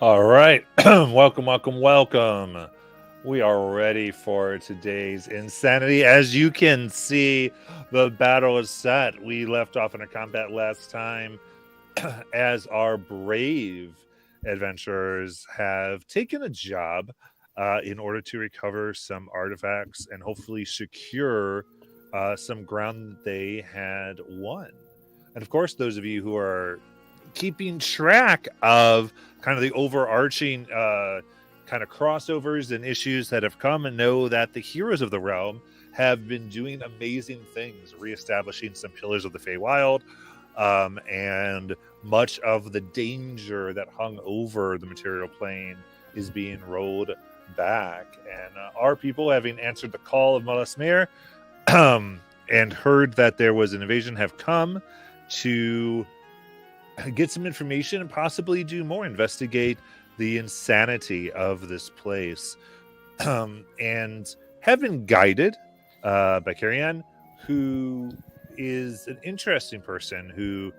All right. welcome. We are ready for today's insanity. As you can see, the battle is set. We left off in a combat last time as our brave adventurers have taken a job in order to recover some artifacts and hopefully secure some ground that they had won. And of course, those of you who are keeping track of kind of the overarching kind of crossovers and issues that have come and know that the heroes of the realm have been doing amazing things, reestablishing some pillars of the Feywild, and much of the danger that hung over the material plane is being rolled back. And our people, having answered the call of Molesmyr and heard that there was an invasion, have come to get some information and possibly do more, investigate the insanity of this place, and have been guided by Carrie-Anne, who is an interesting person who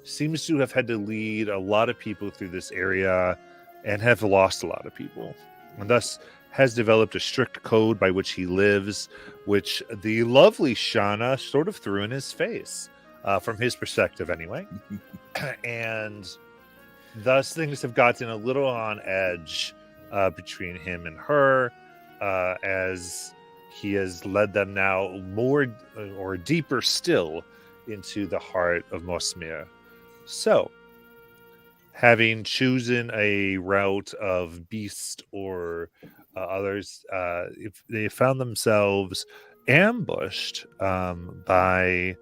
seems to have had to lead a lot of people through this area and have lost a lot of people, and thus has developed a strict code by which he lives, which the lovely Shauna sort of threw in his face, from his perspective anyway. And thus things have gotten a little on edge between him and her, as he has led them now more or deeper still into the heart of Molesmyr. So, having chosen a route of beast or others, if they found themselves ambushed by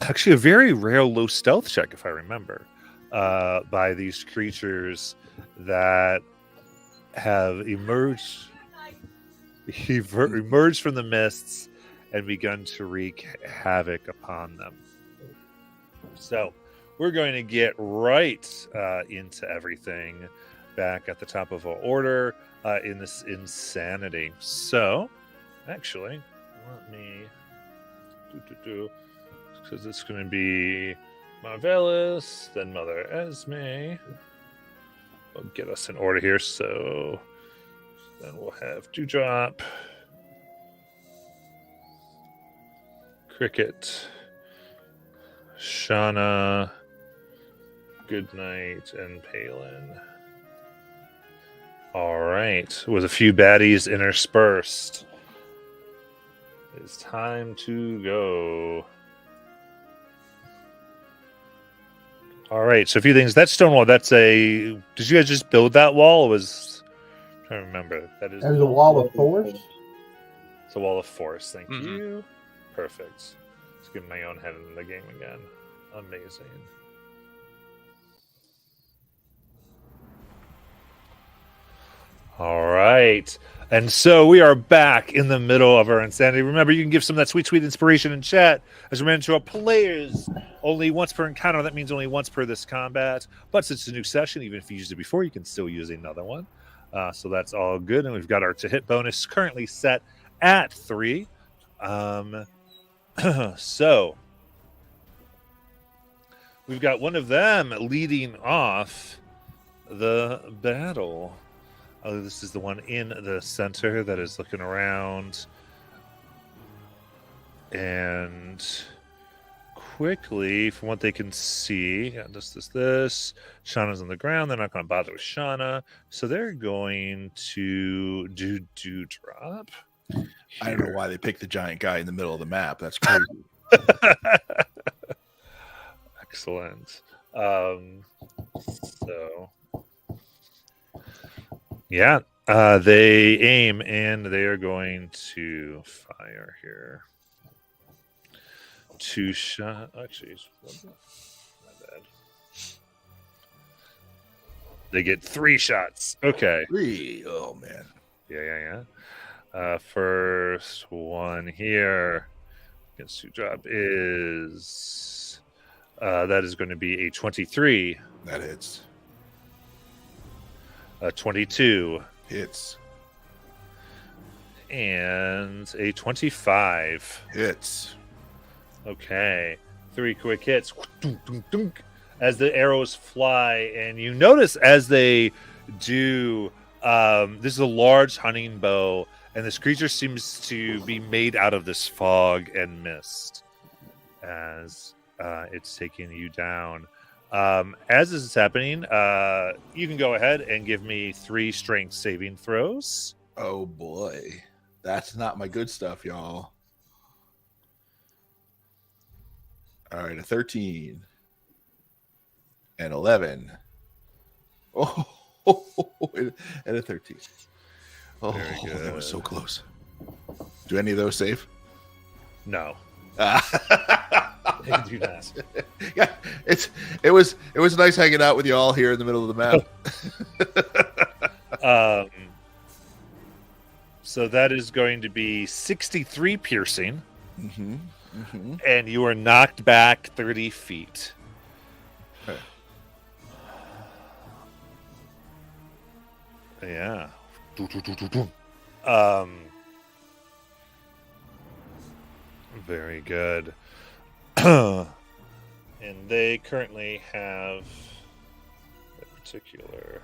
actually a very rare low stealth check, if I remember, by these creatures that have emerged from the mists and begun to wreak havoc upon them. So we're going to get right into everything back at the top of our order in this insanity. So actually, let me because it's going to be Marvelous, then Mother Esme. We'll get us in order here. So then we'll have Dewdrop, Cricket, Shauna, Goodnight, and Palin. All right. With a few baddies interspersed, it's time to go. All right, so a few things. That stone wall, that's a... Did you guys just build that wall? Or was... I'm trying to remember. That is a wall of force? It's a wall of force. Thank you. Perfect. Let's get my own head in the game again. Amazing. All right. And so we are back in the middle of our insanity. Remember, you can give some of that sweet inspiration in chat. As we mentioned to our players, only once per encounter. That means only once per this combat. But since it's a new session, even if you used it before, you can still use another one. So that's all good. And we've got our to-hit bonus currently set at 3. So we've got one of them leading off the battle. Oh, this is the one in the center that is looking around. And quickly, from what they can see, this. Shauna's on the ground. They're not going to bother with Shauna. So they're going to do Dewdrop. I don't know why they picked the giant guy in the middle of the map. That's crazy. Excellent. So... yeah, they aim and they are going to fire here. 2 shot. Actually, my bad. They get 3 shots. Okay. 3. Oh man. Yeah. First one here against Dewdrop is that is going to be a 23. That hits. 22 hits, and a 25 hits. Okay, 3 quick hits as the arrows fly, and you notice as they do. This is a large hunting bow, and this creature seems to be made out of this fog and mist as it's taking you down. As this is happening, you can go ahead and give me 3 strength saving throws. Oh boy, that's not my good stuff, y'all. All right, a 13 and 11. Oh, and a 13. Oh, that was so close. Do any of those save? No. They do not. Yeah, it was nice hanging out with you all here in the middle of the map. So that is going to be 63 piercing, and you are knocked back 30 feet. Okay. Yeah. Very good. And they currently have a particular.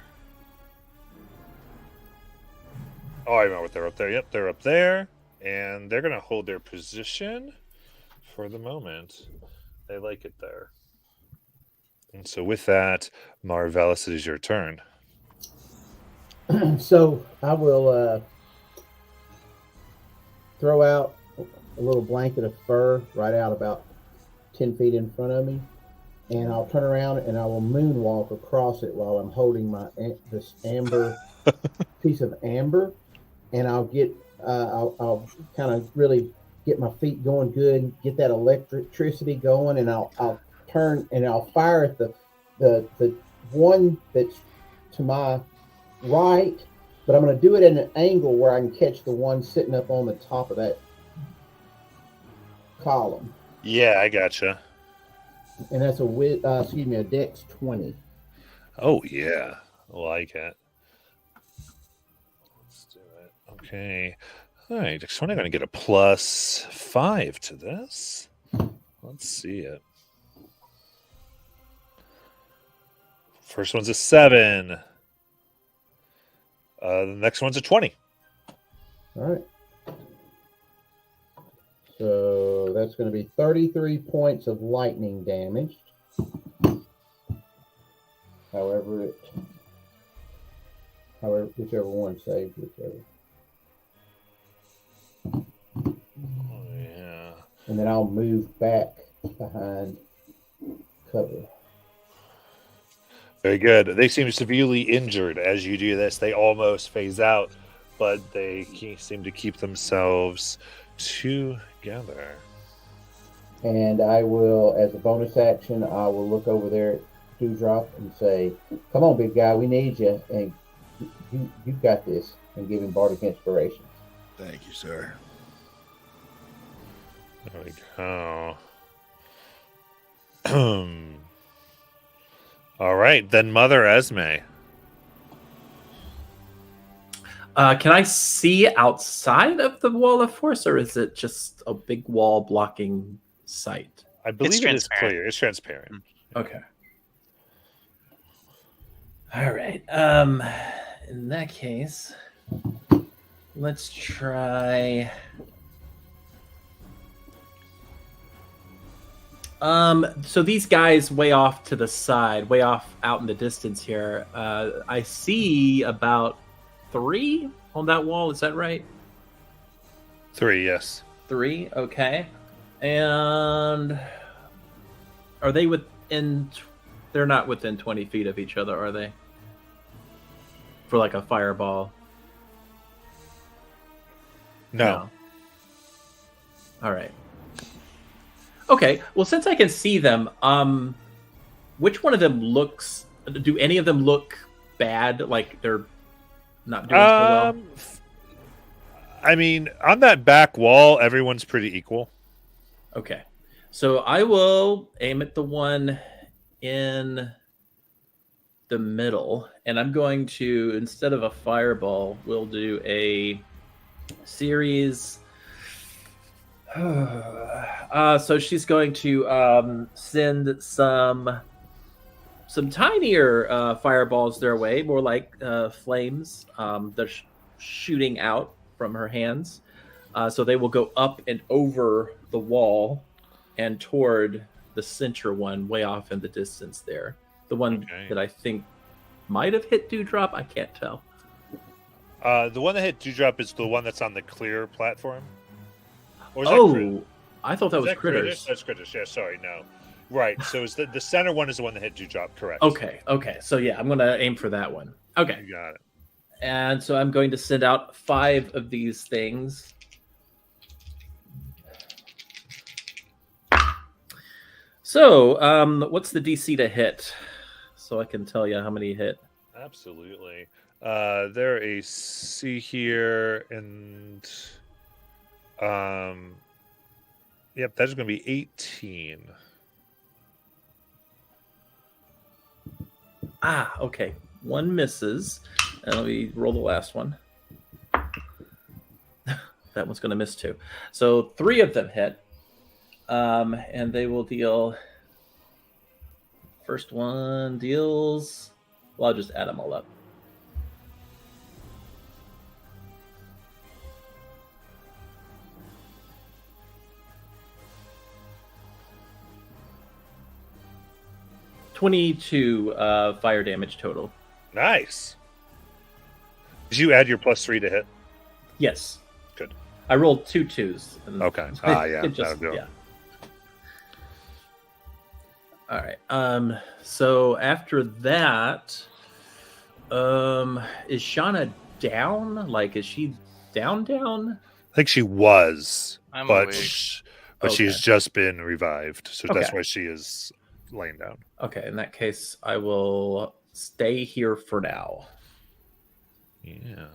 Oh, I remember what they're up there. Yep, they're up there, and they're going to hold their position for the moment. They like it there. And so, with that, Marvelous, it is your turn. So I will throw out a little blanket of fur right out about 10 feet in front of me, and I'll turn around and I will moonwalk across it while I'm holding this amber piece of amber, and I'll get I'll kind of really get my feet going good, get that electricity going, and I'll turn and I'll fire at the one that's to my right, but I'm going to do it at an angle where I can catch the one sitting up on the top of that column. Yeah, I gotcha. And that's a Dex 20. Oh yeah, I like it. Let's do it. Okay. All right, Dex 20. I'm going to get a +5 to this. Let's see it. First one's a 7. The next one's a 20. All right. So that's going to be 33 points of lightning damage. However, whichever one saves, whichever. Oh, yeah. And then I'll move back behind cover. Very good. They seem severely injured as you do this. They almost phase out, but they seem to keep themselves together. And I will, as a bonus action, I will look over there at Dewdrop and say, "Come on, big guy, we need you, and you've got this," and give him bardic inspiration. Thank you, sir. There we go. All right, then Mother Esme. Can I see outside of the wall of force, or is it just a big wall blocking sight? I believe it is clear. It's transparent. Okay. All right. In that case, let's try. So these guys way off to the side, way off out in the distance here, I see about 3 on that wall. Is that right? 3, yes. 3, okay. And are they within... They're not within 20 feet of each other, are they? For like a fireball. No. All right. Okay, well, since I can see them, which one of them looks... Do any of them look bad? Like they're not doing so well? I mean, on that back wall, everyone's pretty equal. Okay. So I will aim at the one in the middle, and I'm going to, instead of a fireball, we'll do a series... so she's going to send some some tinier fireballs their way, more like flames. They're shooting out from her hands. So they will go up and over the wall and toward the center one way off in the distance there. The one that I think might have hit Dewdrop. I can't tell. The one that hit Dewdrop is the one that's on the clear platform? Or is that Critters? I thought that was Critters. That's Critters. Yeah, sorry, no. Right, so it's the center one is the one that hit Dewdrop, correct. Okay. So yeah, I'm going to aim for that one. Okay. You got it. And so I'm going to send out 5 of these things. So, what's the DC to hit? So I can tell you how many hit. Absolutely. There a C here, and yep, that's going to be 18. Okay. 1 misses, and let me roll the last one. That one's going to miss too. So 3 of them hit. And they will deal. First one deals. Well, I'll just add them all up. $22 fire damage total. Nice. Did you add your +3 to hit? Yes. Good. I rolled 2 2s. Okay. Yeah. That'll do it. All right. So after that, is Shauna down? Like, is she down? I think she was, but Okay. she's just been revived, so that's Okay. why she is laying down. Okay. In that case, I will stay here for now. Yeah.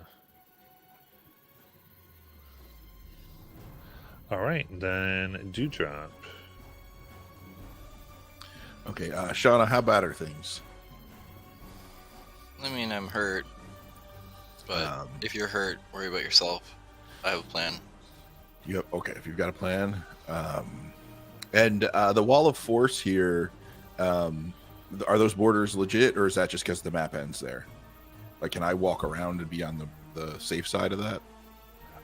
All right, then Dewdrop. Okay, Shauna, how bad are things? I mean, I'm hurt, but if you're hurt, worry about yourself. I have a plan. Okay, if you've got a plan. And the wall of force here, are those borders legit, or is that just because the map ends there? Like, can I walk around and be on the safe side of that?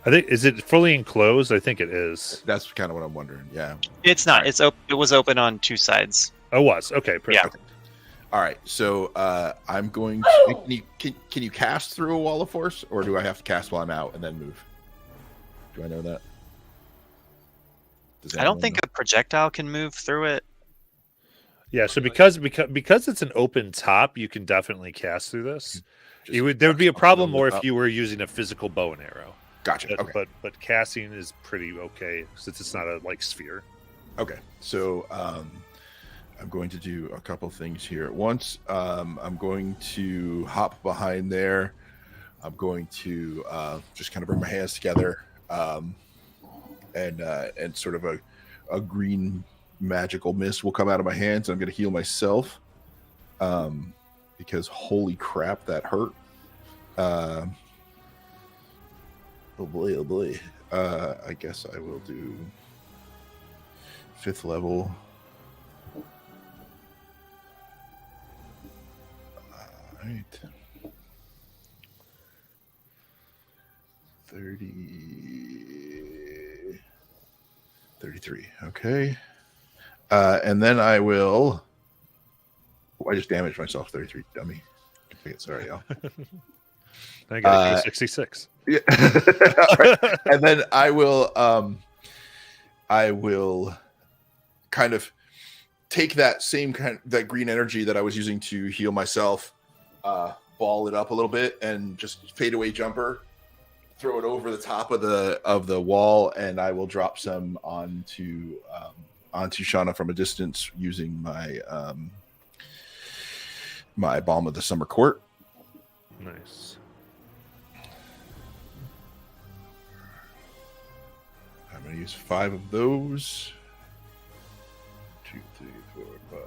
I think, is it fully enclosed? I think it is. That's kind of what I'm wondering. Yeah. It's not. It was open on 2 sides. Oh, it was. Okay, perfect. Yeah. Okay. All right. So I'm going to. Can you cast through a wall of force, or do I have to cast while I'm out and then move? Do I know that? I don't think a projectile can move through it. Yeah. So because it's an open top, you can definitely cast through this. There would be a problem more if you were using a physical bow and arrow. Gotcha. Okay. But casting is pretty okay since it's not a sphere. Okay. So I'm going to do a couple things here at once. I'm going to hop behind there. I'm going to just kind of bring my hands together, and sort of a green magical mist will come out of my hands. I'm going to heal myself, because holy crap, that hurt. Oh boy. I guess I will do 5th level. All right. 33. Okay. And then I will. Oh, I just damaged myself. 33, dummy. Okay, sorry, y'all. I got 66. Yeah. All right. And then I will kind of take that same that green energy that I was using to heal myself, ball it up a little bit, and just fade away jumper, throw it over the top of the wall, and I will drop some onto Shauna from a distance using my my Balm of the Summer Court. Nice. I'm going to use 5 of those. 2, 3, 4, 5.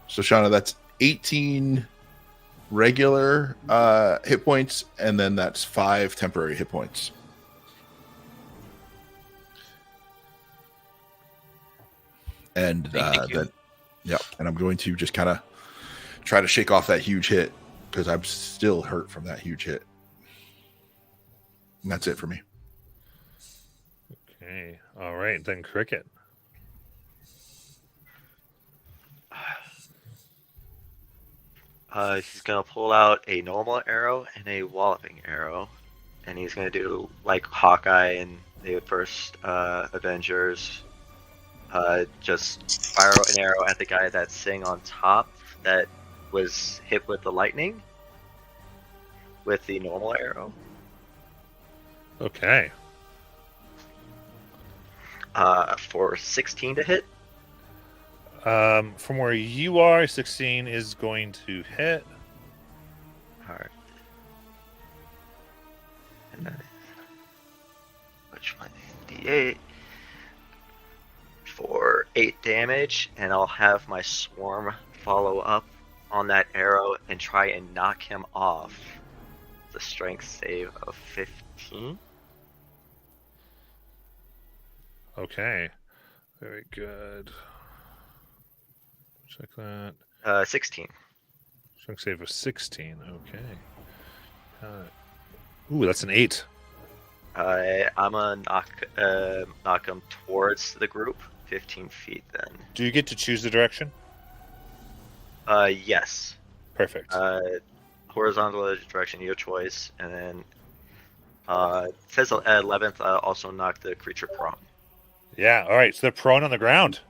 So, Shauna, that's 18 regular hit points, and then that's 5 temporary hit points. And Thank you. then, yeah, and I'm going to just kind of try to shake off that huge hit because I'm still hurt from that huge hit. And that's it for me. Okay. All right. Then Cricket. He's gonna pull out a normal arrow and a walloping arrow, and he's gonna do like Hawkeye in the first Avengers. Just fire an arrow at the guy that's sitting on top that was hit with the lightning with the normal arrow. Okay. For 16 to hit. From where you are, 16 is going to hit. All right. And then, which one? D8 for 8 damage, and I'll have my swarm follow up on that arrow and try and knock him off. The strength save of 15. Okay. Very good. Check that. 16. Strength save of 16. Okay. Ooh, that's an 8. I'm gonna knock him towards the group, 15 feet. Then. Do you get to choose the direction? Yes. Perfect. Horizontal direction, your choice, and then it says 11th. Also knock the creature prone, Yeah. All right. So they're prone on the ground.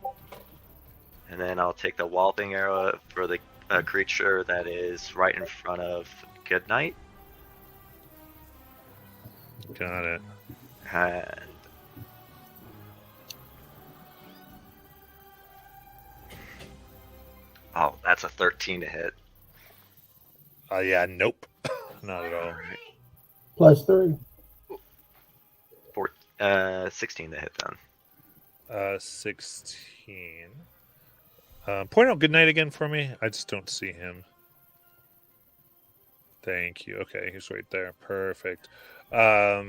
and then I'll take the walloping arrow for the creature that is right in front of Goodnight. Got it. And oh, that's a 13 to hit. Yeah. Nope. Not at all. +3. 16 to hit then. 16. Point out Goodnight again for me. I just don't see him. Thank you. Okay, he's right there. Perfect. Yeah,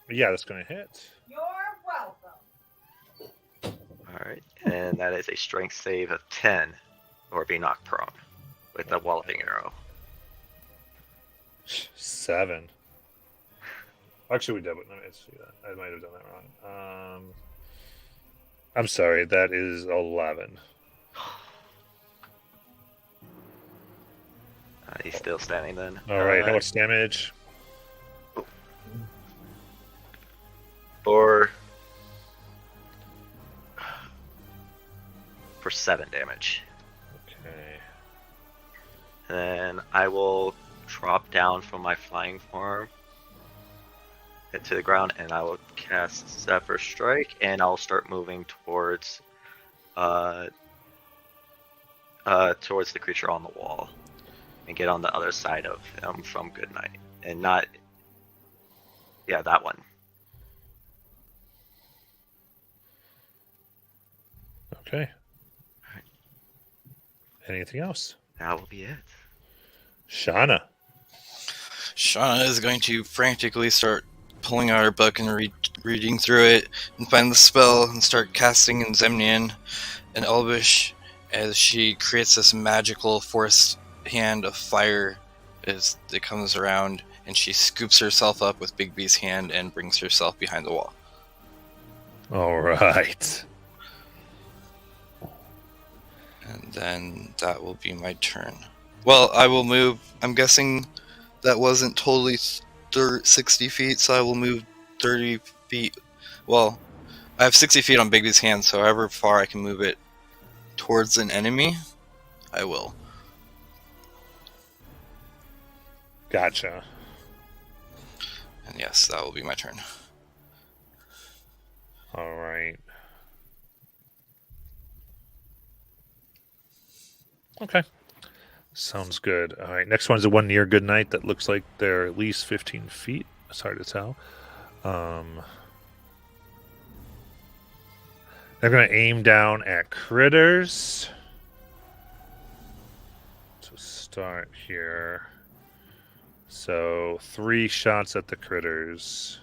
that's going to hit. You're welcome. All right, and that is a strength save of 10, or be knocked prone with the walloping arrow. 7. Actually, we did. Let me see that. I might have done that wrong. I'm sorry. That is 11. He's still standing then. All right. How much damage? For 7 damage. Okay. And then I will drop down from my flying form to the ground, and I will cast Zephyr Strike, and I'll start moving towards towards the creature on the wall, and get on the other side of him from Goodnight, and not, yeah, that one. Okay. Anything else? That will be it. Shauna. Shauna is going to frantically start pulling out her book and reading through it and find the spell and start casting in Zemnian and Elvish as she creates this magical force hand of fire as it comes around, and she scoops herself up with Big B's hand and brings herself behind the wall. All right. And then that will be my turn. Well, I will move. I'm guessing that wasn't totally 60 feet, so I will move 30 feet. Well, I have 60 feet on Bigby's hand, so however far I can move it towards an enemy, I will. Gotcha. And yes, that will be my turn. All right. Okay. Sounds good. All right. Next one's the one near Goodnight that looks like they're at least 15 feet. It's hard to tell. They're going to aim down at critters. To start here. So 3 shots at the critters.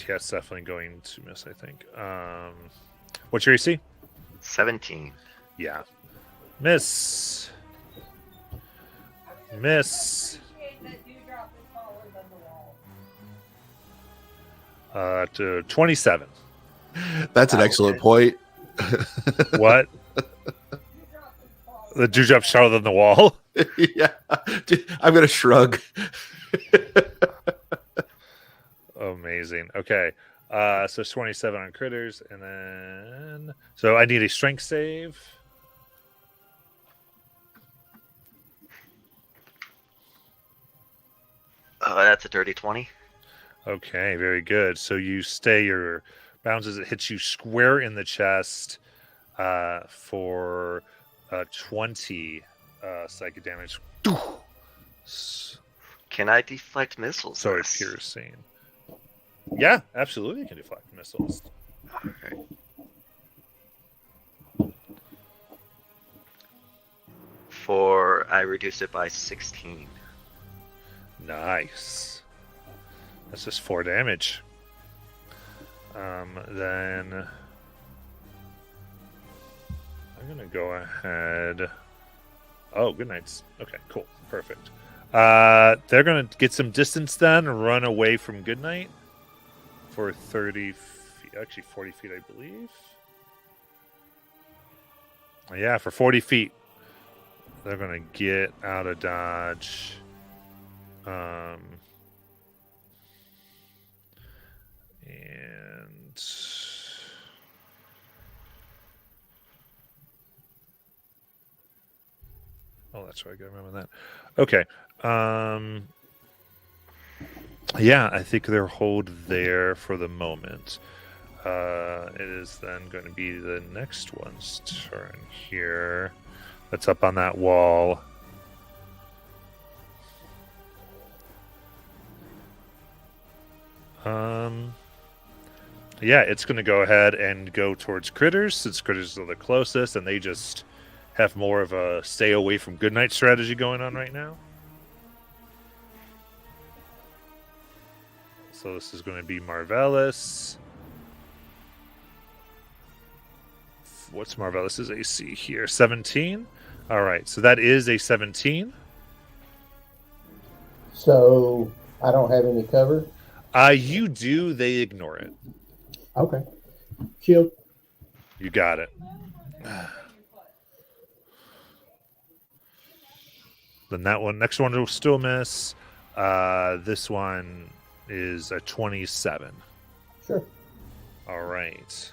Yeah, it's definitely going to miss, I think. What's your AC? 17. Yeah. Miss. Miss. To 27. That's an excellent point. What? The dewdrop's taller than the wall? Yeah. I'm going to shrug. Amazing. Okay. So it's 27 on critters, and then so I need a strength save. That's a dirty 20. Okay, very good. So you stay your bounds as it hits you square in the chest for 20 psychic damage. Can I deflect missiles? Sorry, this? piercing. Yeah, absolutely, you can deflect missiles. Alright. I reduced it by 16. Nice. That's just 4 damage. Then I'm gonna go ahead. Oh, good nights. Okay, cool, perfect. They're gonna get some distance then, run away from Goodnight for 30 feet, actually 40 feet, I believe. Yeah, for 40 feet. They're gonna get out of dodge. And oh, that's right. I gotta remember that. Okay. Yeah, I think they're hold there for the moment. It is then going to be the next one's turn here. That's up on that wall. Yeah, it's going to go ahead and go towards critters since critters are the closest, and they just have more of a stay away from Goodnight strategy going on right now. So this is going to be Marvellous. What's Marvellous's AC here? 17? All right, so that is a 17. So I don't have any cover? You do, they ignore it. Okay. Shield. You got it. Then that one, next one will still miss. This one is a 27. Sure. All right.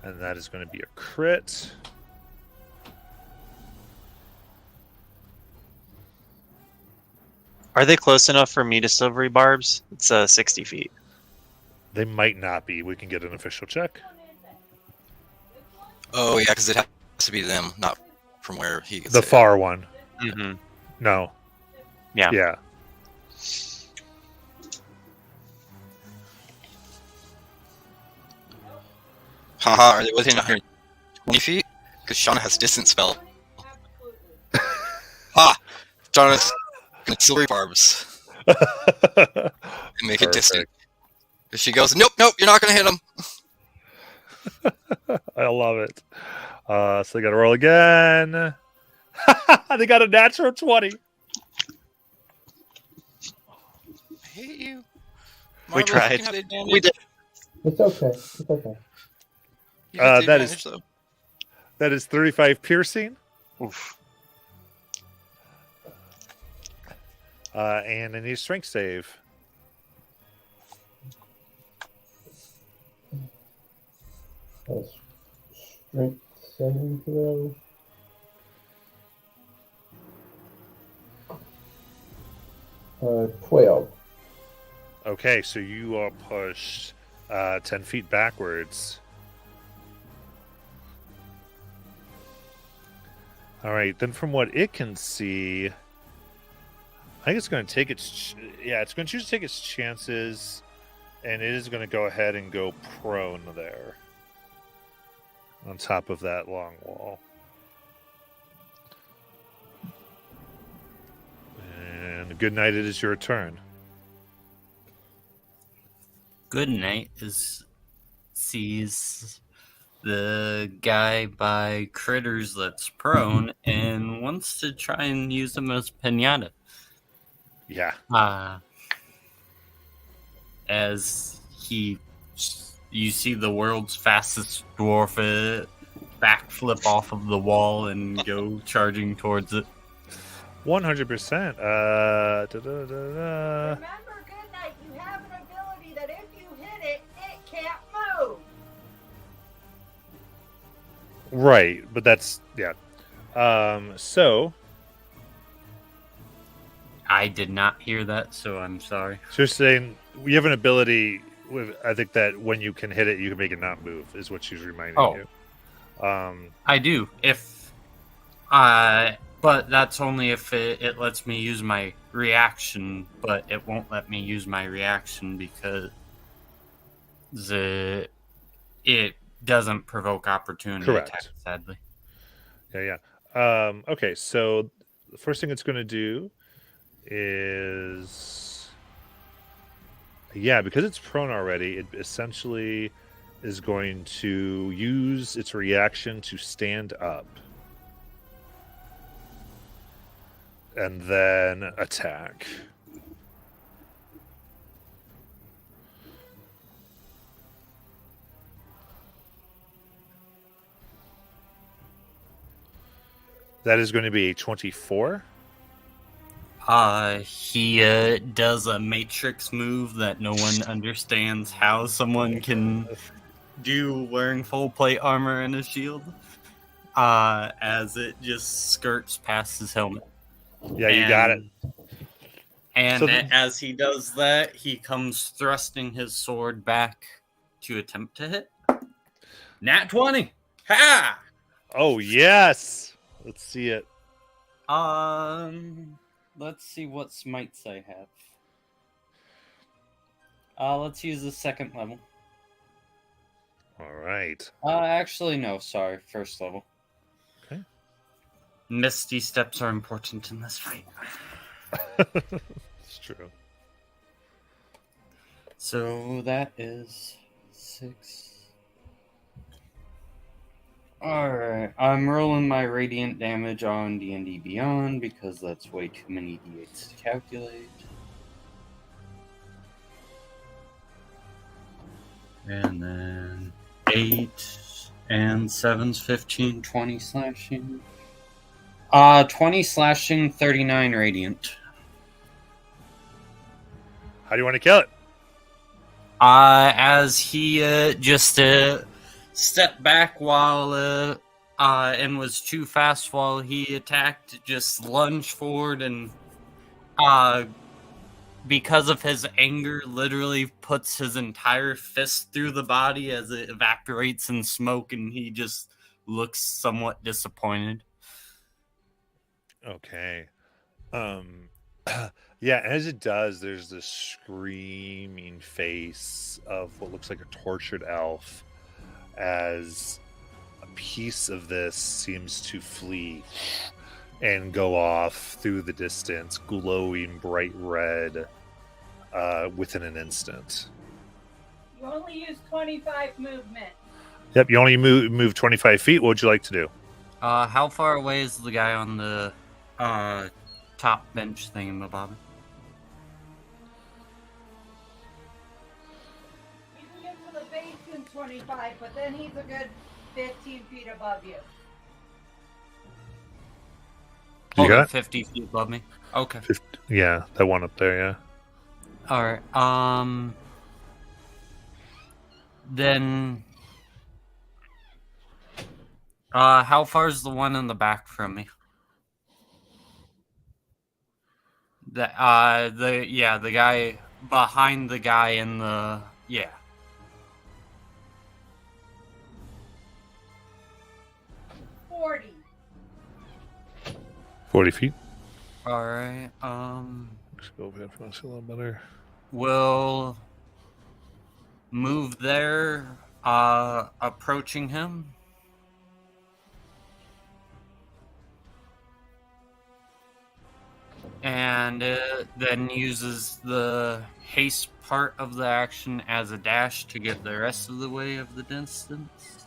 And that is going to be a crit. Are they close enough for me to silvery barbs? It's 60 feet. They might not be. We can get an official check. Oh yeah, because it has to be them, not from where he gets The hit. far one. Mm-hmm. No. Yeah. Yeah. Haha, are they within 120 feet? Because Shauna has distance spell. Ha! Shauna's gonna silvery barbs and make it distant. If she goes, nope, you're not gonna hit him. I love it. So they got to roll again. They got a natural 20. I hate you. We tried. We did. It's okay. It's okay. That is- That is 35 piercing. Oof. And I need a strength save. That's strength saving throw. Uh, 12. Okay, so you are pushed 10 feet backwards. All right, then from what it can see, I think it's going to take its... Yeah, it's going to choose to take its chances, and it is going to go ahead and go prone there on top of that long wall. And good night, it is your turn. Goodnight sees the guy by Critters that's prone and wants to try and use him as pinata. Yeah. As you see the world's fastest dwarf backflip off of the wall and go charging towards it. 100%. Remember, Goodnight, you have an ability that if you hit it, it can't move. Right, but that's yeah. So I did not hear that, so I'm sorry. you're saying you have an ability with, I think that when you can hit it, you can make it not move, is what she's reminding you. I do. But that's only if it lets me use my reaction, but it won't let me use my reaction because it doesn't provoke opportunity Correct. attack, sadly. Yeah. Okay, so the first thing it's going to do is, because it's prone already, it essentially is going to use its reaction to stand up and then attack. That is going to be a 24. He does a matrix move that no one understands how someone can do wearing full plate armor and a shield. As it just skirts past his helmet. Yeah, you got it. And So as he does that, he comes thrusting his sword back to attempt to hit. Nat 20! Ha! Oh, yes! Let's see it. Let's see what smites I have. Let's use the second level. All right. Actually, no, sorry. First level. Okay. Misty steps are important in this fight. It's true. So that is 6. Alright, I'm rolling my radiant damage on D&D Beyond because that's way too many D8s to calculate. And then 8 and 7's 15, 20 slashing. 20 slashing, 39 radiant. How do you want to kill it? As he just stepped back while and was too fast while he attacked, just lunged forward and because of his anger, literally puts his entire fist through the body as it evaporates in smoke, and he just looks somewhat disappointed. Okay. Yeah, as it does, there's this screaming face of what looks like a tortured elf as a piece of this seems to flee and go off through the distance, glowing bright red within an instant. You only use 25 movement. Yep, you only move 25 feet. What would you like to do? How far away is the guy on the top bench thingamabob? You can get to the base in 25, but then he's a good 15 feet above you. You got it? 50 feet above me. Okay. 50, yeah, that one up there, yeah. Alright, then how far is the one in the back from me? The guy behind the guy in the 40. 40 feet. Alright, Let's go over here for us a little better. we'll move there, approaching him. and then uses the haste part of the action as a dash to get the rest of the way of the distance.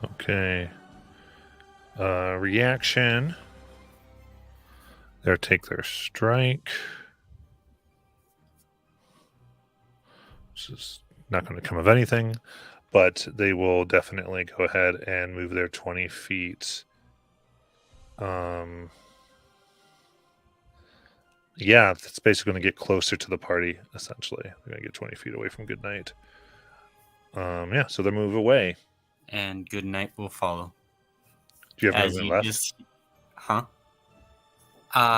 Okay. Reaction. They'll take their strike. This is not going to come of anything, but they will definitely go ahead and move their 20 feet. Yeah, that's basically going to get closer to the party, essentially. They're going to get 20 feet away from Goodnight. Yeah, so they move away. And Goodnight will follow. Do you have As movement you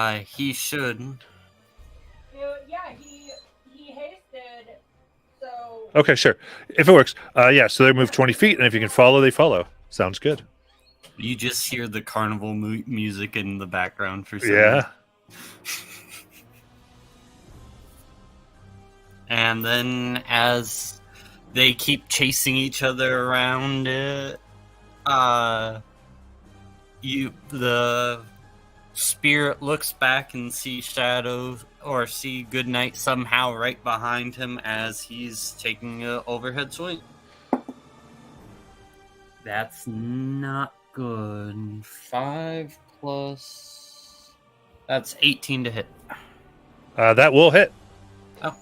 left? He should. Yeah, he hasted. So. Okay, sure. If it works. Yeah, so they move 20 feet, and if you can follow, they follow. Sounds good. You just hear the carnival music in the background for some Yeah. reason. And then as they keep chasing each other around it, the spirit looks back and sees Shadow or see Goodnight somehow right behind him as he's taking an overhead swing. That's not good. 5 plus... That's 18 to hit. That will hit. Oh.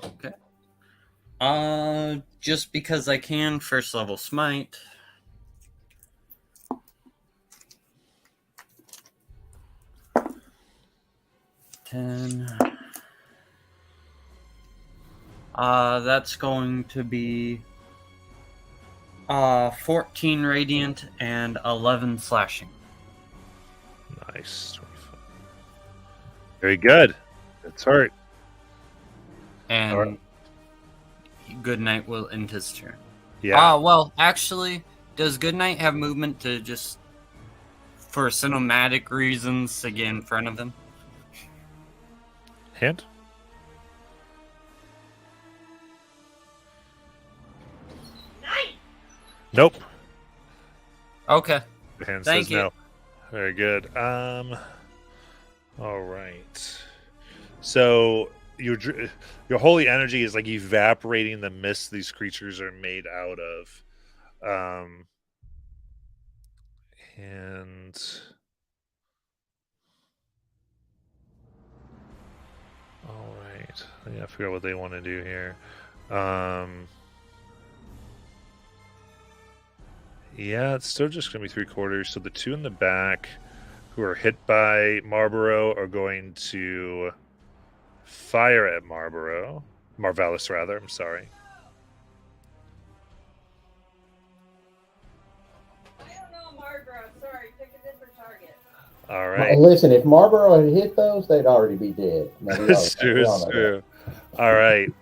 Okay. Just because I can, first level smite. That's going to be 14 radiant and 11 slashing. Nice. 25. Very good. That's hurt. And Alright. Goodnight will end his turn. Yeah. Well, actually, does Goodnight have movement to just, for cinematic reasons, to get in front of him? Hint? Nope. Okay. The hand Thank says you. no. Very good. All right. So your holy energy is like evaporating the mist these creatures are made out of. And all right. Yeah, I forgot what they want to do here. Yeah, it's still just going to be 3/4. So the two in the back who are hit by Marlborough are going to fire at Marvalis, rather. I'm sorry. I don't know, Margaret. Sorry, pick a different target. All right. Listen, if Marlboro had hit those, they'd already be dead. Now, It's true. It's true. All right.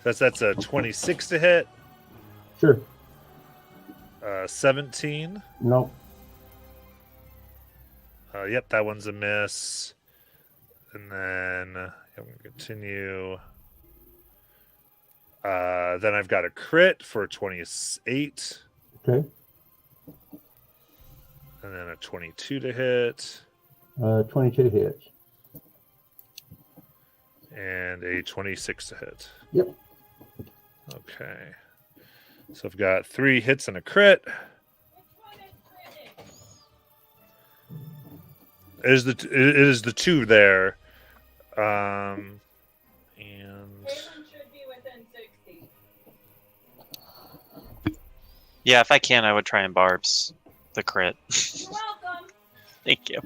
That's a 26 to hit. Sure. 17. Nope. Yep, that one's a miss. And then I'm going to continue. Then I've got a crit for 28. Okay. And then a 22 to hit. 22 hits. And a 26 to hit. Yep. Okay. So I've got 3 hits and a crit. It is the 2 there. And Caitlin should be within 60. Yeah, if I can, I would try and barbs the crit. You're welcome. Thank you.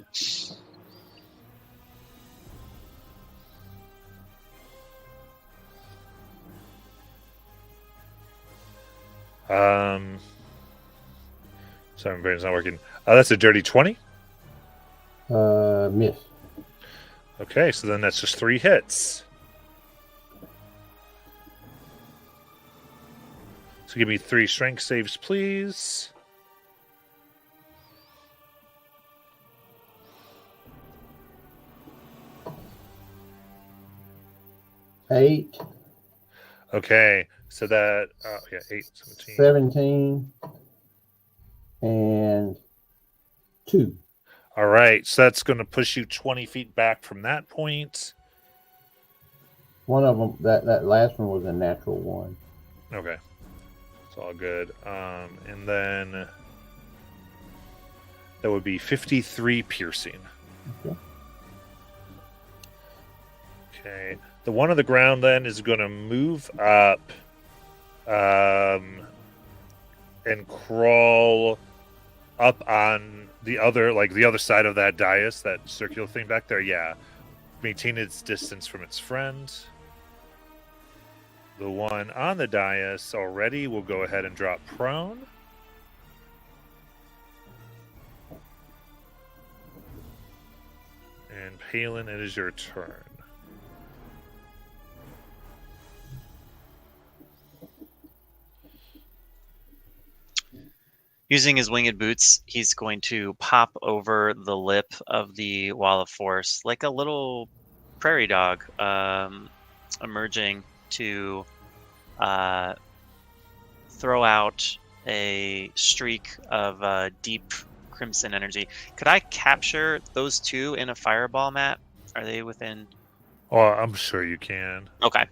Sorry, my brain's not working. That's a dirty 20. Miss. Okay, so then that's just 3 hits. So give me 3 strength saves, please. Eight. Okay, so that 8, 17. 17. And 2. All right, so that's going to push you 20 feet back from that point. One of them, that last one was a natural one. Okay, it's all good. And then that would be 53 piercing. Okay. Okay, the one on the ground then is going to move up, and crawl up on the other side of that dais, that circular thing back there. Yeah, maintain its distance from its friend. The one on the dais already will go ahead and drop prone. And Palin, it is your turn. Using his winged boots, he's going to pop over the lip of the wall of force like a little prairie dog, emerging to throw out a streak of deep crimson energy. Could I capture those two in a fireball, Matt? Are they within? Oh, I'm sure you can. Okay.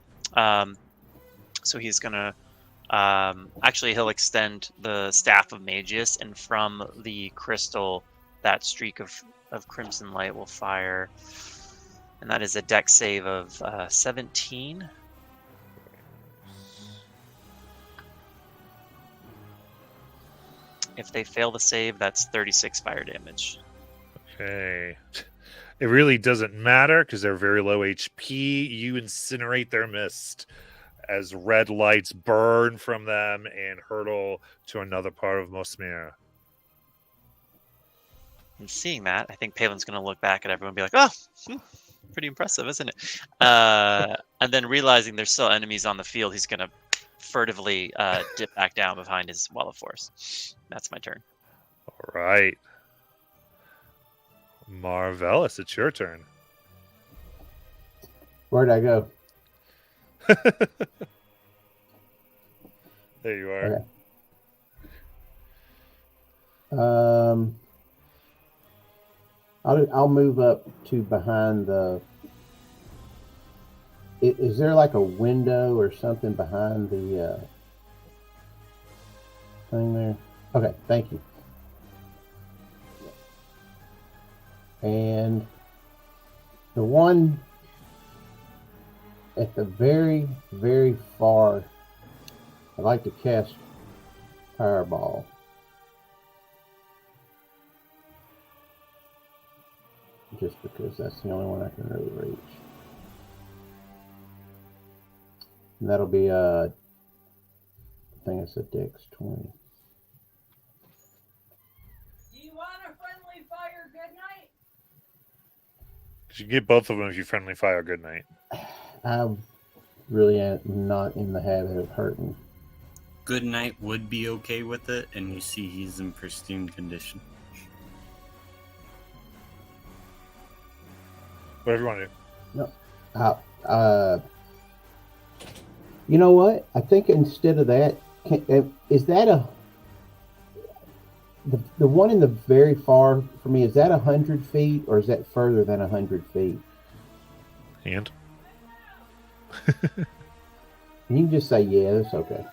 So he's gonna actually he'll extend the staff of Magius, and from the crystal, that streak of crimson light will fire, and that is a dex save of 17. If they fail the save, that's 36 fire damage. Okay. It really doesn't matter because they're very low HP. You incinerate their mist as red lights burn from them and hurtle to another part of Molesmyr. And seeing that, I think Palin's going to look back at everyone and be like, oh, pretty impressive, isn't it? And then realizing there's still enemies on the field, he's going to furtively dip back down behind his wall of force. That's my turn. All right. Marvelous, it's your turn. Where'd I go? There you are. Okay. I'll move up to behind the. Is there like a window or something behind the thing there? Okay, thank you. And the one at the very, very far, I'd like to cast Fireball. Just because that's the only one I can really reach. And that'll be I think it's a Dex 20. Do you want a friendly fire good night? You can get both of them if you friendly fire good night. I really am not in the habit of hurting. Good night would be okay with it, and you see he's in pristine condition. Whatever you want to do. No. You know what? I think instead of that, is that the one in the very far for me, is that 100 feet or is that further than 100 feet? And? You can just say, yeah, that's okay.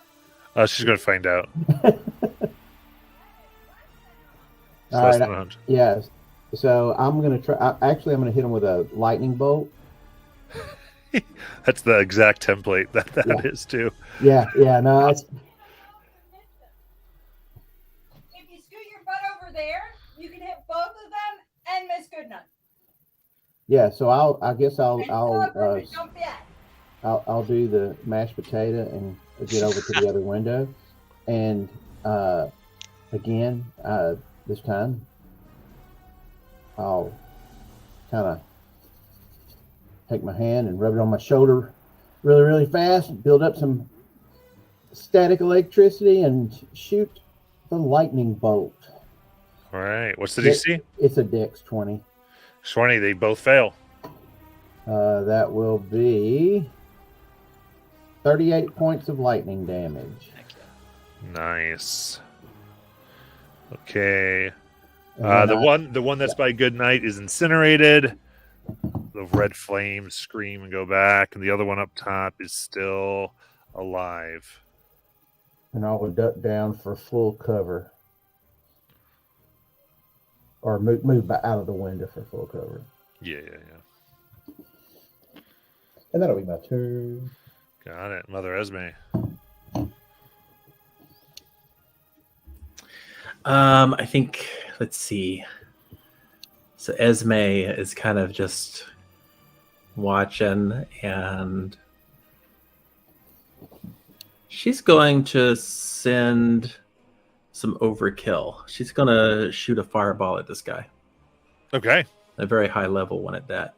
She's going to find out. It's All less right. than 100. Yeah. So I'm going to try. Actually, I'm going to hit him with a lightning bolt. That's the exact template that is too. Yeah. No, If you scoot your butt over there, you can hit both of them and miss Goodnight. yeah. So I'll do the mashed potato and get over to the other window, and again, this time I'll kind of take my hand and rub it on my shoulder really, really fast and build up some static electricity and shoot the lightning bolt. All right. What's the DC? It's a Dex 20. 20. They both fail. That will be 38 points of lightning damage. Nice. Okay. And then The one that's by Goodnight is incinerated. The red flames scream and go back, and the other one up top is still alive. And I would duck down for full cover. Or move back out of the window for full cover. Yeah. And that'll be my turn. Got it. Mother Esme. I think, let's see. So Esme is kind of just watching, and she's going to send some overkill. She's going to shoot a fireball at this guy. Okay. A very high level one at that.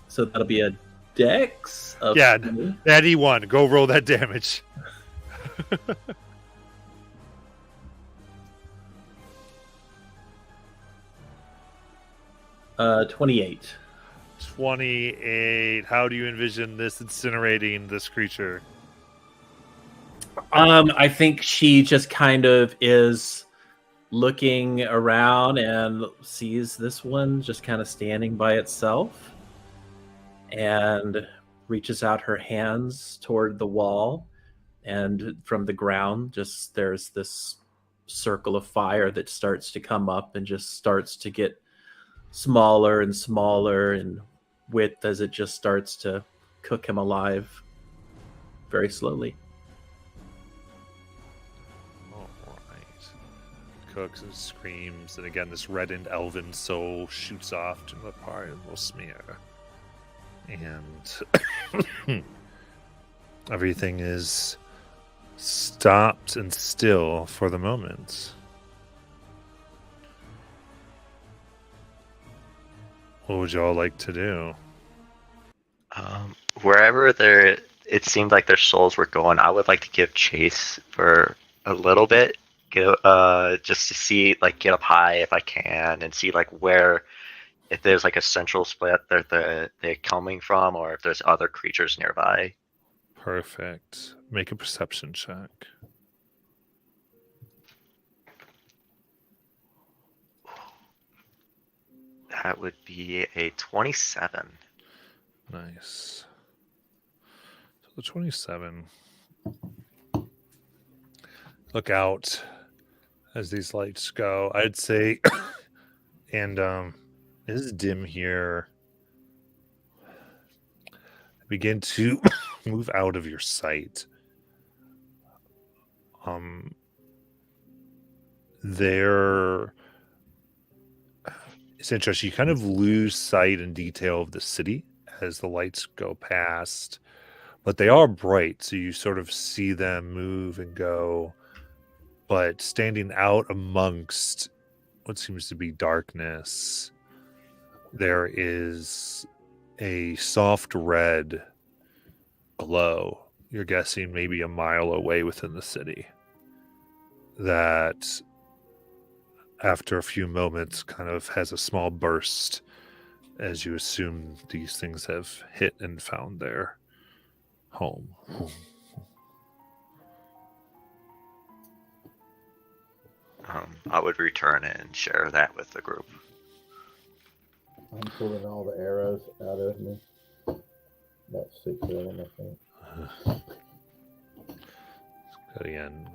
So that'll be a dex of Yeah, that E1. Go roll that damage. 28. 28. How do you envision this incinerating this creature? I think she just kind of is looking around and sees this one just kind of standing by itself and reaches out her hands toward the wall, and from the ground just there's this circle of fire that starts to come up and just starts to get smaller and smaller in width as it just starts to cook him alive very slowly. Cooks and screams, and again this reddened elven soul shoots off to the part of Molesmyr, and everything is stopped and still for the moment. What would y'all like to do? Wherever it seemed like their souls were going, I would like to give chase for a little bit. Just to see, like, get up high if I can, and see like where, if there's like a central split that they're coming from, or if there's other creatures nearby. Perfect. Make a perception check. That would be a 27. Nice. So the 27. Look out as these lights go. I'd say, and it is dim here. Begin to move out of your sight. There, it's interesting. You kind of lose sight and detail of the city as the lights go past, but they are bright, so you sort of see them move and go. But standing out amongst what seems to be darkness, there is a soft red glow. You're guessing maybe a mile away within the city, that after a few moments kind of has a small burst as you assume these things have hit and found their home. I would return and share that with the group. I'm pulling all the arrows out of me. About 6 of them, I think. Again,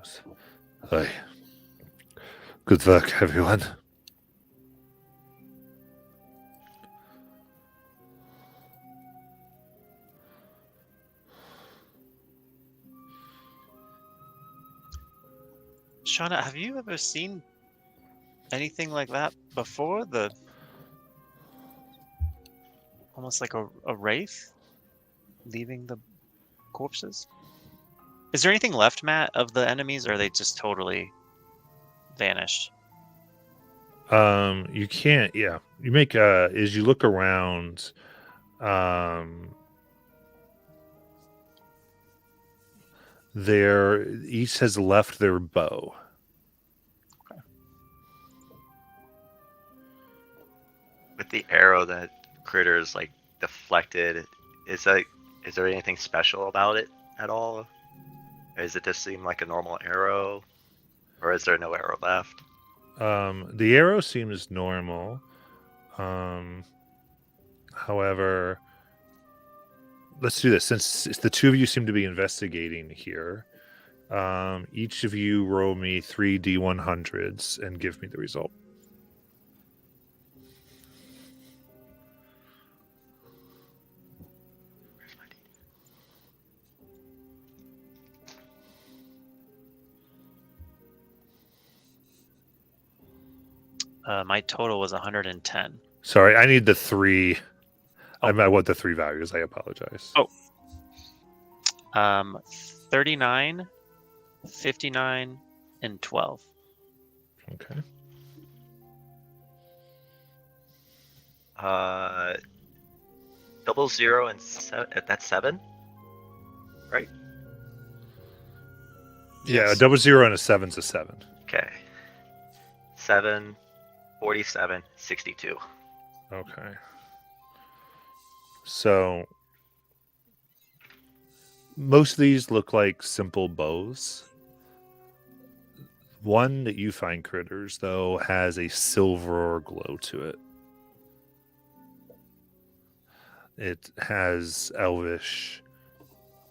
hi. Good work, everyone. Shauna, have you ever seen anything like that before? Almost like a wraith leaving the corpses? Is there anything left, Matt, of the enemies, or are they just totally vanished? You can't, yeah. You make as you look around, there each has left their bow. Okay. With the arrow that critters like deflected, is there anything special about it at all? Or does it just seem like a normal arrow? Or is there no arrow left? The arrow seems normal. However, let's do this. Since the two of you seem to be investigating here, each of you roll me 3 D100s and give me the result. Where's my D? My total was 110. Sorry, I need the 3. I want the 3 values. I apologize. Oh. 39, 59, and 12. Okay. Double 0 and that's 7, right? Yeah, Yes. a 00 and a 7's a 7. Okay. 7, 47, 62. Okay. So most of these look like simple bows. One that you find, Critters, though, has a silver glow to it. It has Elvish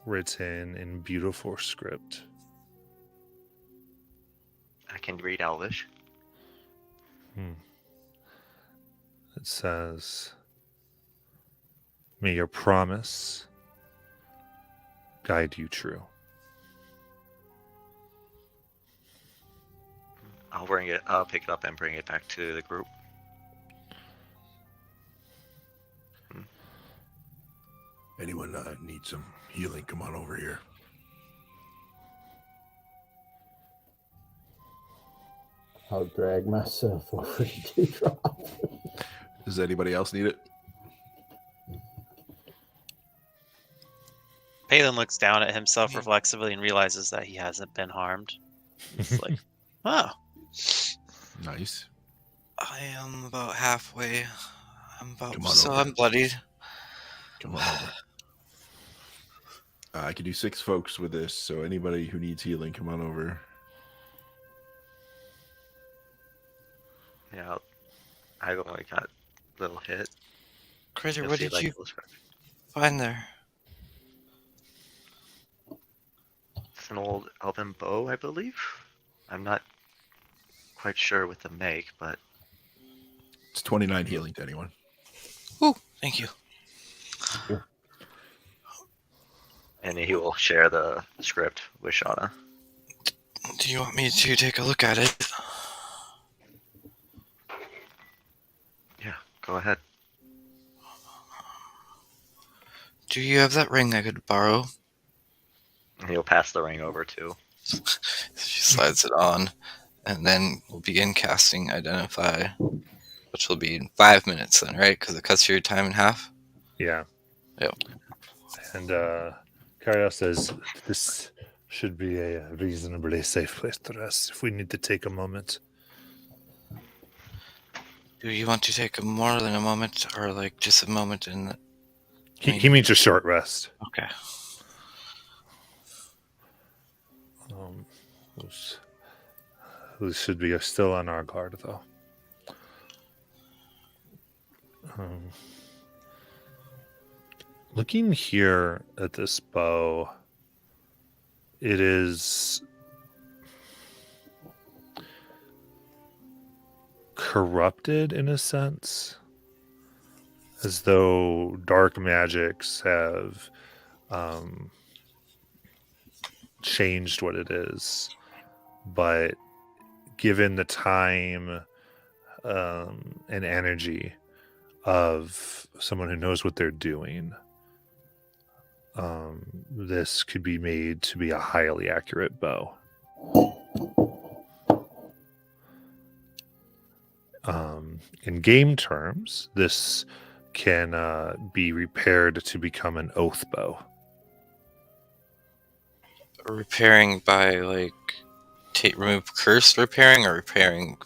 written in beautiful script. I can read Elvish. It says, "May your promise guide you true." I'll pick it up and bring it back to the group. Anyone need some healing? Come on over here. I'll drag myself over to drop. Does anybody else need it? Palin looks down at himself reflexively and realizes that he hasn't been harmed. It's like, oh. Nice. I am about halfway. Come on So over. I'm bloodied. Come on over. I can do 6 folks with this, so anybody who needs healing, come on over. Yeah, I only got a little hit. Critter, You'll what see, did like, you little scratch. find there? It's an old elven bow, I believe. I'm not quite sure with the make, but It's 29 healing to anyone. Ooh, thank you. and he will share the script with Shauna. Do you want me to take a look at it? Yeah, go ahead. Do you have that ring I could borrow? And he'll pass the ring over too. She slides it on, and then we'll begin casting Identify, which will be in 5 minutes then, right? Because it cuts your time in half? Yeah. Yep. And Kariel says, "This should be a reasonably safe place to rest if we need to take a moment." Do you want to take more than a moment, or like just a moment in the... He means a short rest. Okay. Who should be still on our guard, though. Looking here at this bow, it is corrupted in a sense, as though dark magics have changed what it is. But given the time and energy of someone who knows what they're doing, this could be made to be a highly accurate bow. In game terms, this can be repaired to become an oath bow. Repairing by, like, remove curse repairing, or repairing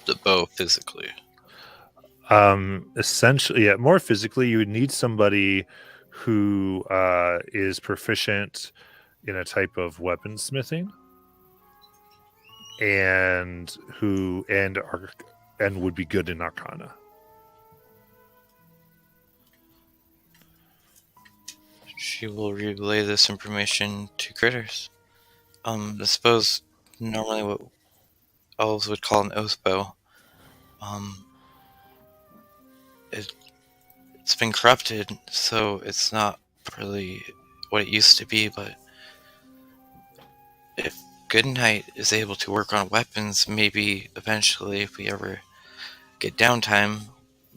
the bow physically? Essentially, yeah, more physically, you would need somebody who is proficient in a type of weaponsmithing. and would be good in Arcana. She will relay this information to critters. I suppose normally what elves would call an oath bow. It's been corrupted, so it's not really what it used to be, but if Goodnight is able to work on weapons, maybe eventually if we ever get downtime,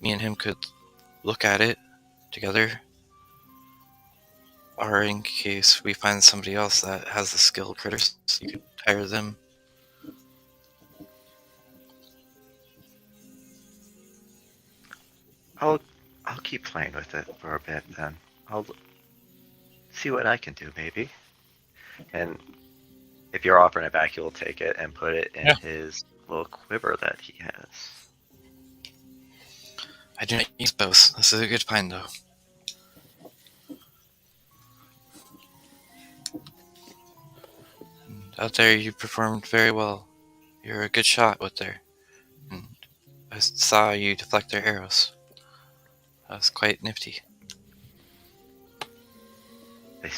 me and him could look at it together. Or in case we find somebody else that has the skill critters, you could hire them. I'll keep playing with it for a bit then. I'll see what I can do, maybe. And if you're offering it back, he'll take it and put it in his little quiver that he has. I do not use bows. This is a good find, though. And out there, you performed very well. You're a good shot with there. And I saw you deflect their arrows. That was quite nifty. I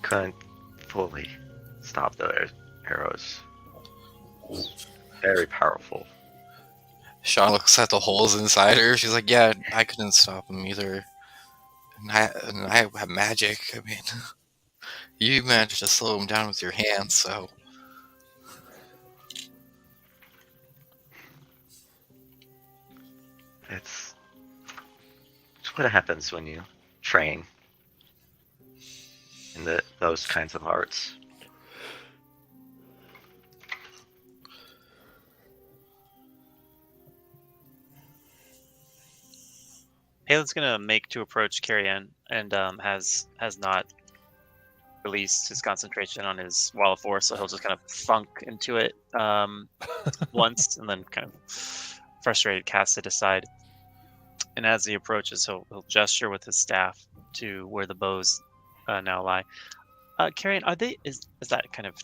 couldn't fully stop the arrows. It's very powerful. Sean looks at the holes inside her. She's like, yeah, I couldn't stop them either. And I have magic. I mean, you managed to slow them down with your hands, so... It's what happens when you train in those kinds of arts. Palin's gonna make to approach Carrion and has not released his concentration on his wall of force, so he'll just kind of funk into it once and then kind of frustrated cast it aside. And as he approaches, he'll gesture with his staff to where the bows now lie. Carrion, is that kind of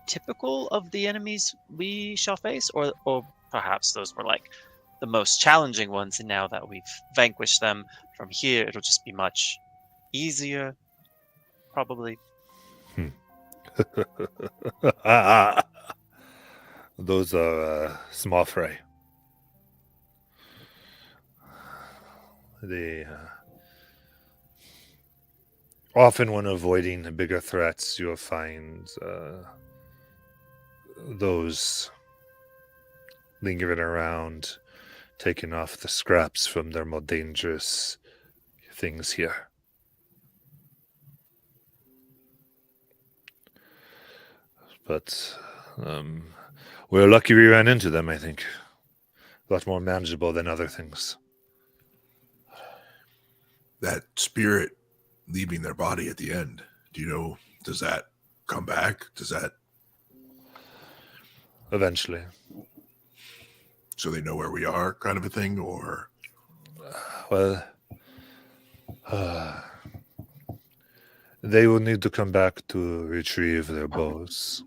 typical of the enemies we shall face, or perhaps those were like the most challenging ones, and now that we've vanquished them from here, it'll just be much easier, probably. Those are small fry. They often, when avoiding bigger threats, you'll find those lingering around, taking off the scraps from their more dangerous things here. But we're lucky we ran into them, I think. A lot more manageable than other things. That spirit leaving their body at the end, do you know, does that come back? Does that... Eventually. So they know where we are, kind of a thing, or... Well, they will need to come back to retrieve their bows.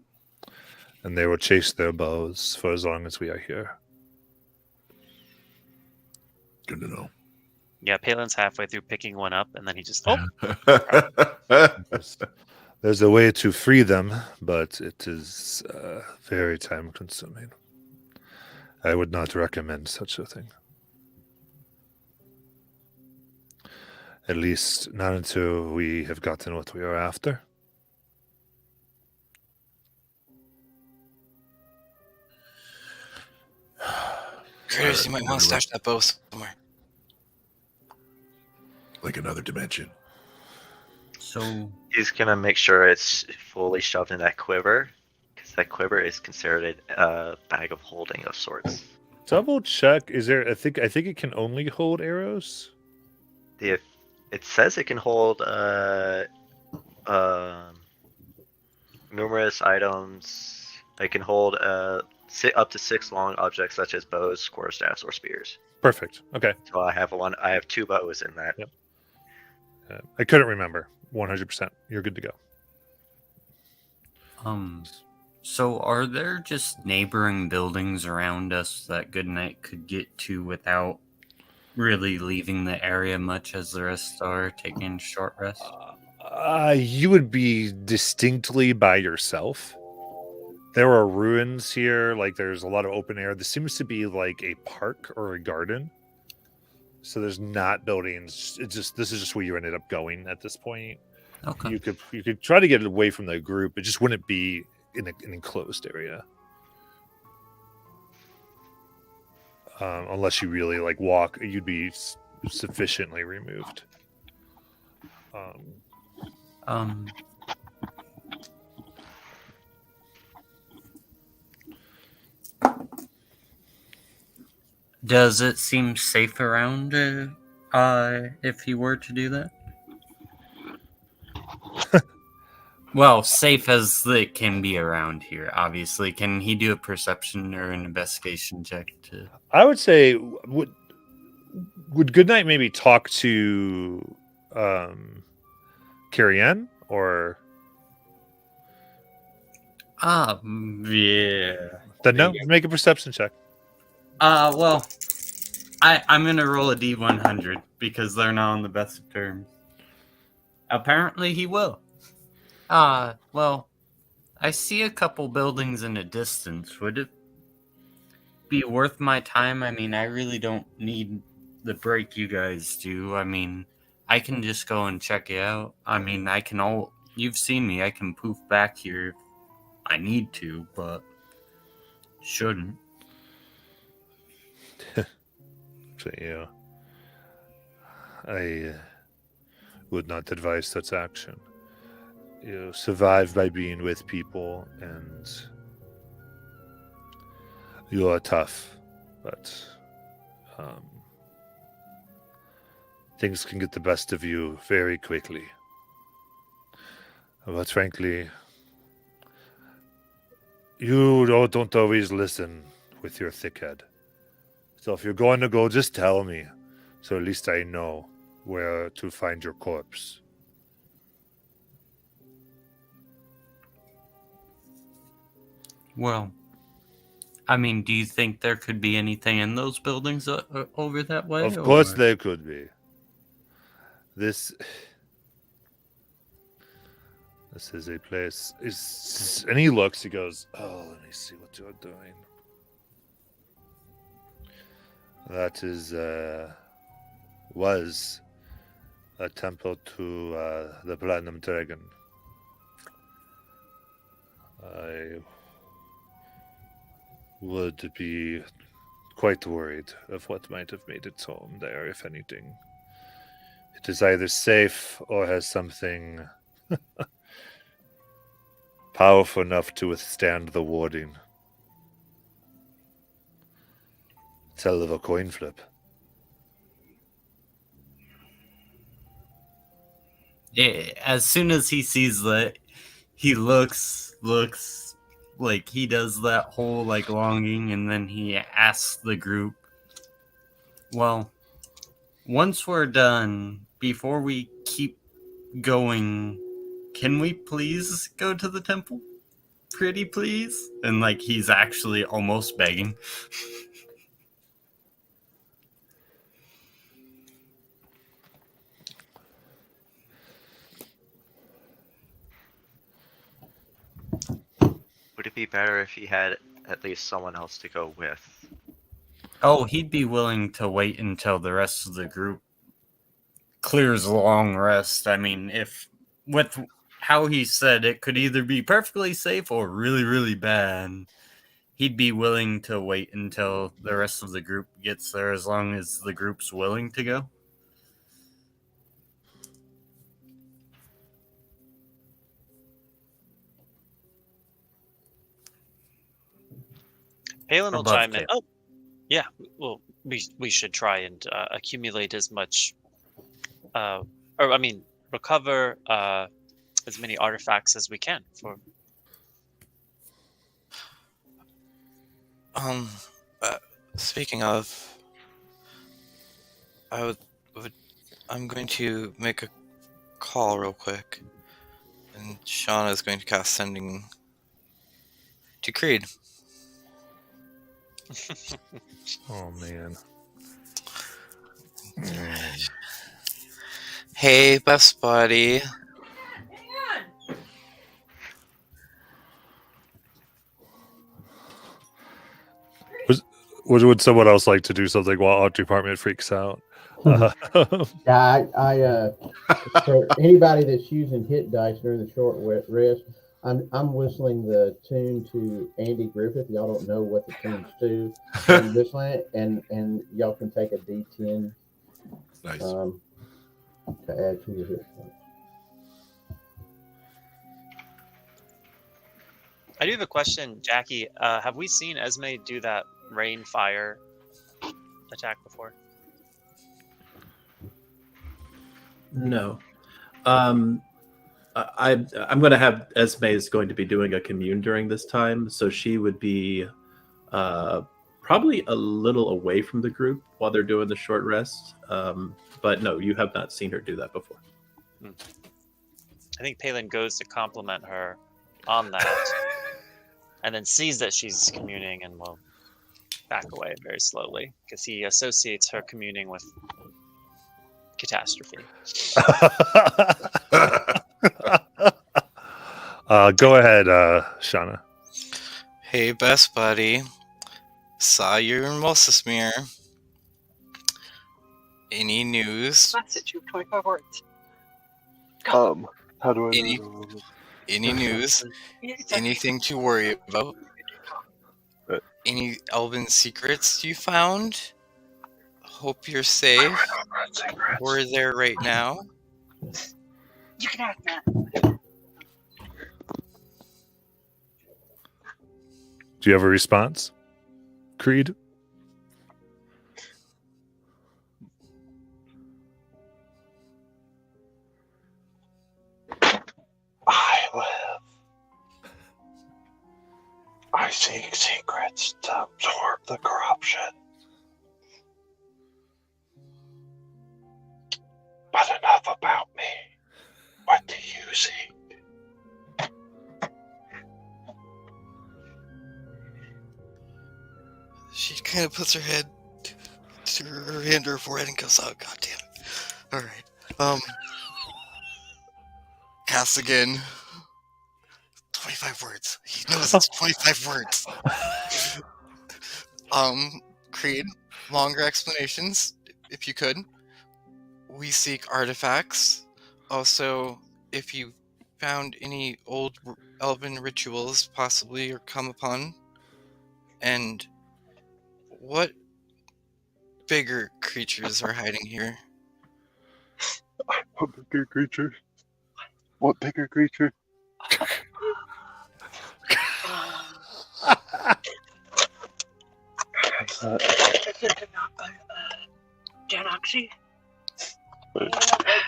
And they will chase their bows for as long as we are here. Good to know. Yeah, Palin's halfway through picking one up, and then he just There's a way to free them, but it is very time consuming. I would not recommend such a thing. At least not until we have gotten what we are after. Critters, you might want to stash that bow somewhere. Like another dimension. So He's gonna make sure it's fully shoved in that quiver, because that quiver is considered a bag of holding of sorts. Double check. Is there? I think it can only hold arrows. It says it can hold numerous items. It can hold up to 6 long objects such as bows, quarterstaffs, or spears. Perfect. Okay. So I have 2 bows in that. Yep. I couldn't remember. 100%. You're good to go. So, are there just neighboring buildings around us that Goodnight could get to without really leaving the area much as the rest are taking short rest? You would be distinctly by yourself. There are ruins here, like there's a lot of open air. This seems to be like a park or a garden. So there's not buildings. This is just where you ended up going at this point. Okay. You could try to get away from the group. It just wouldn't be in an enclosed area. Unless you really like walk, you'd be sufficiently removed. Does it seem safe around if you were to do that? Well, safe as it can be around here, obviously. Can he do a perception or an investigation check to... I would say, would Goodnight maybe talk to Carrie Ann or... yeah. Then no, make a perception check. Well, I'm gonna roll a D100 because they're not on the best of terms. Apparently he will. Well, I see a couple buildings in the distance. Would it be worth my time? I mean, I really don't need the break you guys do. I mean, I can just go and check it out. I mean, you've seen me. I can poof back here if I need to, but shouldn't. So, yeah. I would not advise such action. You survive by being with people, and you are tough, but things can get the best of you very quickly. But frankly, you don't always listen with your thick head. So if you're going to go, just tell me, so at least I know where to find your corpse. Well, I mean, do you think there could be anything in those buildings over that way? Of course there could be. This is a place. And he looks, he goes, oh, let me see what you're doing. That was a temple to the Platinum Dragon. I would be quite worried of what might have made its home there, if anything. It is either safe or has something powerful enough to withstand the warding. It's hell of a coin flip. Yeah, as soon as he sees that, he looks like he does that whole like longing, and then he asks the group, well, once we're done, before we keep going, can we please go to the temple? Pretty please? And like he's actually almost begging. Would it be better if he had at least someone else to go with? Oh, he'd be willing to wait until the rest of the group clears long rest. I mean, if with how he said it could either be perfectly safe or really, really bad, he'd be willing to wait until the rest of the group gets there as long as the group's willing to go. Halen will Above chime in. tip. Oh, yeah. Well, we should try and accumulate as much, recover as many artifacts as we can for. Speaking of, I'm going to make a call real quick, and Shauna is going to cast sending to Creed. Oh man. Hey, best buddy. Hang on. Would someone else like to do something while art department freaks out? Yeah, for anybody that's using hit dice during the short rest, I'm whistling the tune to Andy Griffith. Y'all don't know what the tune's to. I'm whistling it, and y'all can take a D10 Nice. to add to your hit points. I do have a question, Jackie. Have we seen Esme do that rain fire attack before? No. I'm going to have Esme is going to be doing a commune during this time, so she would be probably a little away from the group while they're doing the short rest. But no, you have not seen her do that before. I think Palin goes to compliment her on that, and then sees that she's communing and will back away very slowly because he associates her communing with catastrophe. Go ahead, Shauna. Hey, best buddy. Saw you in Molesmyr. Any news? Message you 25 words. How do I Any news? Anything to worry about? Any elven secrets you found? Hope you're safe. We're there right now. You can ask Matt. Do you have a response, Creed? I live. I seek secrets to absorb the corruption. But enough about me. What do you seek? She kind of puts her hand to her hand to her forehead and goes, "Oh, god damn it! All right, cast again. 25 words. He knows it's 25 words. Creed, longer explanations, if you could. We seek artifacts. Also, if you found any old elven rituals, possibly, or come upon, and what bigger creatures are hiding here? What bigger creature? What bigger creature? Janoxy?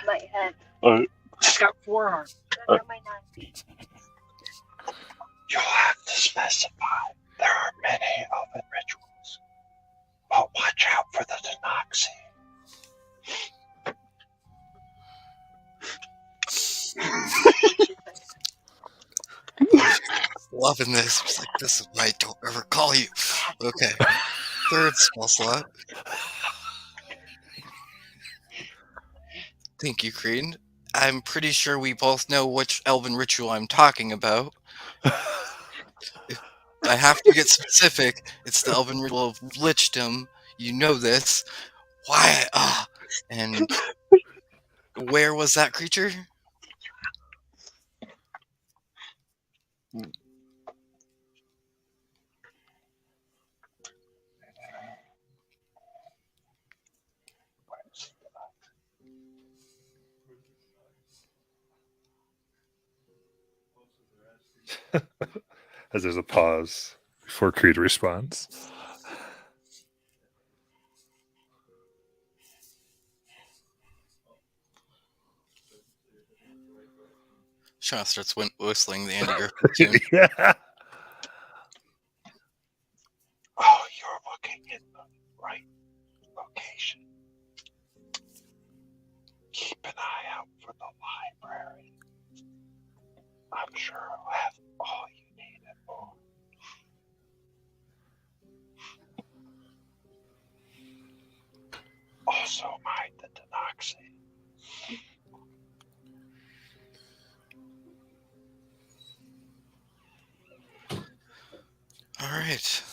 My head. She's got 4 arms. My knife. You'll have to specify. There are many elven rituals. But watch out for the Tanoxy. Loving this. It's like, this is why I don't ever call you. Okay. Third spell slot. Thank you, Creed. I'm pretty sure we both know which elven ritual I'm talking about. If I have to get specific, it's the elven ritual of lichdom. You know this. Why? And where was that creature? As there's a pause before Creed responds. Shauna starts whistling the Andy Griffith tune. Yeah. Oh, you're looking in the right location. Keep an eye out for the library. I'm sure it'll have all you need and more. so might the Tenoxi. All right.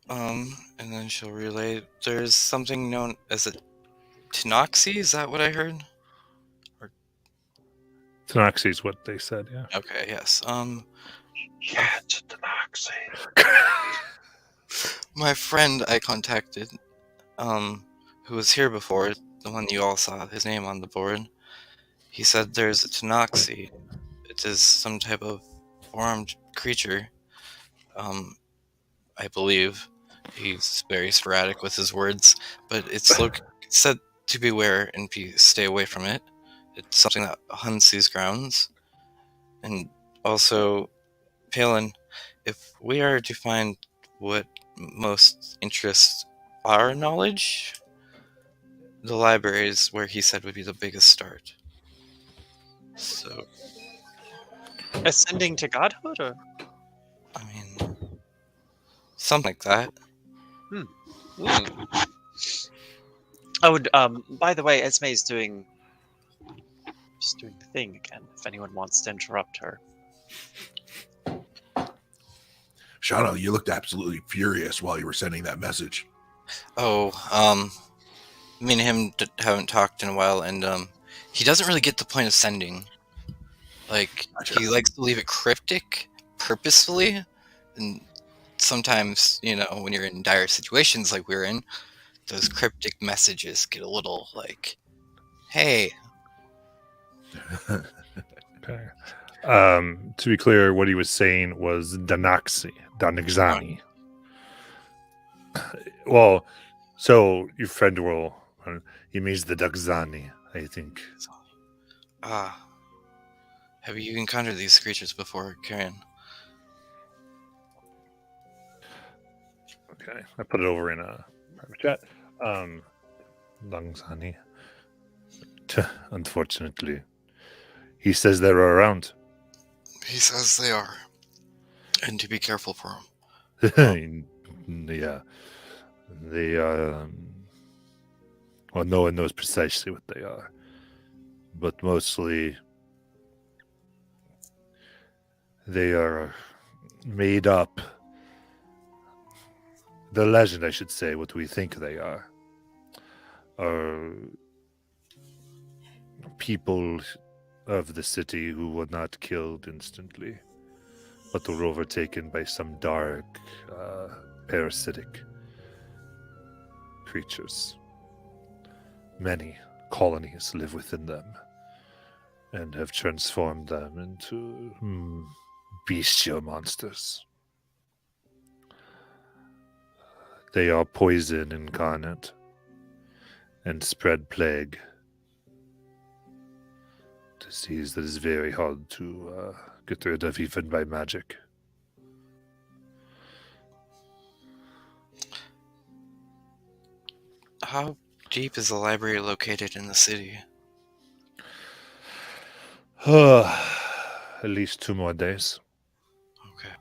And then she'll relay. There's something known as a Tenoxi. Is that what I heard? Tenoxy is what they said, yeah. Okay. Yes. Yeah, it's a Tenoxi. My friend I contacted, who was here before, the one you all saw his name on the board, he said there's a Tenoxi. It is some type of four-armed creature. I believe he's very sporadic with his words, but it's said to beware and stay away from it. It's something that hunts these grounds. And also, Palin, if we are to find what most interests our knowledge, the library is where he said would be the biggest start. So, Ascending to godhood, or I mean, something like that. oh, by the way, Esme's just doing the thing again. If anyone wants to interrupt her, Shauna, you looked absolutely furious while you were sending that message. Oh, me and him haven't talked in a while, and he doesn't really get the point of sending. Like, he likes to leave it cryptic purposefully, and sometimes, when you're in dire situations like we're in, those cryptic messages get a little like, hey. Okay. To be clear, what he was saying was Danixani. Well, so your friend will, he means the Dagzani, I think. Have you encountered these creatures before, Karen? Okay, I put it over in a private chat. Dagzani. Unfortunately, he says they're around. He says they are, and to be careful for them. Yeah, they are. Well, no one knows precisely what they are, but mostly they are made up. The legend, I should say, what we think they are people of the city who were not killed instantly, but were overtaken by some dark, parasitic creatures. Many colonies live within them and have transformed them into bestial monsters. They are poison incarnate and spread plague. Disease that is very hard to get rid of even by magic. How deep is the library located in the city? At least 2 more days. Okay.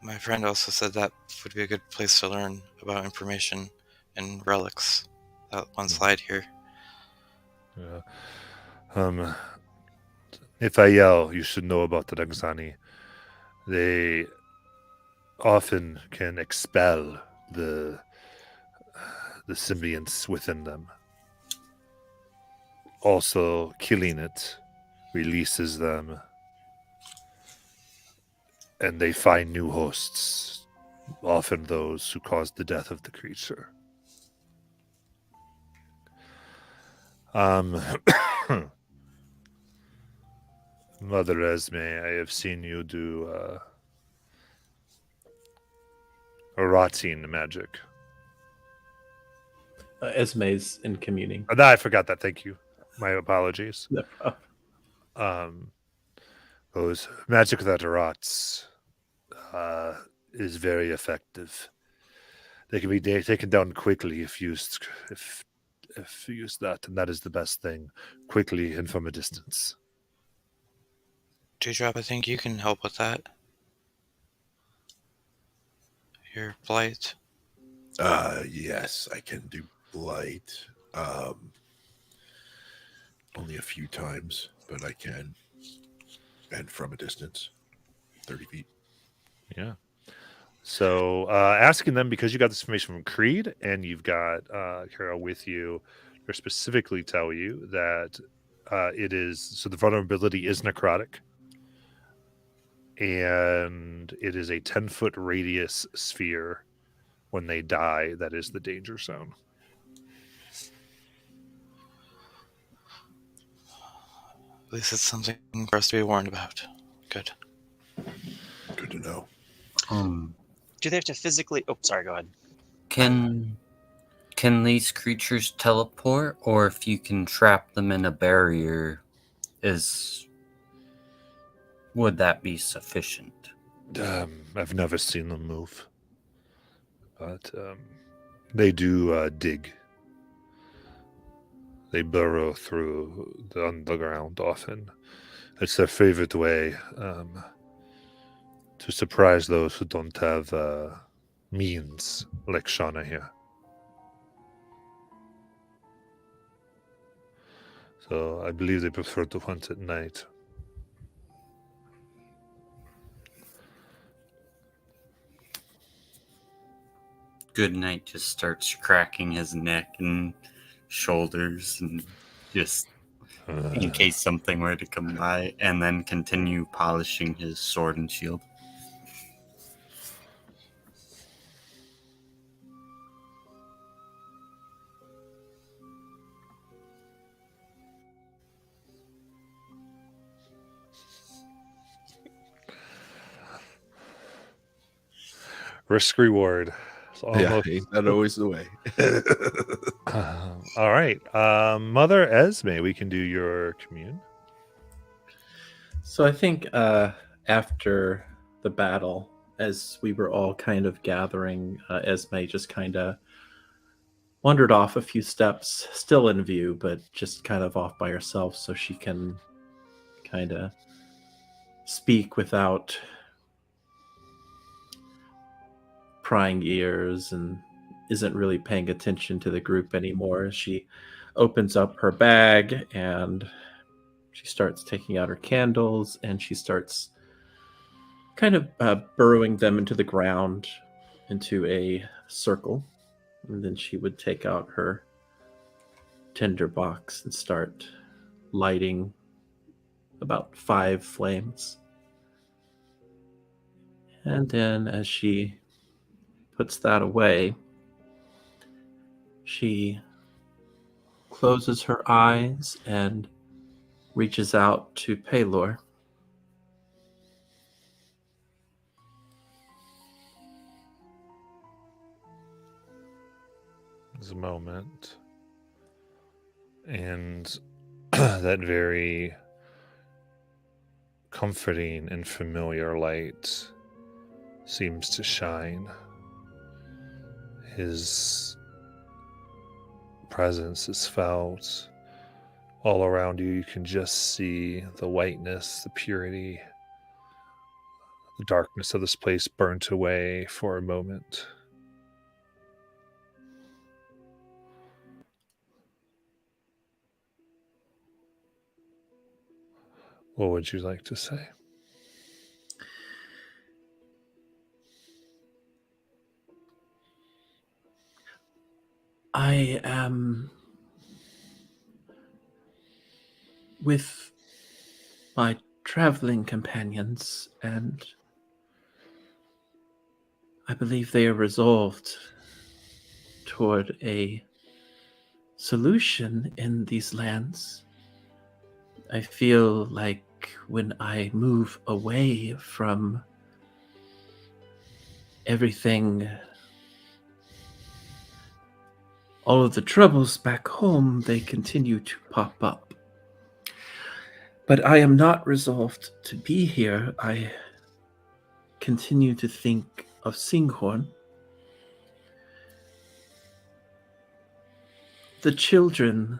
My friend also said that would be a good place to learn about information and relics. That one slide here. Yeah. If I yell, you should know about the Dagzani. They often can expel the symbionts within them. Also, killing it releases them, and they find new hosts, often those who caused the death of the creature. Mother Esme, I have seen you do rotting magic. Esme's in communing. Oh, I forgot that. Thank you. My apologies. No problem. Those magic that rots is very effective. They can be taken down quickly if used if you use that, and that is the best thing. Quickly and from a distance. Dewdrop, I think you can help with that. Your blight. Yes, I can do light. Only a few times, but I can. And from a distance, 30 feet. Yeah. So asking them, because you got this information from Creed and you've got Carol with you, they specifically tell you that it is, so the vulnerability is necrotic, and it is a 10-foot radius sphere. When they die, that is the danger zone. At least it's something for us to be warned about. Good. Good to know. Do they have to physically? Oh, sorry. Go ahead. Can these creatures teleport, or if you can trap them in a barrier, would that be sufficient? I've never seen them move, but they do dig. They burrow through the underground often. It's their favorite way to surprise those who don't have means, like Shauna here. So I believe they prefer to hunt at night. Goodnight just starts cracking his neck and shoulders, and just in case something were to come by, and then continue polishing his sword and shield. Risk reward. Yeah, ain't that always the way? All right. Mother Esme, we can do your commune. So I think after the battle, as we were all kind of gathering, Esme just kind of wandered off a few steps, still in view, but just kind of off by herself so she can kind of speak without prying ears, and isn't really paying attention to the group anymore. She opens up her bag and she starts taking out her candles, and she starts kind of burrowing them into the ground into a circle. And then she would take out her tinder box and start lighting about 5 flames. And then as she puts that away, she closes her eyes and reaches out to Paylor. There's a moment, and that very comforting and familiar light seems to shine. His presence is felt all around you. You can just see the whiteness, the purity, the darkness of this place burnt away for a moment. What would you like to say? I am with my traveling companions, and I believe they are resolved toward a solution in these lands. I feel like when I move away from everything, all of the troubles back home, they continue to pop up. But I am not resolved to be here. I continue to think of Singhorn. The children,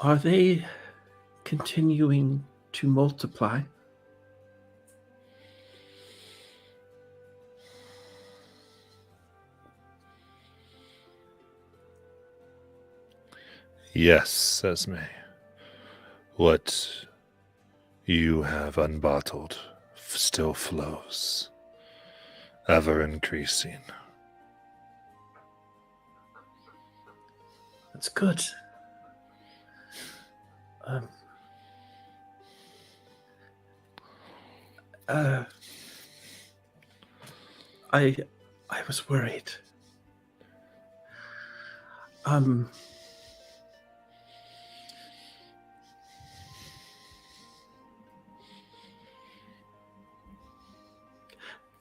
are they continuing to multiply? Yes, Esme. What you have unbottled still flows, ever increasing. That's good. I was worried.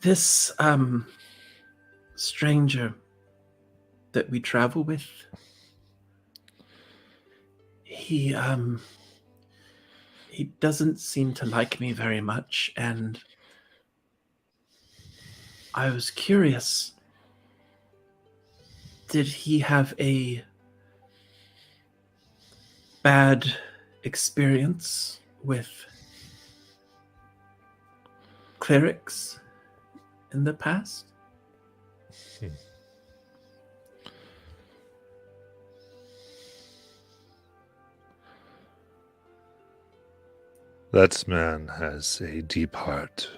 This stranger that we travel with, he doesn't seem to like me very much, and I was curious. Did he have a bad experience with clerics in the past? That man has a deep heart,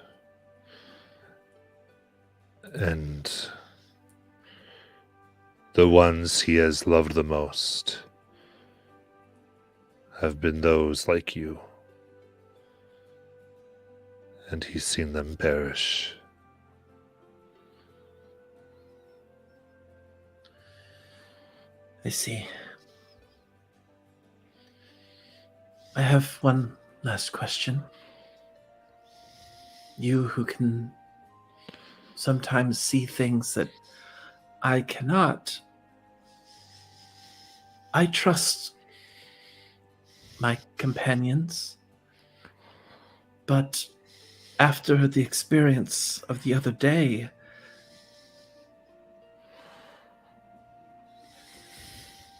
and the ones he has loved the most have been those like you, and he's seen them perish. I see. I have one last question. You who can sometimes see things that I cannot. I trust my companions, but after the experience of the other day,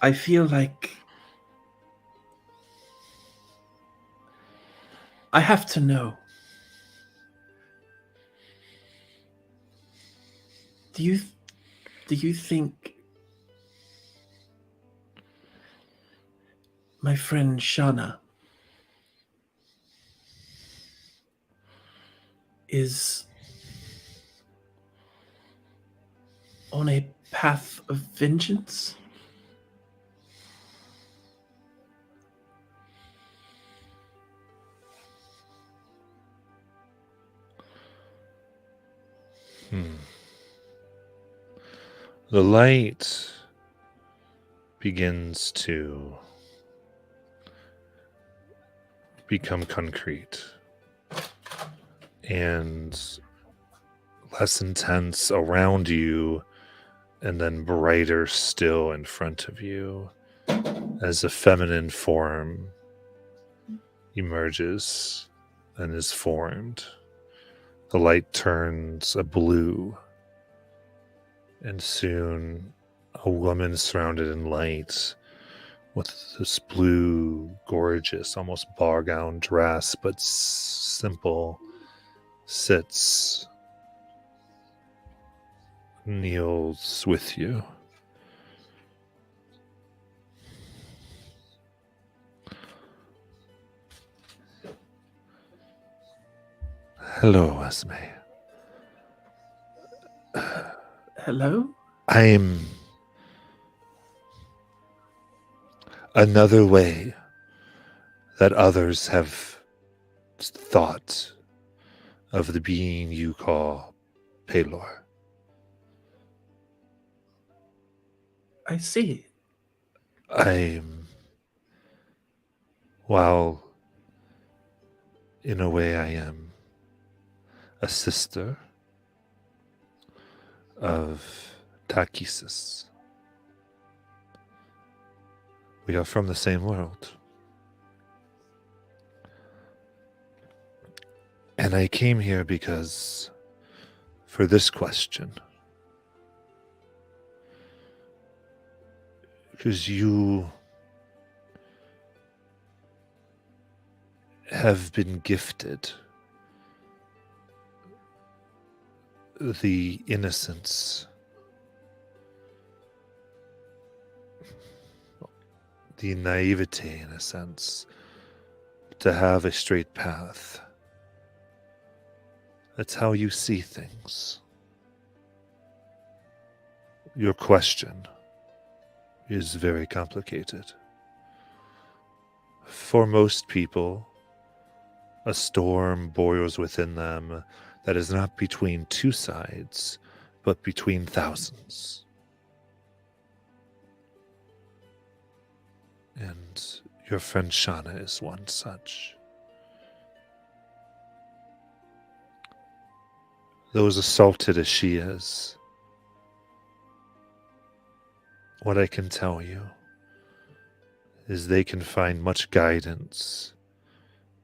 I feel like I have to know. Do you think my friend Shauna is on a path of vengeance? The light begins to become concrete and less intense around you, and then brighter still in front of you as a feminine form emerges and is formed. The light turns a blue, and soon a woman surrounded in light with this blue, gorgeous, almost ball gown dress, but simple, sits, kneels with you. Hello, Esme. Hello? I'm another way that others have thought of the being you call Pelor. I see. While in a way I am a sister of Takisis. We are from the same world. And I came here because, for this question, because you have been gifted the innocence, the naivety, in a sense, to have a straight path. That's how you see things. Your question is very complicated. For most people, a storm boils within them that is not between two sides, but between thousands. And your friend Shauna is one such. Though as assaulted as she is, what I can tell you is they can find much guidance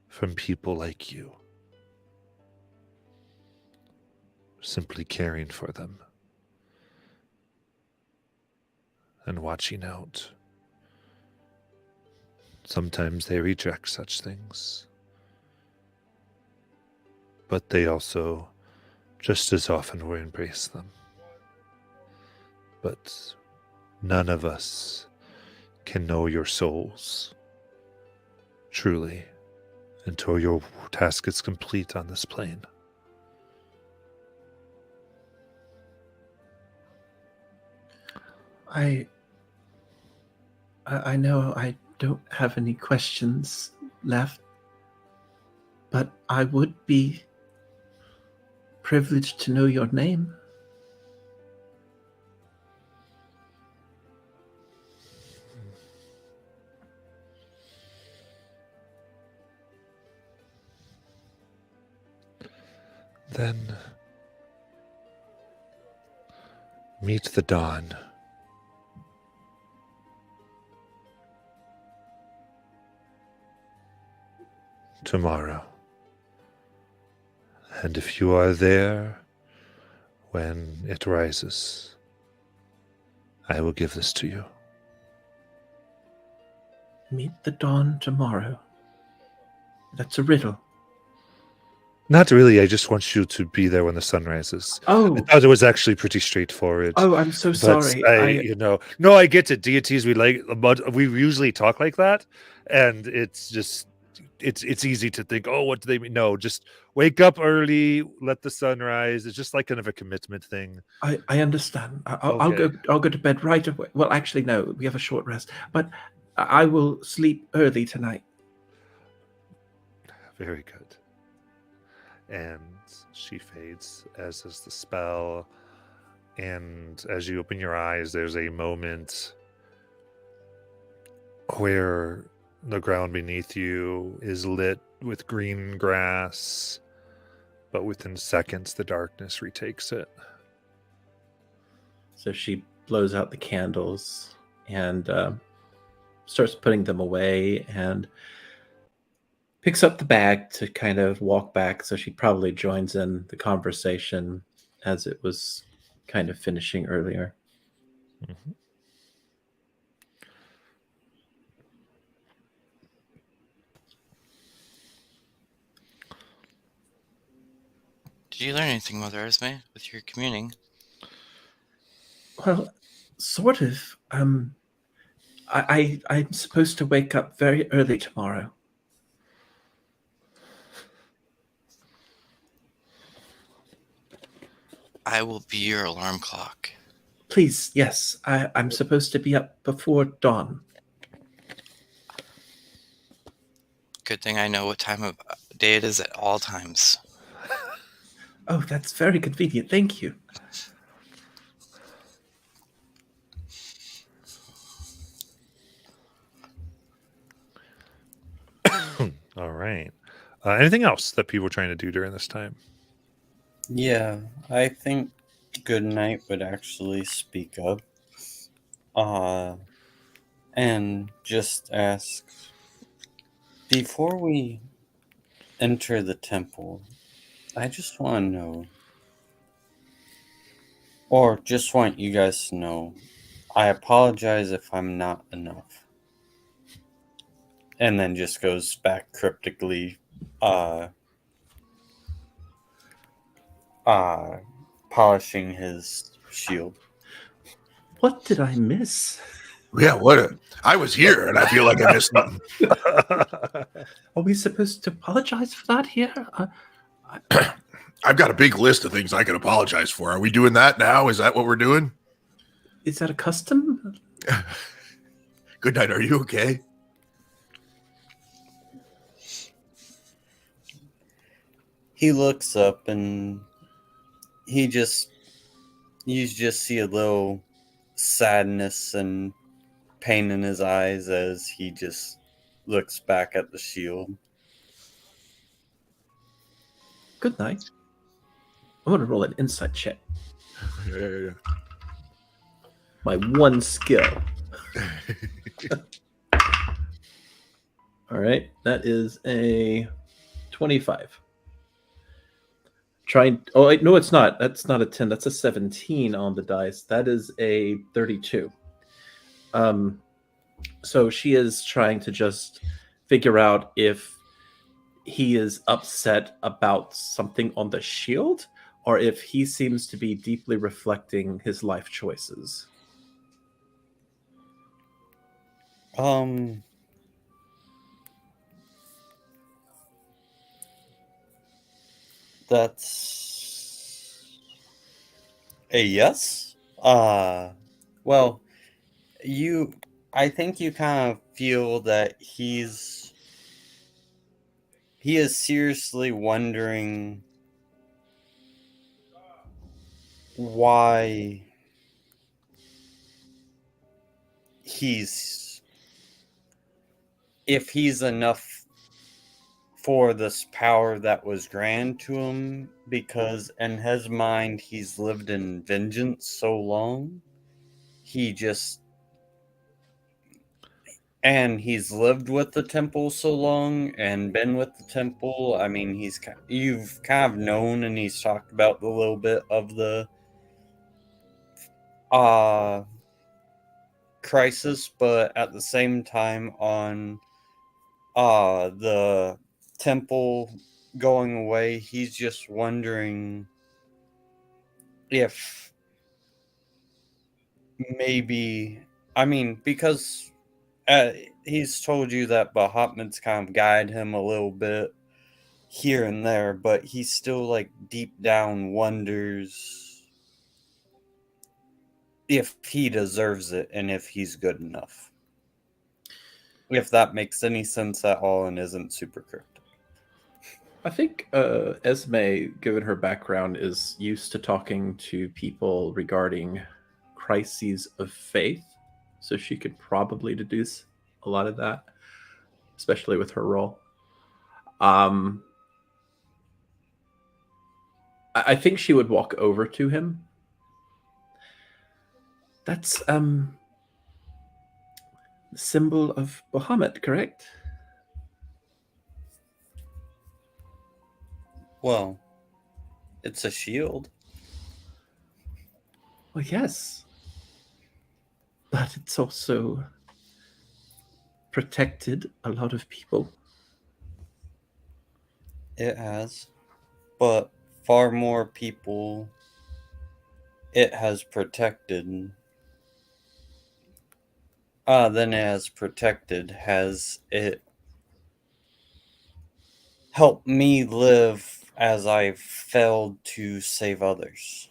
from people like you. Simply caring for them and watching out. Sometimes they reject such things, but they also just as often will embrace them. But none of us can know your souls truly until your task is complete on this plane. I know I don't have any questions left, but I would be privileged to know your name. Then meet the dawn. Tomorrow. And if you are there when it rises, I will give this to you. Meet the dawn tomorrow. That's a riddle. Not really, I just want you to be there when the sun rises. Oh. I thought it was actually pretty straightforward. Oh, I'm so sorry. No, I get it. Deities, but we usually talk like that, and it's just, it's easy to think, oh, what do they mean? No, just wake up early, let the sun rise. It's just like kind of a commitment thing. I understand. I'll go to bed right away. Well, actually, no, we have a short rest, but I will sleep early tonight. Very good. And she fades, as is the spell. And as you open your eyes, there's a moment where the ground beneath you is lit with green grass, but within seconds, the darkness retakes it. So she blows out the candles and starts putting them away and picks up the bag to kind of walk back. So she probably joins in the conversation as it was kind of finishing earlier. Mm-hmm. Did you learn anything, Mother Esme, with your communing? Well, sort of. I'm supposed to wake up very early tomorrow. I will be your alarm clock. Please, yes. I'm supposed to be up before dawn. Good thing I know what time of day it is at all times. Oh, that's very convenient. Thank you. All right. Anything else that people were trying to do during this time? Yeah, I think Goodnight would actually speak up. And just ask, before we enter the temple, I just want to know, or just want you guys to know, I apologize if I'm not enough. And then just goes back cryptically, polishing his shield. What did I miss? Yeah, I was here and I feel like I missed nothing. Are we supposed to apologize for that here? I've got a big list of things I can apologize for. Are we doing that now? Is that what we're doing? Is that a custom? Good night. Are you okay? He looks up and you just see a little sadness and pain in his eyes as he just looks back at the shield. Good night. I want to roll an insight check. Yeah. My one skill. All right, that is a 25. Oh, wait, no, it's not. That's not a 10. That's a 17 on the dice. That is a 32. So she is trying to just figure out if he is upset about something on the shield or if he seems to be deeply reflecting his life choices. That's a yes. Well, I think you kind of feel that he is seriously wondering why if he's enough for this power that was granted to him, because in his mind he's lived in vengeance so long, and he's lived with the temple so long and been with the temple. I mean, you've kind of known, and he's talked about the little bit of the crisis, but at the same time on the temple going away, he's just wondering if maybe, I mean, because he's told you that Bahamut's kind of guide him a little bit here and there, but he still, like, deep down wonders if he deserves it and if he's good enough. If that makes any sense at all and isn't super cryptic. I think Esme, given her background, is used to talking to people regarding crises of faith, so she could probably deduce a lot of that, especially with her role. I think she would walk over to him. That's the symbol of Bahamut, correct? Well, it's a shield. Well, yes. But it's also protected a lot of people. It has. But far more people it has protected than it has protected. Has it helped me live as I've failed to save others?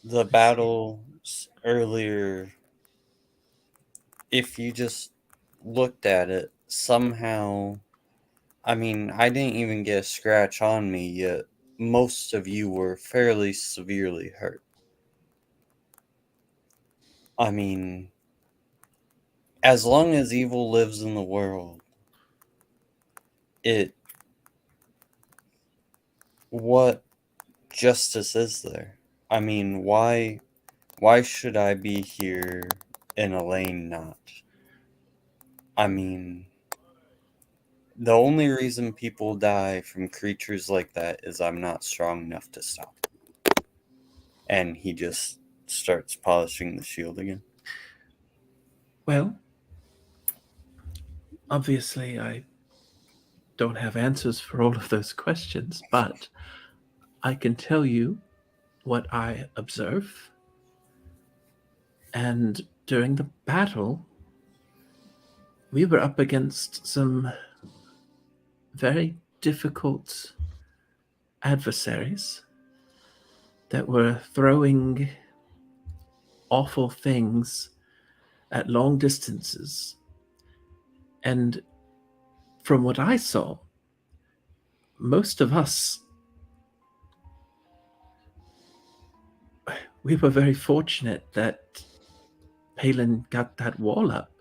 The battles earlier, if you just looked at it, somehow, I mean, I didn't even get a scratch on me, yet most of you were fairly severely hurt. I mean, as long as evil lives in the world, what justice is there? I mean, why should I be here and Elaine not? I mean, the only reason people die from creatures like that is I'm not strong enough to stop. And he just starts polishing the shield again. Well, obviously I don't have answers for all of those questions, but I can tell you what I observe. And during the battle, we were up against some very difficult adversaries that were throwing awful things at long distances. And from what I saw, most of us, we were very fortunate that Palin got that wall up.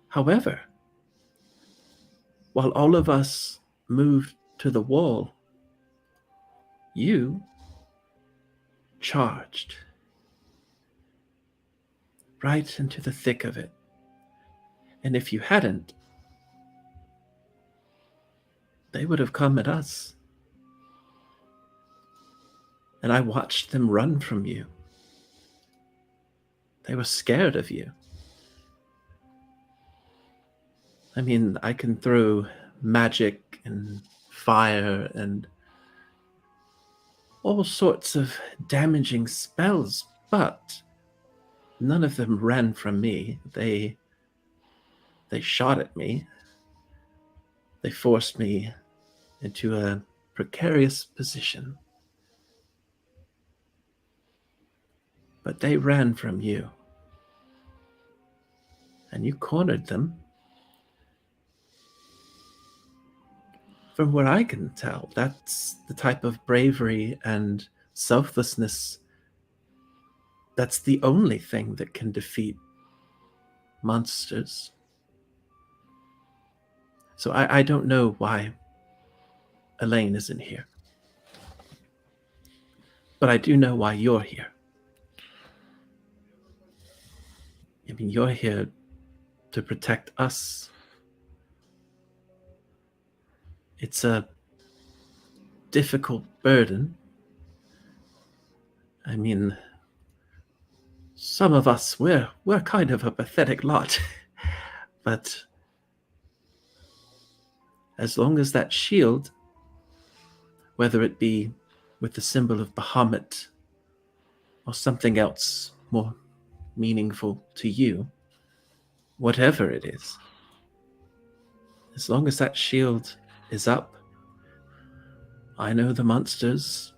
However, while all of us moved to the wall, you charged right into the thick of it. And if you hadn't, they would have come at us. And I watched them run from you. They were scared of you. I mean, I can throw magic and fire and all sorts of damaging spells, but none of them ran from me. They shot at me. They forced me into a precarious position. But they ran from you. And you cornered them. From what I can tell, that's the type of bravery and selflessness that's the only thing that can defeat monsters. So I don't know why Elaine isn't here. But I do know why you're here. I mean, you're here to protect us. It's a difficult burden. I mean, some of us, we're kind of a pathetic lot. But as long as that shield, whether it be with the symbol of Bahamut or something else more meaningful to you, whatever it is, as long as that shield is up, I know the monsters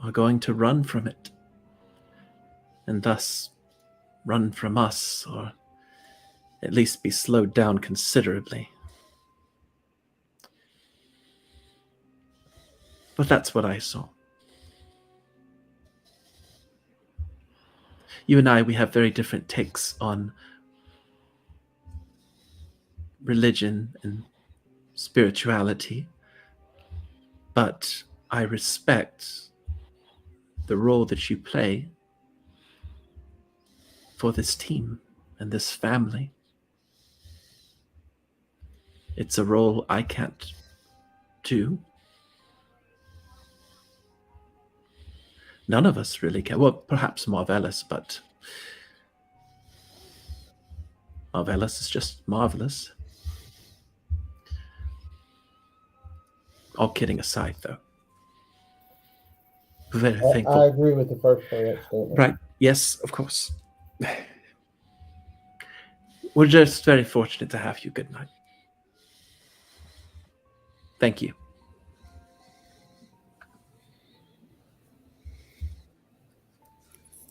are going to run from it, and thus run from us, or at least be slowed down considerably. But that's what I saw. You and I, we have very different takes on religion and spirituality, but I respect the role that you play for this team and this family. It's a role I can't do. None of us really can. Well, perhaps Marvelous, but Marvelous is just marvelous. All kidding aside, though. Very thankful. I agree with the first part of that statement. Right. Yes, of course. We're just very fortunate to have you. Good night. Thank you.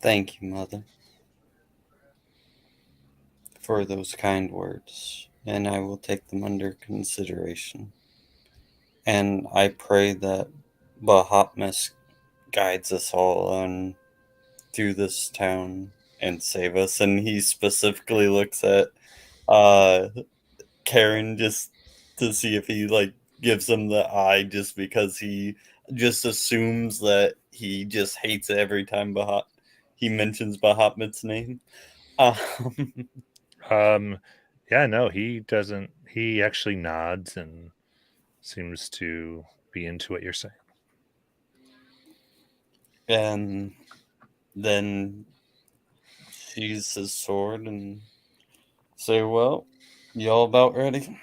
Thank you, Mother, for those kind words, and I will take them under consideration. And I pray that Bahamut guides us all on through this town and save us. And he specifically looks at Karen just to see if he gives him the eye, just because he just assumes that he just hates it every time he mentions Bahamut's name. Yeah, no, he doesn't. He actually nods and seems to be into what you're saying. And then she's his sword and say, well, y'all about ready?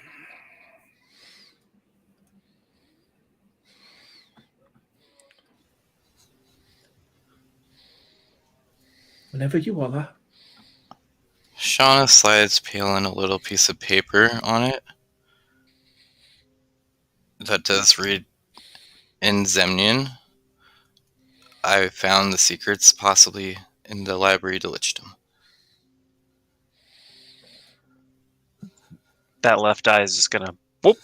Whenever you are. Shauna slides Palin a little piece of paper on it that does read in Zemnian. I found the secrets possibly in the library to Lichdom. That left eye is just gonna whoop.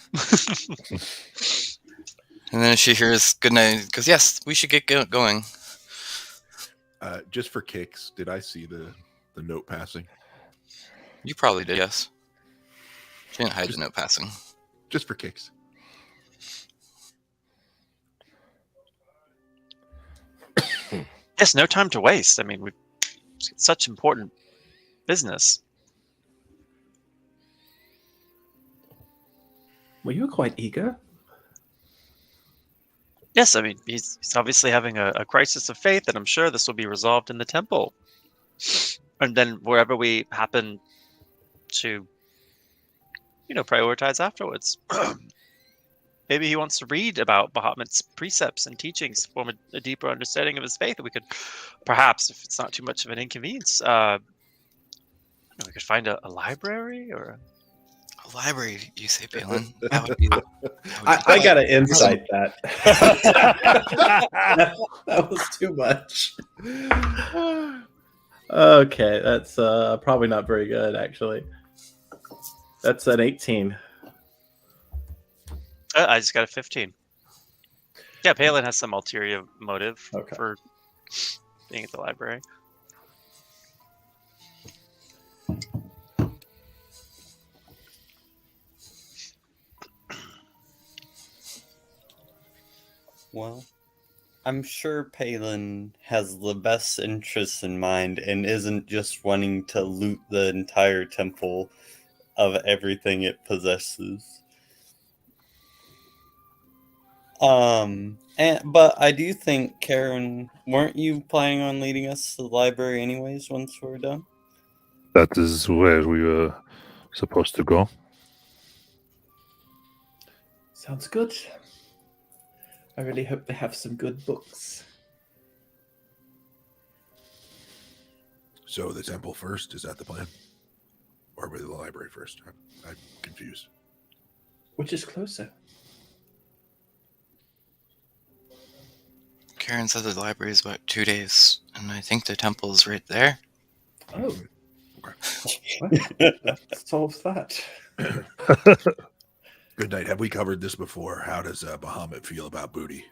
And then she hears good night, goes, yes, we should get going. Just for kicks, did I see the note passing? You probably did, yes. She didn't hide the note passing. Just for kicks. Yes, no time to waste. I mean, we've such important business. Well, you were quite eager. Yes, I mean, he's obviously having a crisis of faith, and I'm sure this will be resolved in the temple. And then wherever we happen to, prioritize afterwards. Maybe he wants to read about Bahamut's precepts and teachings, form a deeper understanding of his faith. We could, perhaps, if it's not too much of an inconvenience, we could find a library or a library. You say, Palin? That would be. I got to insight that. That was too much. Okay, that's probably not very good, actually. That's an 18. I just got a 15. Yeah, Palin has some ulterior motive for being at the library. Well, I'm sure Palin has the best interests in mind and isn't just wanting to loot the entire temple of everything it possesses. But I do think, Karen, weren't you planning on leading us to the library anyways once we're done? That is where we were supposed to go. Sounds good. I really hope they have some good books. So the temple first, is that the plan? Or with the library first? I'm confused. Which is closer? Karen said the library is about 2 days, and I think the temple is right there. Oh. That solves that. Good night. Have we covered this before? How does Bahamut feel about booty?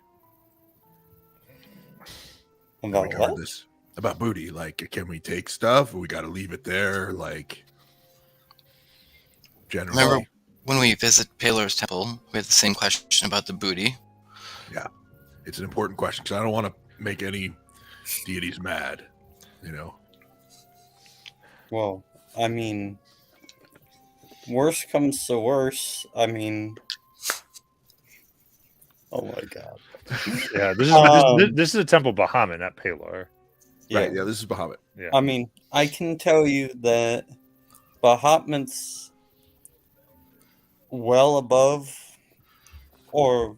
About what? This? About booty. Like, can we take stuff? Or we got to leave it there? Like, generally. Remember when we visit Palor's temple, we had the same question about the booty. Yeah. It's an important question because I don't want to make any deities mad, Well, I mean, worst comes to worst. I mean, oh my god. Yeah, this is a temple Bahamut, not Palor. Yeah. Right, yeah, this is Bahamut. Yeah. I mean, I can tell you that Bahamut's well above, or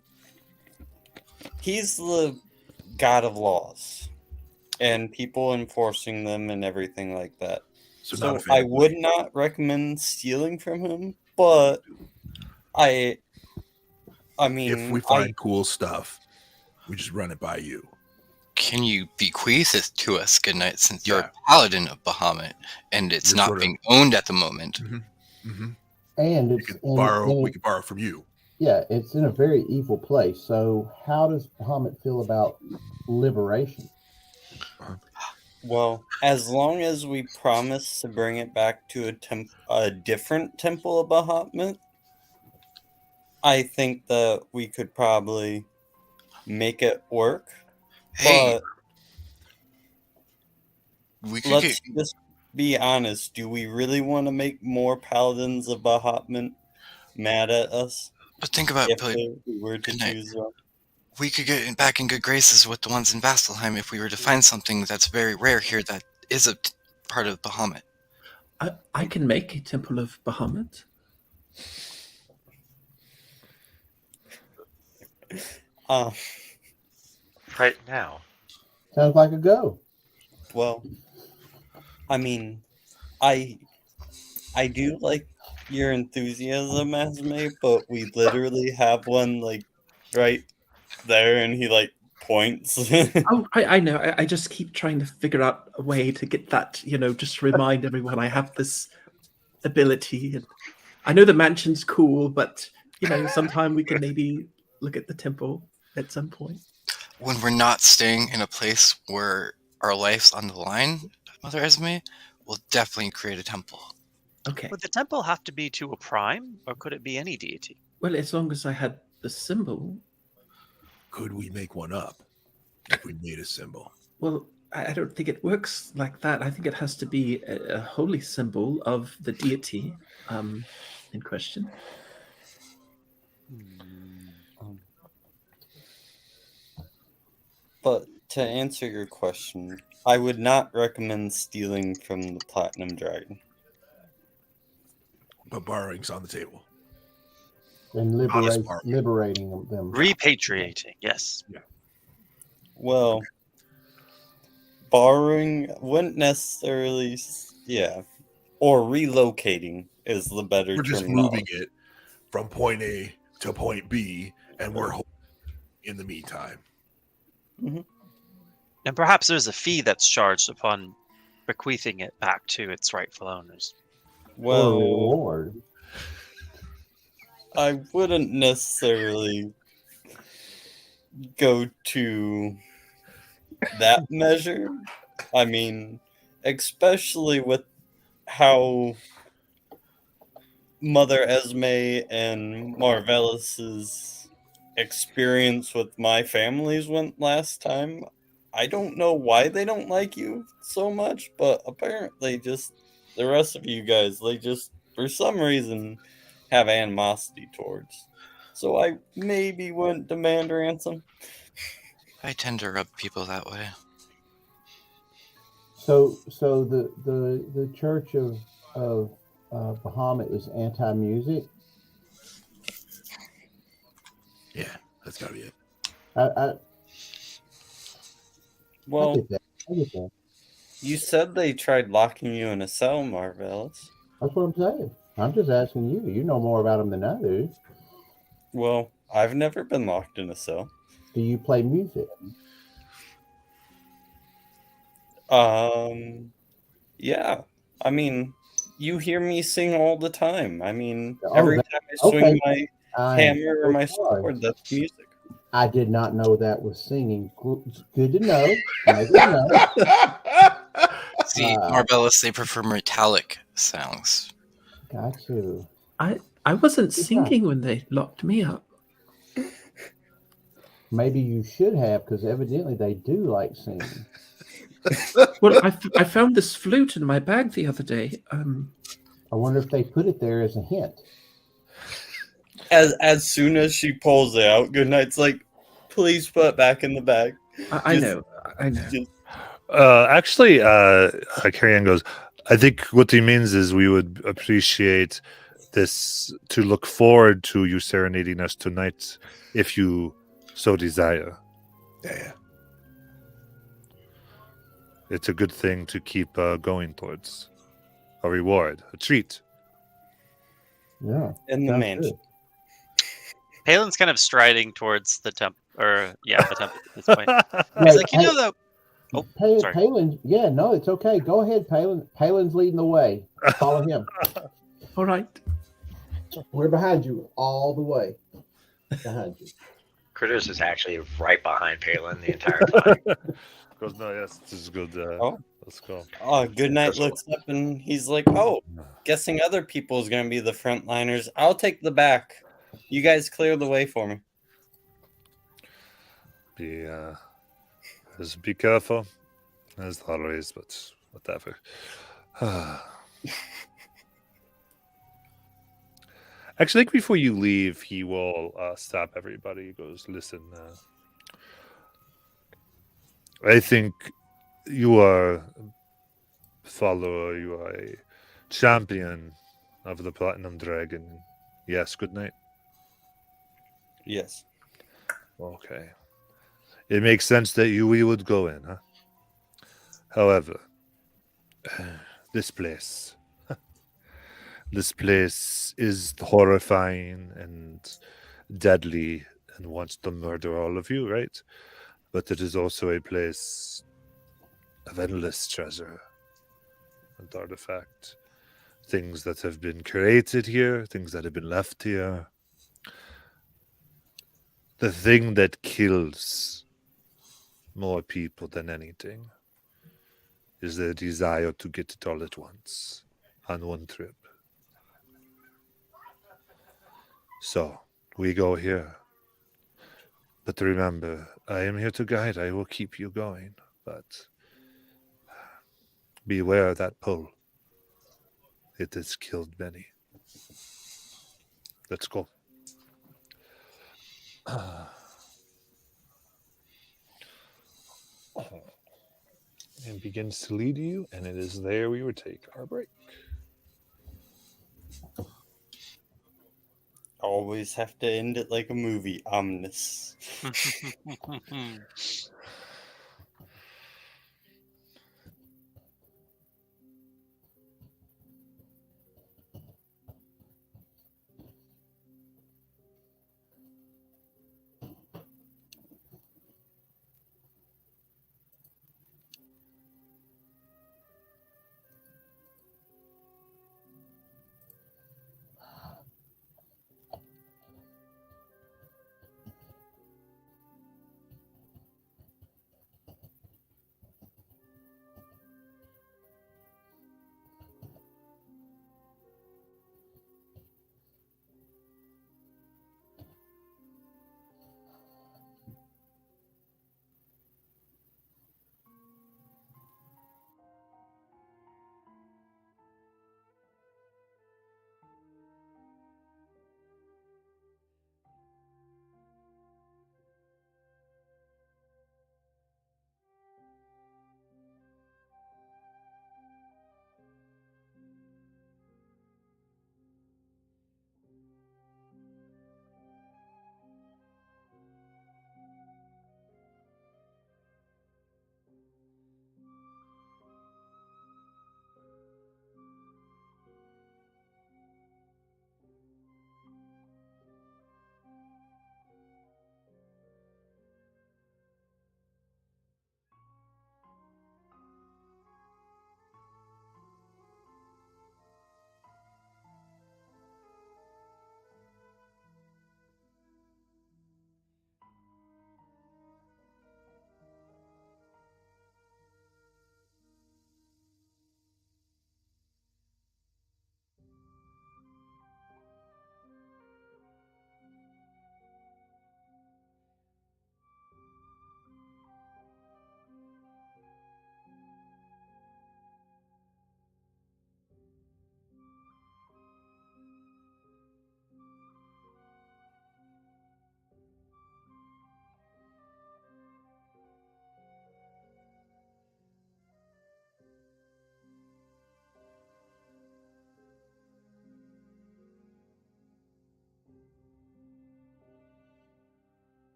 he's the god of laws and people enforcing them and everything like that. So I would not recommend stealing from him, but I mean, if we find cool stuff, we just run it by you. Can you bequeath it to us, Goodnight, since you're a paladin of Bahamut and it's not being owned at the moment? Mm-hmm. Mm-hmm. And we could borrow from you. Yeah, it's in a very evil place. So how does Bahamut feel about liberation? Well, as long as we promise to bring it back to a different temple of Bahamut, I think that we could probably make it work. Hey, but let's just be honest. Do we really want to make more paladins of Bahamut mad at us? But think about if we were to choose them. We could get back in good graces with the ones in Vasselheim if we were to find something that's very rare here that is a part of Bahamut. I can make a temple of Bahamut. Right now. Sounds like a go. Well, I mean, I I do like your enthusiasm, Esme, but we literally have one like right there, and he like points. Oh, I know. I just keep trying to figure out a way to get that, just remind everyone I have this ability. And I know the mansion's cool, but, sometime we can maybe look at the temple at some point. When we're not staying in a place where our life's on the line, Mother Esme, we'll definitely create a temple. Okay. Would the temple have to be to a prime, or could it be any deity? Well, as long as I had the symbol. Could we make one up if we made a symbol? Well, I don't think it works like that. I think it has to be a holy symbol of the deity in question. But to answer your question, I would not recommend stealing from the Platinum Dragon. But borrowing's on the table. And Honest borrowing. liberating them. Repatriating, yes. Yeah. Well, borrowing wouldn't necessarily, or relocating is the better We're just terminology. moving it from point A to point B, and we're holding in the meantime. Mm-hmm. And perhaps there's a fee that's charged upon bequeathing it back to its rightful owners. Or a reward. I wouldn't necessarily go to that measure. I mean, especially with how Mother Esme and Marvellous's experience with my families went last time. I don't know why they don't like you so much, but apparently just the rest of you guys, they just, for some reason, have animosity towards. So I maybe wouldn't demand ransom. I tend to rub people that way. So the Church of Bahamut is anti-music. Yeah, that's gotta be it. Well, I get that. you said they tried locking you in a cell, Marvelous. That's what I'm saying. I'm just asking you. You know more about them than I do. Well, I've never been locked in a cell. Do you play music? Yeah. I mean, you hear me sing all the time. I mean, Oh, every time I swing my hammer or my sorry. sword, that's music. I did not know that was singing. Good to know. Good to know. See, Marvelous, they prefer metallic sounds. Got you. I wasn't singing when they locked me up. Maybe you should have, because evidently they do like singing. Well, I found this flute in my bag the other day. I wonder if they put it there as a hint. As soon as she pulls it out, Goodnight's like, please put it back in the bag. I know. Actually, Carrie Ann goes, I think what he means is we would appreciate this to look forward to you serenading us tonight if you so desire. Yeah. It's a good thing to keep going towards. A reward, a treat. Yeah. In the mansion. Palin's kind of striding towards the temple, the temple at this point. He's like, you know that. Oh, sorry. Palin, yeah, no, it's okay. Go ahead, Palin. Palin's leading the way. Follow him. All right. We're behind you all the way. Behind you. Critters is actually right behind Palin the entire time. Goes, no, yes, this is good. Let's go. Oh, Goodnight looks up and he's like, oh, guessing other people is going to be the frontliners. I'll take the back. You guys clear the way for me. Be careful, as always, but whatever. Actually, before you leave, he will stop everybody. He goes, listen, I think you are a follower, you are a champion of the Platinum Dragon. Yes, good night. Yes. Okay. It makes sense that we would go in, huh? However, this place, This place is horrifying and deadly and wants to murder all of you, right? But it is also a place of endless treasure and artifact. Things that have been created here, things that have been left here. The thing that kills more people than anything is the desire to get it all at once on one trip. So, we go here. But remember, I am here to guide. I will keep you going. But beware of that pull. It has killed many. Let's go. And begins to lead you, and it is there we would take our break. Always have to end it like a movie. Ominous.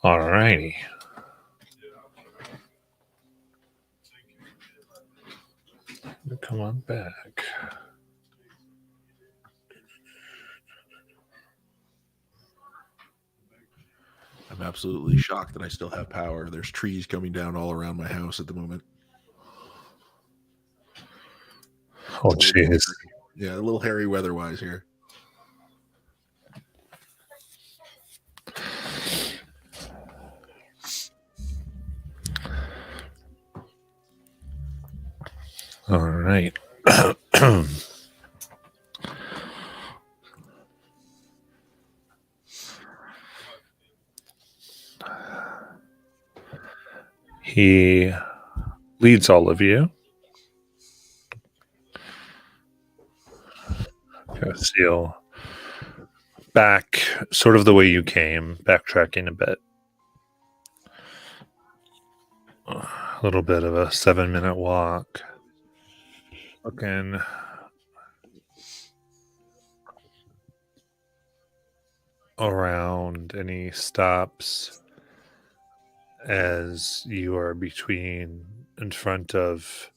All righty. Come on back. I'm absolutely shocked that I still have power. There's trees coming down all around my house at the moment. Oh, jeez. Yeah, a little hairy weather-wise here. All right. He leads all of you. Seal back sort of the way you came, backtracking a bit. A little bit of a 7-minute walk. Looking around, any stops as you are in front of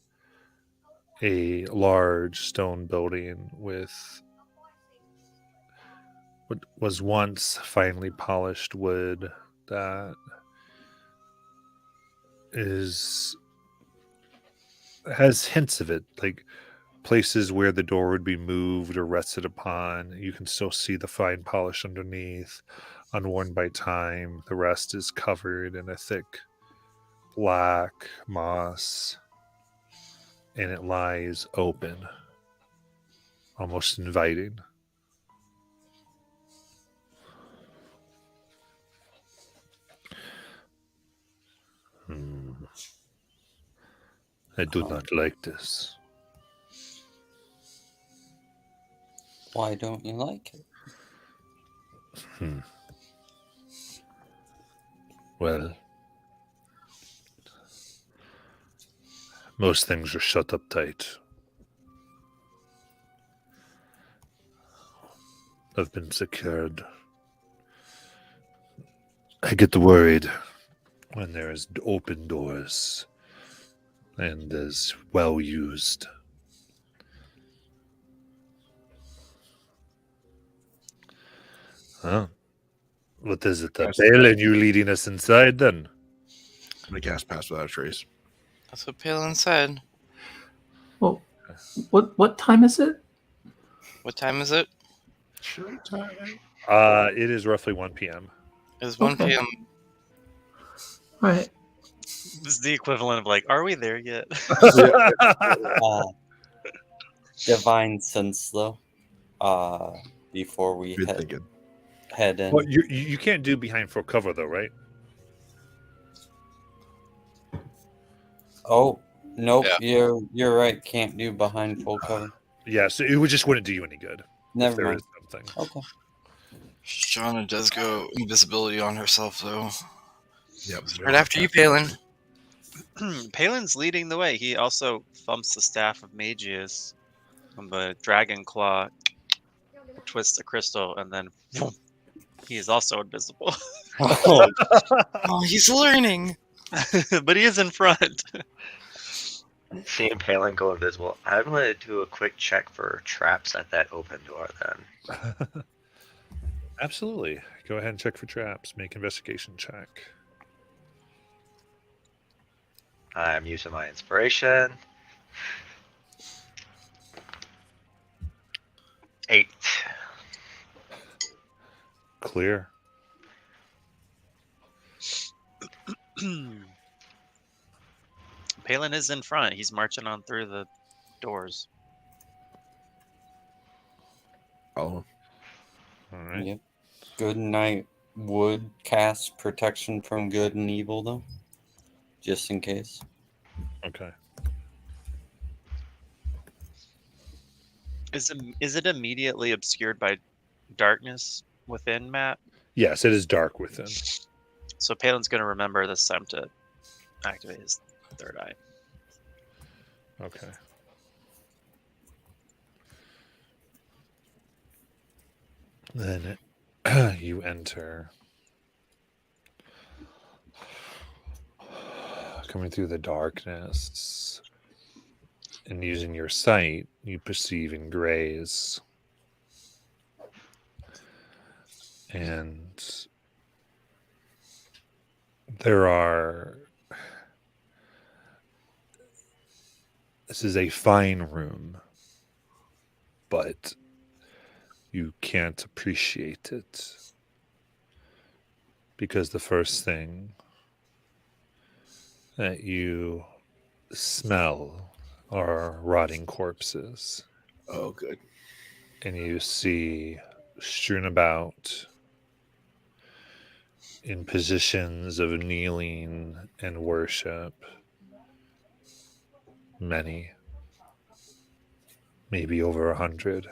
a large stone building with what was once finely polished wood that has hints of it, like places where the door would be moved or rested upon. You can still see the fine polish underneath, unworn by time. The rest is covered in a thick black moss, and it lies open, almost inviting. I do not like this. Why don't you like it? Well, most things are shut up tight. Have been secured. I get worried when there's open doors and is well used. Huh? What is it, Yes. Dale, and you leading us inside then? I'm going to cast Pass Without a Trace. That's what Palin said. Well, what time is it? What time is it? It is roughly 1 p.m. It's 1 Okay. p.m. All right. This is the equivalent of like, are we there yet? Divine sense, though. Before we Good thinking. head in. Well, you can't do behind full cover though, right? Oh, nope. Yeah. You're right. Can't do behind full cover. Yeah, so it just wouldn't do you any good. Never there mind. is something. Okay. Shauna does go invisibility on herself, though. Yep. Right after you, Palin. Palin's leading the way. He also thumps the staff of Magius, and the dragon claw twists the crystal, and then boom, he is also invisible. Oh, Oh, he's learning. But he is in front. Seeing Palin go invisible, I'm going to do a quick check for traps at that open door then. Absolutely. Go ahead and check for traps. Make investigation check. I'm using my inspiration. 8. Clear. Palin is in front. He's marching on through the doors. Follow him. All right. Yep. Good night would cast protection from good and evil, though, just in case. Okay. Is it immediately obscured by darkness within, Matt? Yes, it is dark within. So Palin's going to remember this time to activate his third eye. Okay. Then you enter coming through the darkness, and using your sight, you perceive in grays. And there are... This is a fine room, but you can't appreciate it. Because the first thing that you smell are rotting corpses. Oh, good. And you see strewn about in positions of kneeling and worship many, maybe over 100.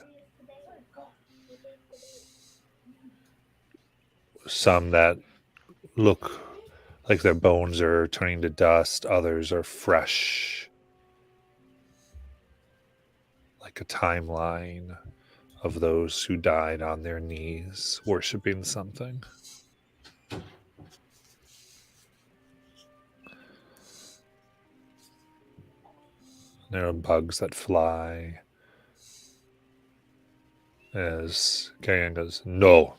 Some that look like their bones are turning to dust, others are fresh, like a timeline of those who died on their knees worshiping something. There are bugs that fly. As Kayan goes, no.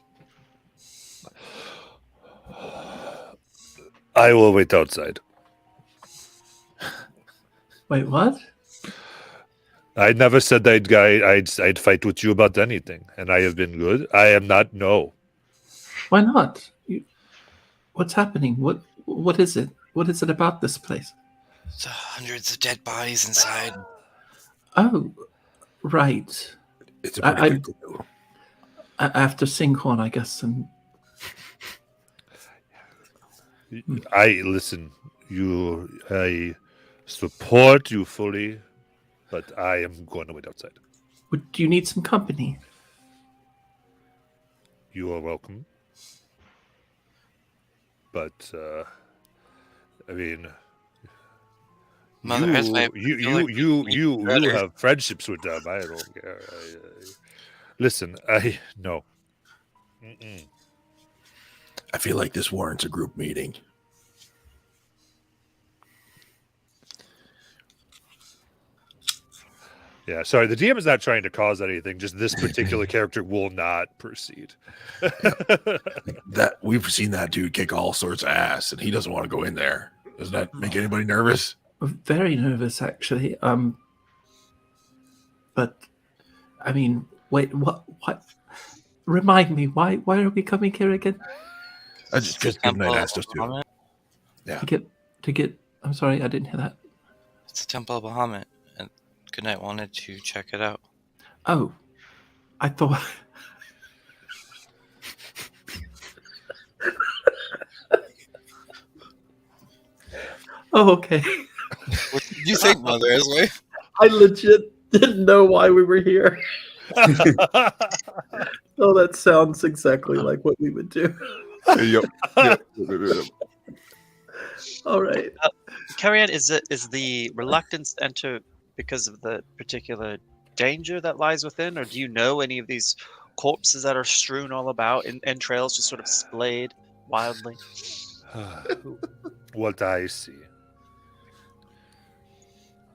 I will wait outside. Wait, what? I never said I'd fight with you about anything, and I have been good. I am not. No. Why not? What's happening? What is it? What is it about this place? The hundreds of dead bodies inside. Oh, right. It's a pretty good clue. After Singhorn, I guess. I listen. I support you fully, but I am going to wait outside. Do you need some company? You are welcome. But I mean, Mother you have friendships with them. I don't care. Listen, no. Mm-mm. I feel like this warrants a group meeting. Yeah, sorry. The DM is not trying to cause anything. Just this particular character will not proceed. That we've seen that dude kick all sorts of ass, and he doesn't want to go in there. Doesn't that make anybody nervous? Very nervous, actually. But I mean, wait, what? Remind me, why are we coming here again? Just because Good Night asked us to. Yeah. To get. I'm sorry, I didn't hear that. It's the Temple of Bahamut, and Goodnight wanted to check it out. Oh, I thought. Oh, okay. What did you think, Mother Esme? I legit didn't know why we were here. Oh, that sounds exactly like what we would do. Yep. All right. Carrion, is the reluctance to enter because of the particular danger that lies within, or do you know any of these corpses that are strewn all about, entrails just sort of splayed wildly? What I see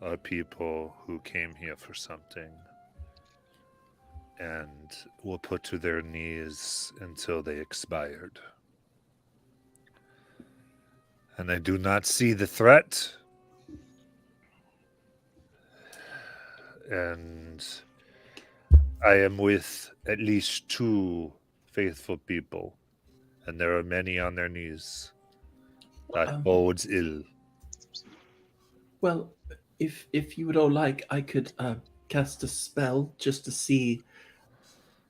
are people who came here for something and were put to their knees until they expired. And I do not see the threat. And I am with at least 2 faithful people, and there are many on their knees. That bodes ill. Well, if you would all like, I could cast a spell just to see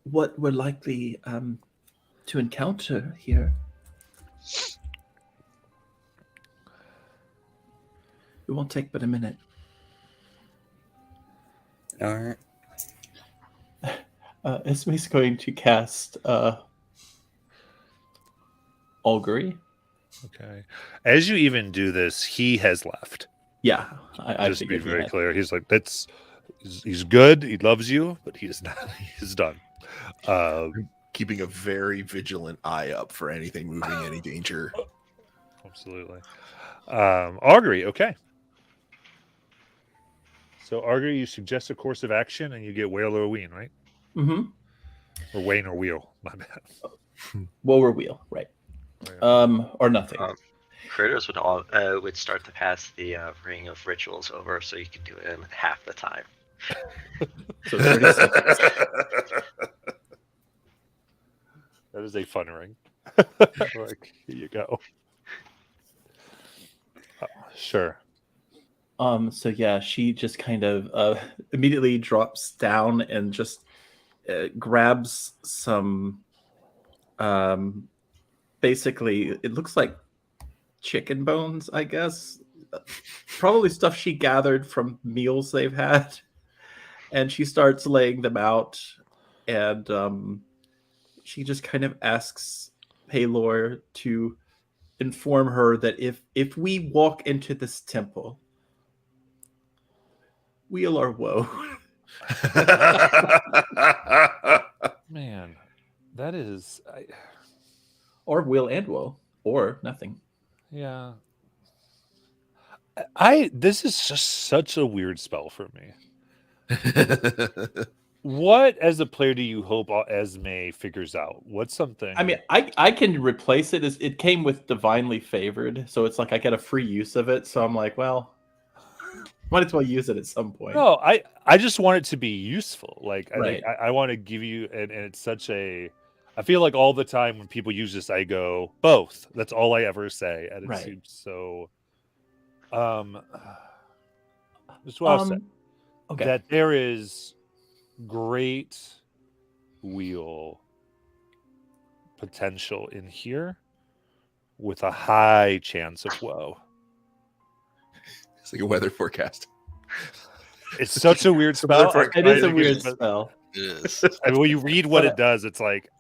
what we're likely to encounter here. It won't take but a minute. All right. Esme's going to cast Augury. Okay. As you even do this, he has left. Yeah, I just to be figured he very had. clear. He's like, he's good. He loves you, but he is not. He's done. Keeping a very vigilant eye up for anything moving, any danger. Absolutely. Augury, okay. So, Augury, you suggest a course of action and you get whale or ween, right? Mm-hmm. Or wane or wheel. My bad. Woe or wheel, right? Or nothing. Critters would start to pass the ring of rituals over, so you can do it in half the time. So 30 seconds. That is a fun ring. Like, here you go. Sure. So yeah, she just kind of immediately drops down and just grabs some basically it looks like chicken bones, I guess. Probably stuff she gathered from meals they've had. And she starts laying them out, and she just kind of asks Paylor to inform her that if we walk into this temple, weal or woe. Man, that is... Or will and woe, or nothing. Yeah. This is just such a weird spell for me. What, as a player, do you hope Esme figures out? What's something? I mean, I can replace it. It came with Divinely Favored, so it's like I get a free use of it. So I'm like, well, might as well use it at some point. No, I just want it to be useful. Like, I Right. think I want to give you, and it's such a... I feel like all the time when people use this, I go, both. That's all I ever say. And it Right. seems so... Just what I'll say. Okay. That there is great wheel potential in here with a high chance of woe. It's like a weather forecast. It's such a weird spell. It is a weird spell. It is. I mean, when you read what it does, it's like...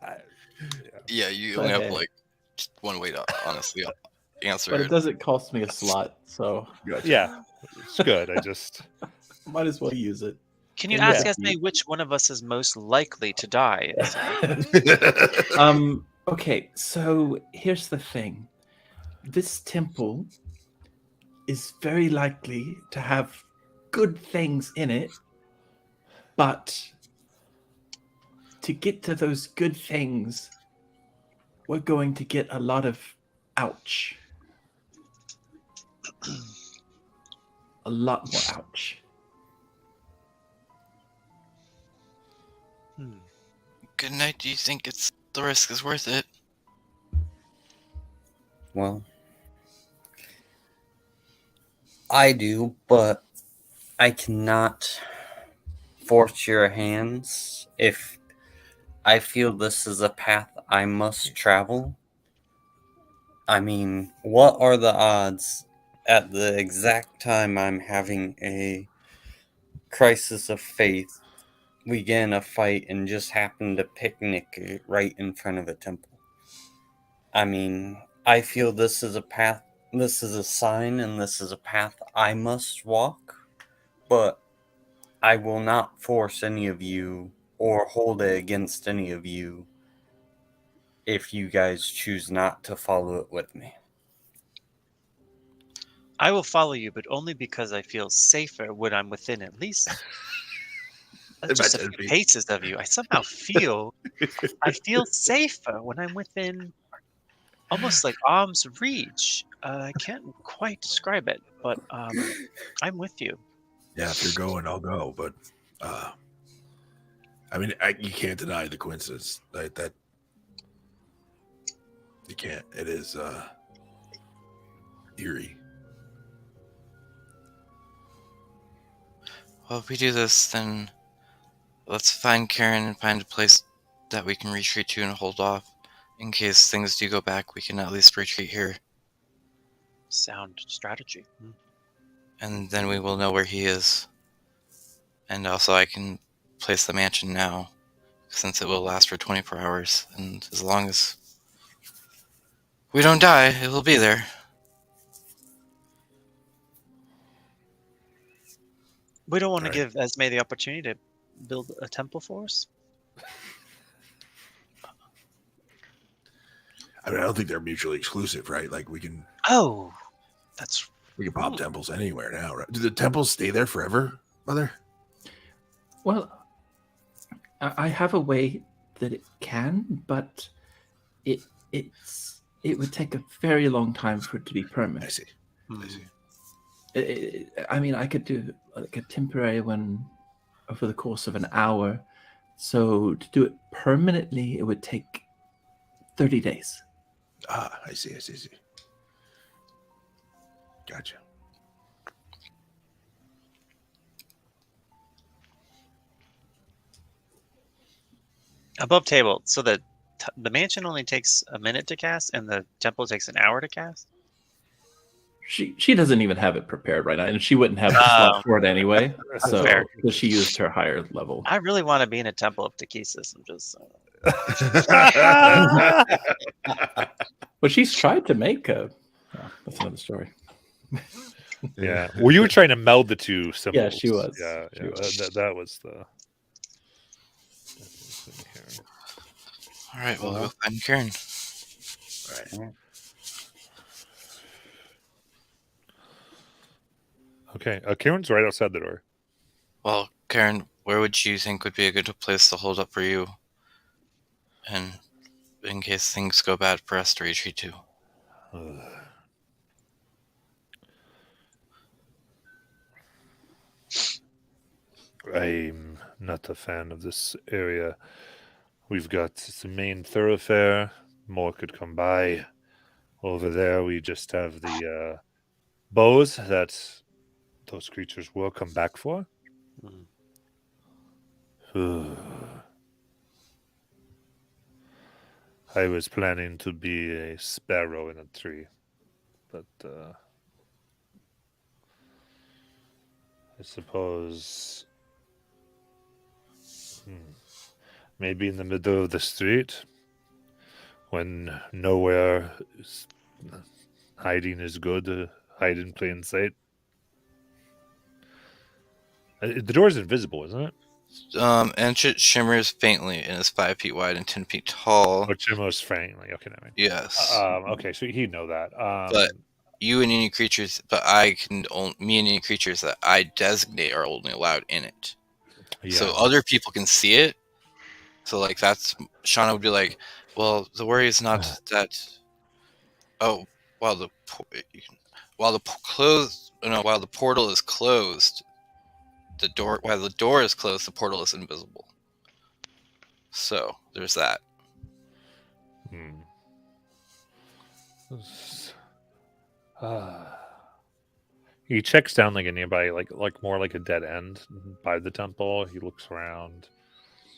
Yeah, you only have like just one way to honestly answer But it. it doesn't cost me a slot, so Yeah, it's good. I just... might as well use it. Can you Yeah. ask Esme which one of us is most likely to die? Okay, so here's the thing. This temple is very likely to have good things in it, but to get to those good things, we're going to get a lot of ouch. A lot more ouch. Good night. Do you think the risk is worth it? Well, I do, but I cannot force your hands. If I feel this is a path I must travel, I mean, what are the odds at the exact time I'm having a crisis of faith, we get in a fight and just happen to picnic right in front of a temple? I mean, I feel this is a path, this is a sign, and this is a path I must walk, but I will not force any of you or hold it against any of you if you guys choose not to follow it with me. I will follow you, but only because I feel safer when I'm within at least just a few paces of you. I somehow feel I feel safer when I'm within almost like arm's reach. I can't quite describe it, but I'm with you. Yeah, if you're going, I'll go. But I mean, you can't deny the coincidence that you can't. It is eerie. Well, if we do this, then let's find Karen and find a place that we can retreat to and hold off. In case things do go back, we can at least retreat here. Sound strategy. And then we will know where he is. And also I can place the mansion now, since it will last for 24 hours. And as long as we don't die, it will be there. We don't want to give Esme the opportunity to build a temple for us. I mean, I don't think they're mutually exclusive, right? Like we can. Oh, That's We can pop temples anywhere now, right? Do the temples stay there forever, Mother? Well, I have a way that it can, but it would take a very long time for it to be permanent. I see. I see. I mean, I could do like a temporary one over the course of an hour. So to do it permanently, it would take 30 days. Ah, I see. Gotcha. above table. So the mansion only takes a minute to cast, and the temple takes an hour to cast. She doesn't even have it prepared right now, and she wouldn't have the slot for it anyway. So Fair. because she used her higher level. I really want to be in a temple of Takesis. I'm just. But she's tried to make a. Oh, that's another story. Yeah. Well, you were trying to meld the two symbols. Yeah, she was. Yeah, She was. That was the. All right, we'll go find Karen. All right. Okay, Karen's right outside the door. Well, Karen, where would you think would be a good place to hold up for you? And in case things go bad for us to retreat to. I'm not a fan of this area. We've got the main thoroughfare. More could come by. Over there, we just have the bows that those creatures will come back for. I was planning to be a sparrow in a tree, but I suppose maybe in the middle of the street when nowhere hiding is good, hide in plain sight. The door is invisible, isn't it? And it shimmers faintly and is 5 feet wide and 10 feet tall. Or shimmers faintly. Okay, never mind. Yes. Okay, so he'd know that. But you and any creatures, me and any creatures that I designate are only allowed in it. Yeah. So other people can see it. So like that's Shauna would be like, well, the worry is not that. Oh, while the portal is closed, while the door is closed, the portal is invisible. So there's that. He checks down like a nearby, like more like a dead end by the temple. He looks around.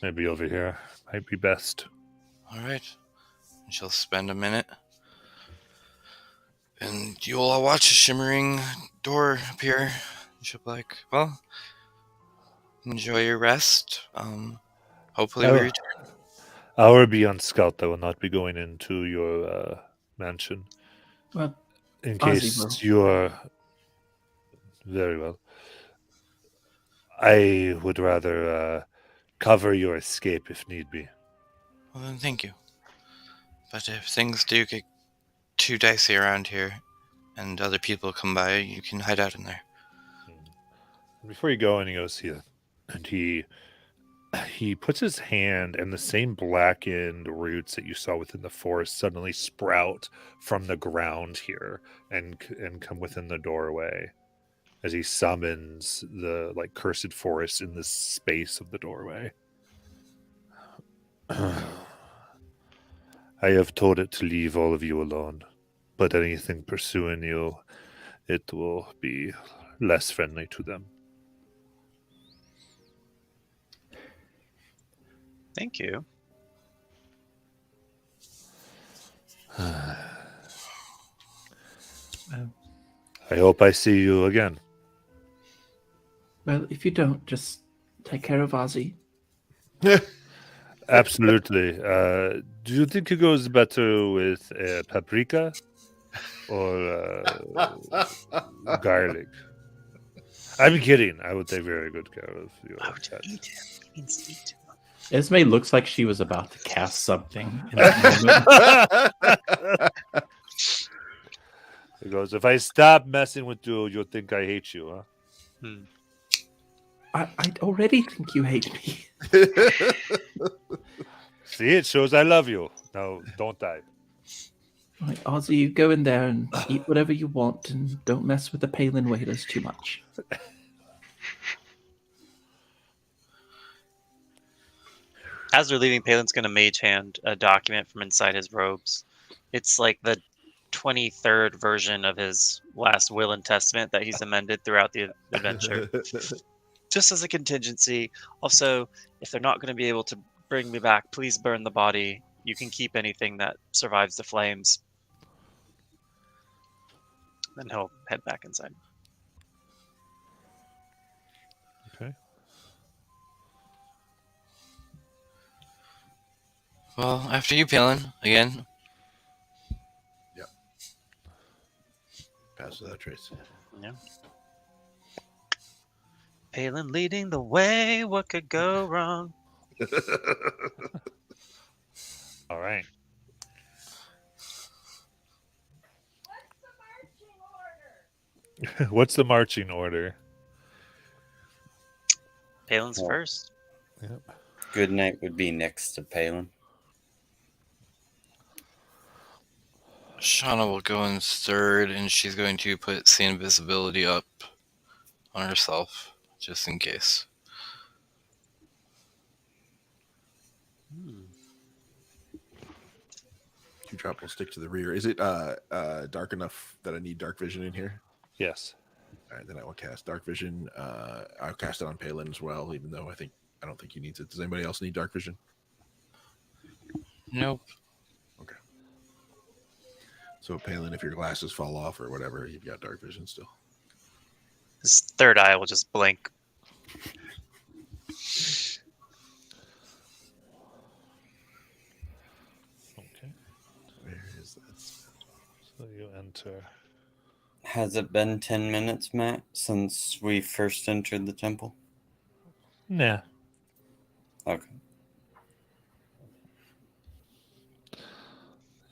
Maybe over here might be best. All right. She'll spend a minute, and you'll all watch a shimmering door appear. She'll be like, "Well, enjoy your rest. Hopefully we return." I will be on scout. I will not be going into your mansion. Well, in case you are very well. I would rather cover your escape if need be. Well, then thank you. But if things do get too dicey around here, and other people come by, you can hide out in there. Before you go, and he goes here, and he puts his hand, and the same blackened roots that you saw within the forest suddenly sprout from the ground here and come within the doorway as he summons the cursed forest in the space of the doorway. I have told it to leave all of you alone, but anything pursuing you, it will be less friendly to them. Thank you. I hope I see you again. Well, if you don't, just take care of Ozzy. Absolutely. Do you think it goes better with paprika or garlic? I'm kidding. I would take very good care of your pet. Esme looks like she was about to cast something in that moment. He goes, if I stop messing with you, you'll think I hate you, huh? Hmm. I already think you hate me. See, it shows I love you. No, don't die. Right, Ozzy, you go in there and eat whatever you want, and don't mess with the Palin waiters too much. As they're leaving, Palin's going to mage hand a document from inside his robes. It's like the 23rd version of his last will and testament that he's amended throughout the adventure. Just as a contingency. Also, if they're not going to be able to bring me back, please burn the body. You can keep anything that survives the flames. Then he'll head back inside. Okay. Well, after you, Palin, again. Yep. Pass without trace. Yeah. Palin leading the way. What could go wrong? All right. What's the marching order? Palin's Well, first. Yep. Good night would be next to Palin. Shauna will go in third, and she's going to put see invisibility up on herself, just in case. Drop will stick to the rear. Is it dark enough that I need dark vision in here? Yes. All right, then I will cast dark vision. I'll cast it on Palin as well, even though I don't think he needs it. Does anybody else need dark vision? Nope. Okay. So Palin, if your glasses fall off or whatever, you've got dark vision still. His third eye will just blink. Okay. Where is that? So you enter. Has it been 10 minutes, Matt, since we first entered the temple? Nah. Okay.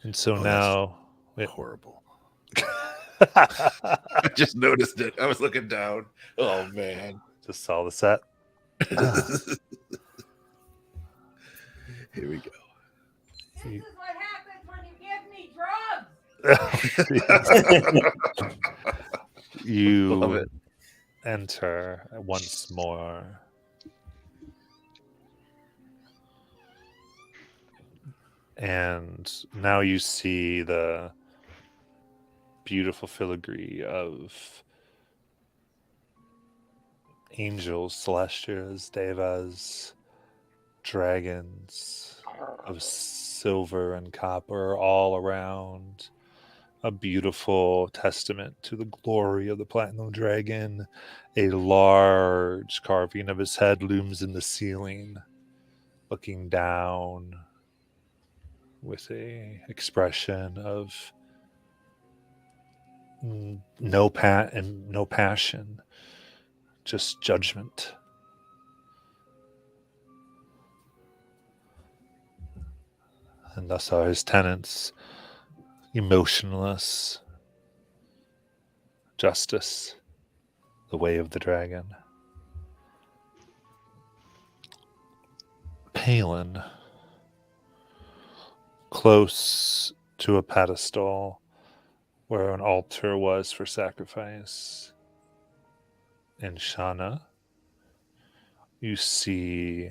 And so Oh, now. Horrible. I just noticed it. I was looking down. Oh, man. Just saw the set. Here we go. This is what happens when you give me drugs. Love You it. enter once more. And now you see the beautiful filigree of angels, celestials, devas, dragons of silver and copper all around. A beautiful testament to the glory of the platinum dragon. A large carving of his head looms in the ceiling, looking down with a expression of no passion, just judgment. And thus are his tenants, emotionless, justice, the way of the dragon. Palin, close to a pedestal where an altar was for sacrifice. In Shana, you see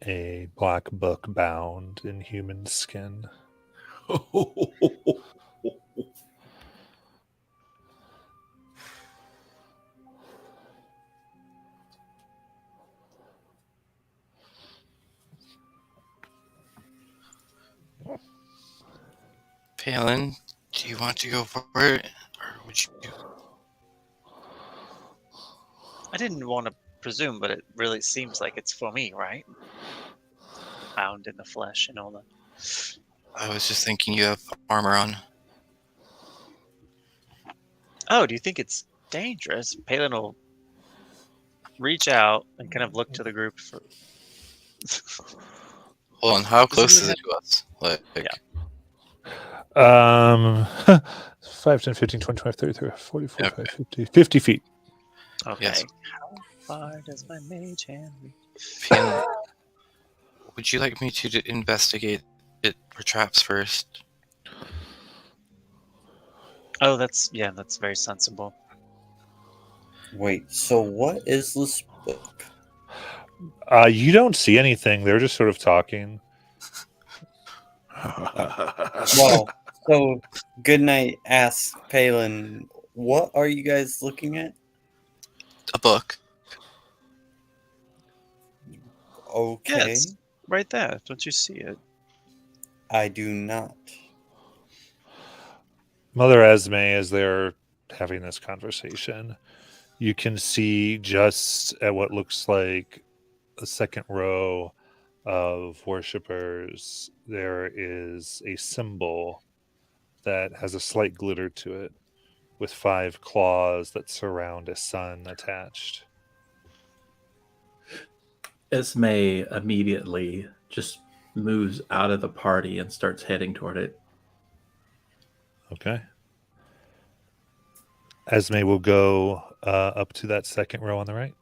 a black book bound in human skin. Palin, do you want to go for it, or would you? I didn't want to presume, but it really seems like it's for me, right? Bound in the flesh and all that. I was just thinking you have armor on. Oh, do you think it's dangerous? Palin will reach out and kind of look to the group for. Hold on, how close is it to us? Like, Yeah. 5, 10, 15, 20, 25, 30, 35, 40, 45, Okay. 50. 50 feet. Okay. Yes. How far does my mage hand reach? Phelan, would you like me to investigate it for traps first? Oh, that's very sensible. Wait, so what is this book? You don't see anything. They're just sort of talking. Well, so Goodnight asks Palin, what are you guys looking at? A book. Okay. Yes, right there. Don't you see it? I do not. Mother Esme, as they're having this conversation, you can see just at what looks like a second row of worshippers, there is a symbol that has a slight glitter to it with 5 claws that surround a sun attached. Esme immediately just moves out of the party and starts heading toward it. Okay. Esme will go up to that second row on the right.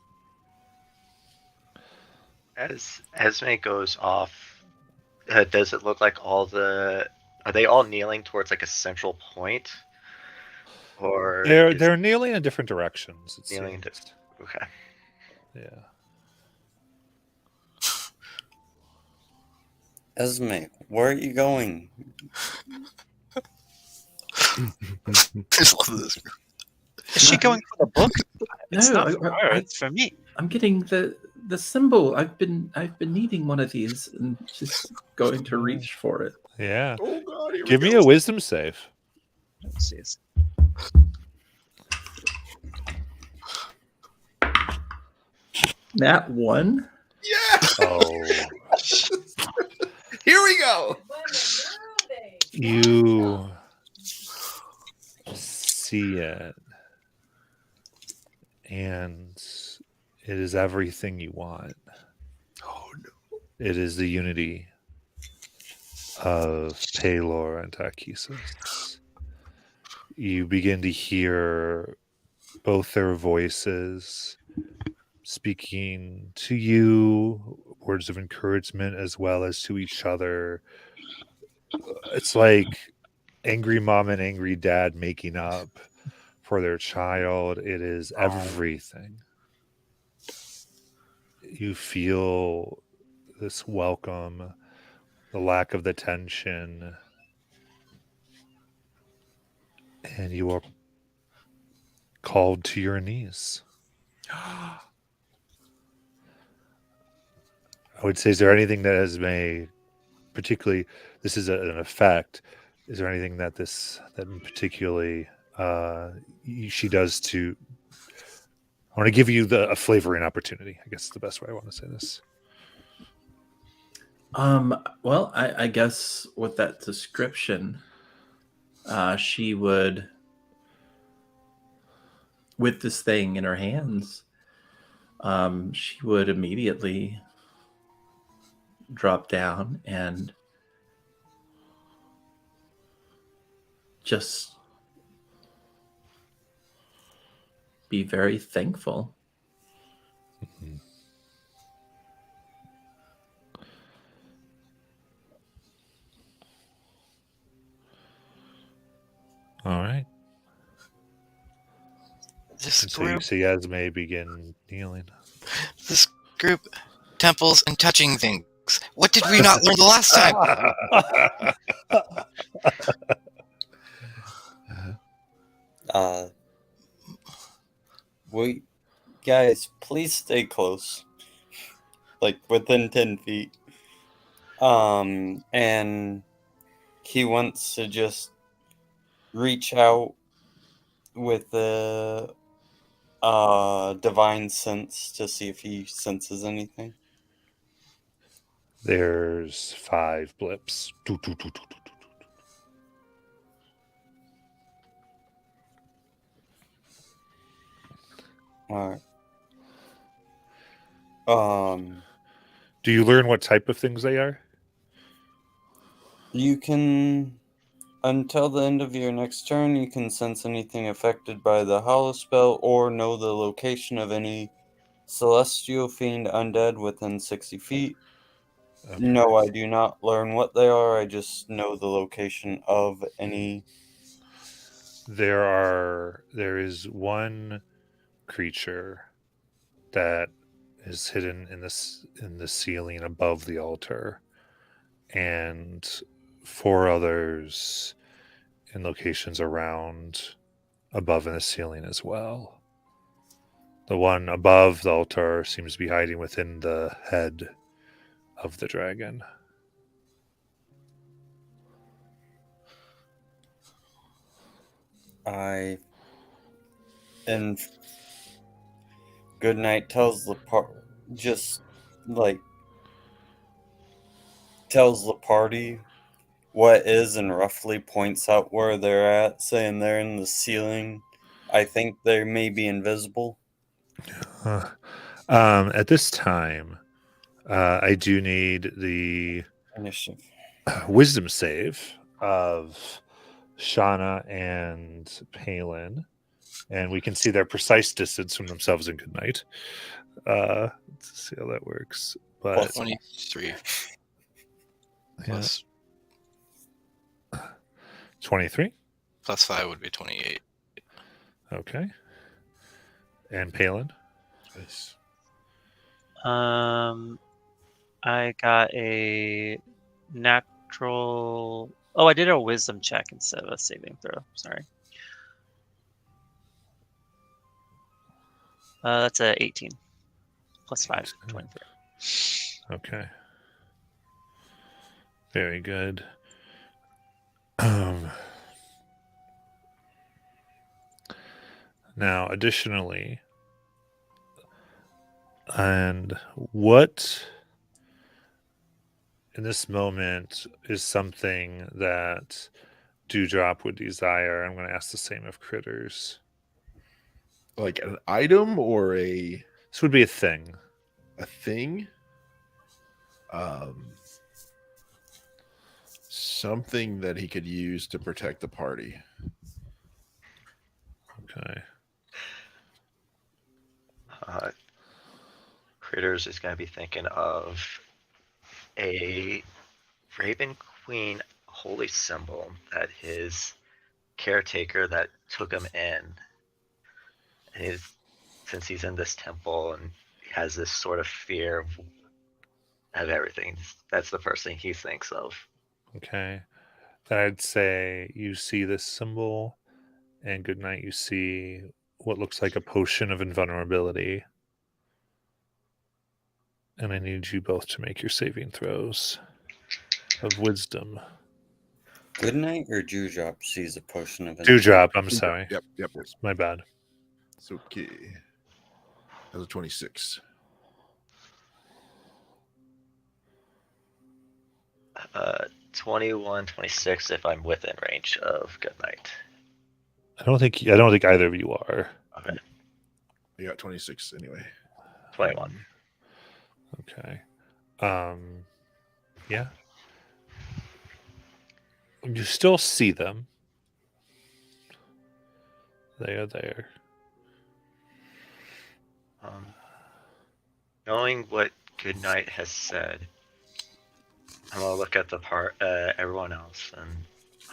As Esme goes off, does it look like are they all kneeling towards like a central point? Or They're kneeling in different directions. It kneeling seems. okay. Yeah. Esme, where are you going? I just love this. Is she going for the book? It's No, not for her. It's for me. I'm getting the symbol. I've been needing one of these and just going to reach for it. Yeah. Oh God! Here Give we me go. a wisdom save. Let's see. Nat 1? Yeah. Oh. Here we go. You see it, and it is everything you want. Oh no! It is the unity of Paylor and Tarkesis. You begin to hear both their voices speaking to you, words of encouragement as well as to each other. It's like angry mom and angry dad making up for their child. It is everything. You feel this welcome, the lack of the tension, and you are called to your knees. I would say, is there anything that has made, particularly, this is an effect, is there anything that particularly she does to, I want to give you a flavoring opportunity, I guess is the best way I want to say this. Well, I guess with that description, she would, with this thing in her hands, she would immediately drop down and just be very thankful. Mm-hmm. All right. This So you group, see Esme begin kneeling. this group, temples and touching things. What did we not learn the last time? Wait, guys, please stay close. Like within 10 feet. And he wants to just reach out with the divine sense to see if he senses anything. There's 5 blips. Alright. Do you learn what type of things they are? You can Until the end of your next turn, you can sense anything affected by the hollow spell or know the location of any celestial fiend undead within 60 feet. Okay. No, I do not learn what they are. I just know the location of any. There is one creature that is hidden in the ceiling above the altar, and 4 others in locations around above in the ceiling as well. The one above the altar seems to be hiding within the head of the dragon. And Goodnight tells the tells the party what is and roughly points out where they're at, saying they're in the ceiling. I think they may be invisible. At this time, I do need the Initiative. wisdom save of Shauna and Palin, and we can see their precise distance from themselves in Goodnight. Let's see how that works. But 23 yeah, plus 23. plus 5 would be 28. Okay. And Palin? Nice. I got a natural. Oh, I did a wisdom check instead of a saving throw. Sorry. That's a 18 plus 5, 23. Okay. Very good. Now, additionally, and what in this moment is something that Dewdrop would desire? I'm going to ask the same of Critters. Like an item or a... This would be a thing. A thing? Something that he could use to protect the party. Okay. Critters is going to be thinking of a Raven Queen holy symbol that his caretaker that took him in, since he's in this temple and he has this sort of fear of everything. That's the first thing he thinks of. Okay. Then I'd say you see this symbol, and Goodnight, you see what looks like a potion of invulnerability. And I need you both to make your saving throws of wisdom. Goodnight or Dewdrop sees a potion of Dewdrop, I'm sorry. Yep. It's my bad. It's okay. That was a 26. 21, 26 if I'm within range of Goodnight. I don't think either of you are. Okay. You got 26 anyway. 21. Okay. Yeah. You still see them. They are there. Knowing what Goodnight has said, I'm gonna look at everyone else, and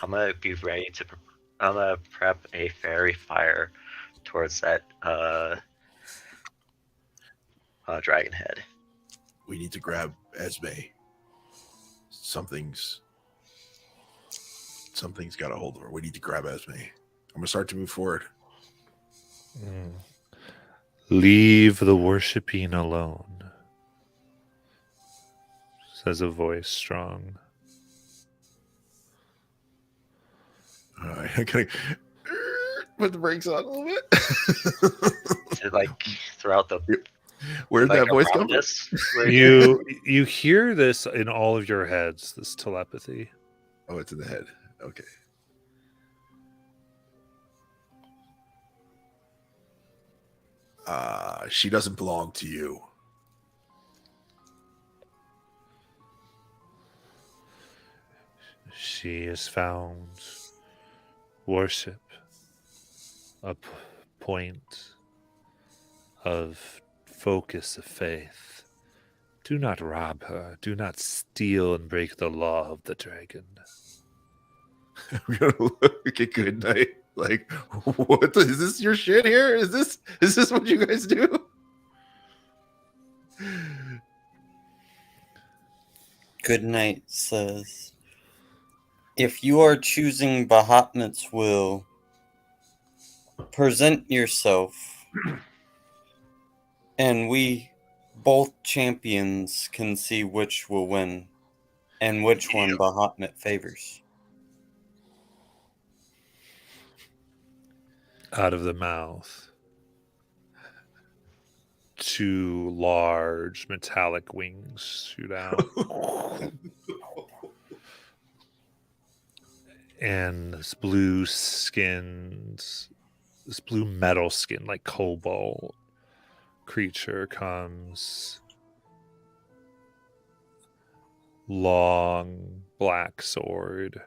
I'm gonna be ready to. I'm gonna prep a fairy fire towards that dragon head. We need to grab Esme. Something's got a hold of her. We need to grab Esme. I'm gonna start to move forward. Leave the worshipping alone, says a voice strong. I gotta put the brakes on a little bit. Like throughout the. Where'd like that voice come from? You hear this in all of your heads, this telepathy. Oh, it's in the head. Okay. She doesn't belong to you. She is found worship, a point of focus of faith. Do not rob her. Do not steal and break the law of the dragon. We're gonna look at Good Night like, what is this your shit here? Is this what you guys do? Good Night says, if you are choosing Bahamut's will, present yourself, and we, both champions, can see which will win and which one Bahamut favors. Out of the mouth, two large metallic wings shoot out. And this blue metal skin, like cobalt creature comes. Long black sword.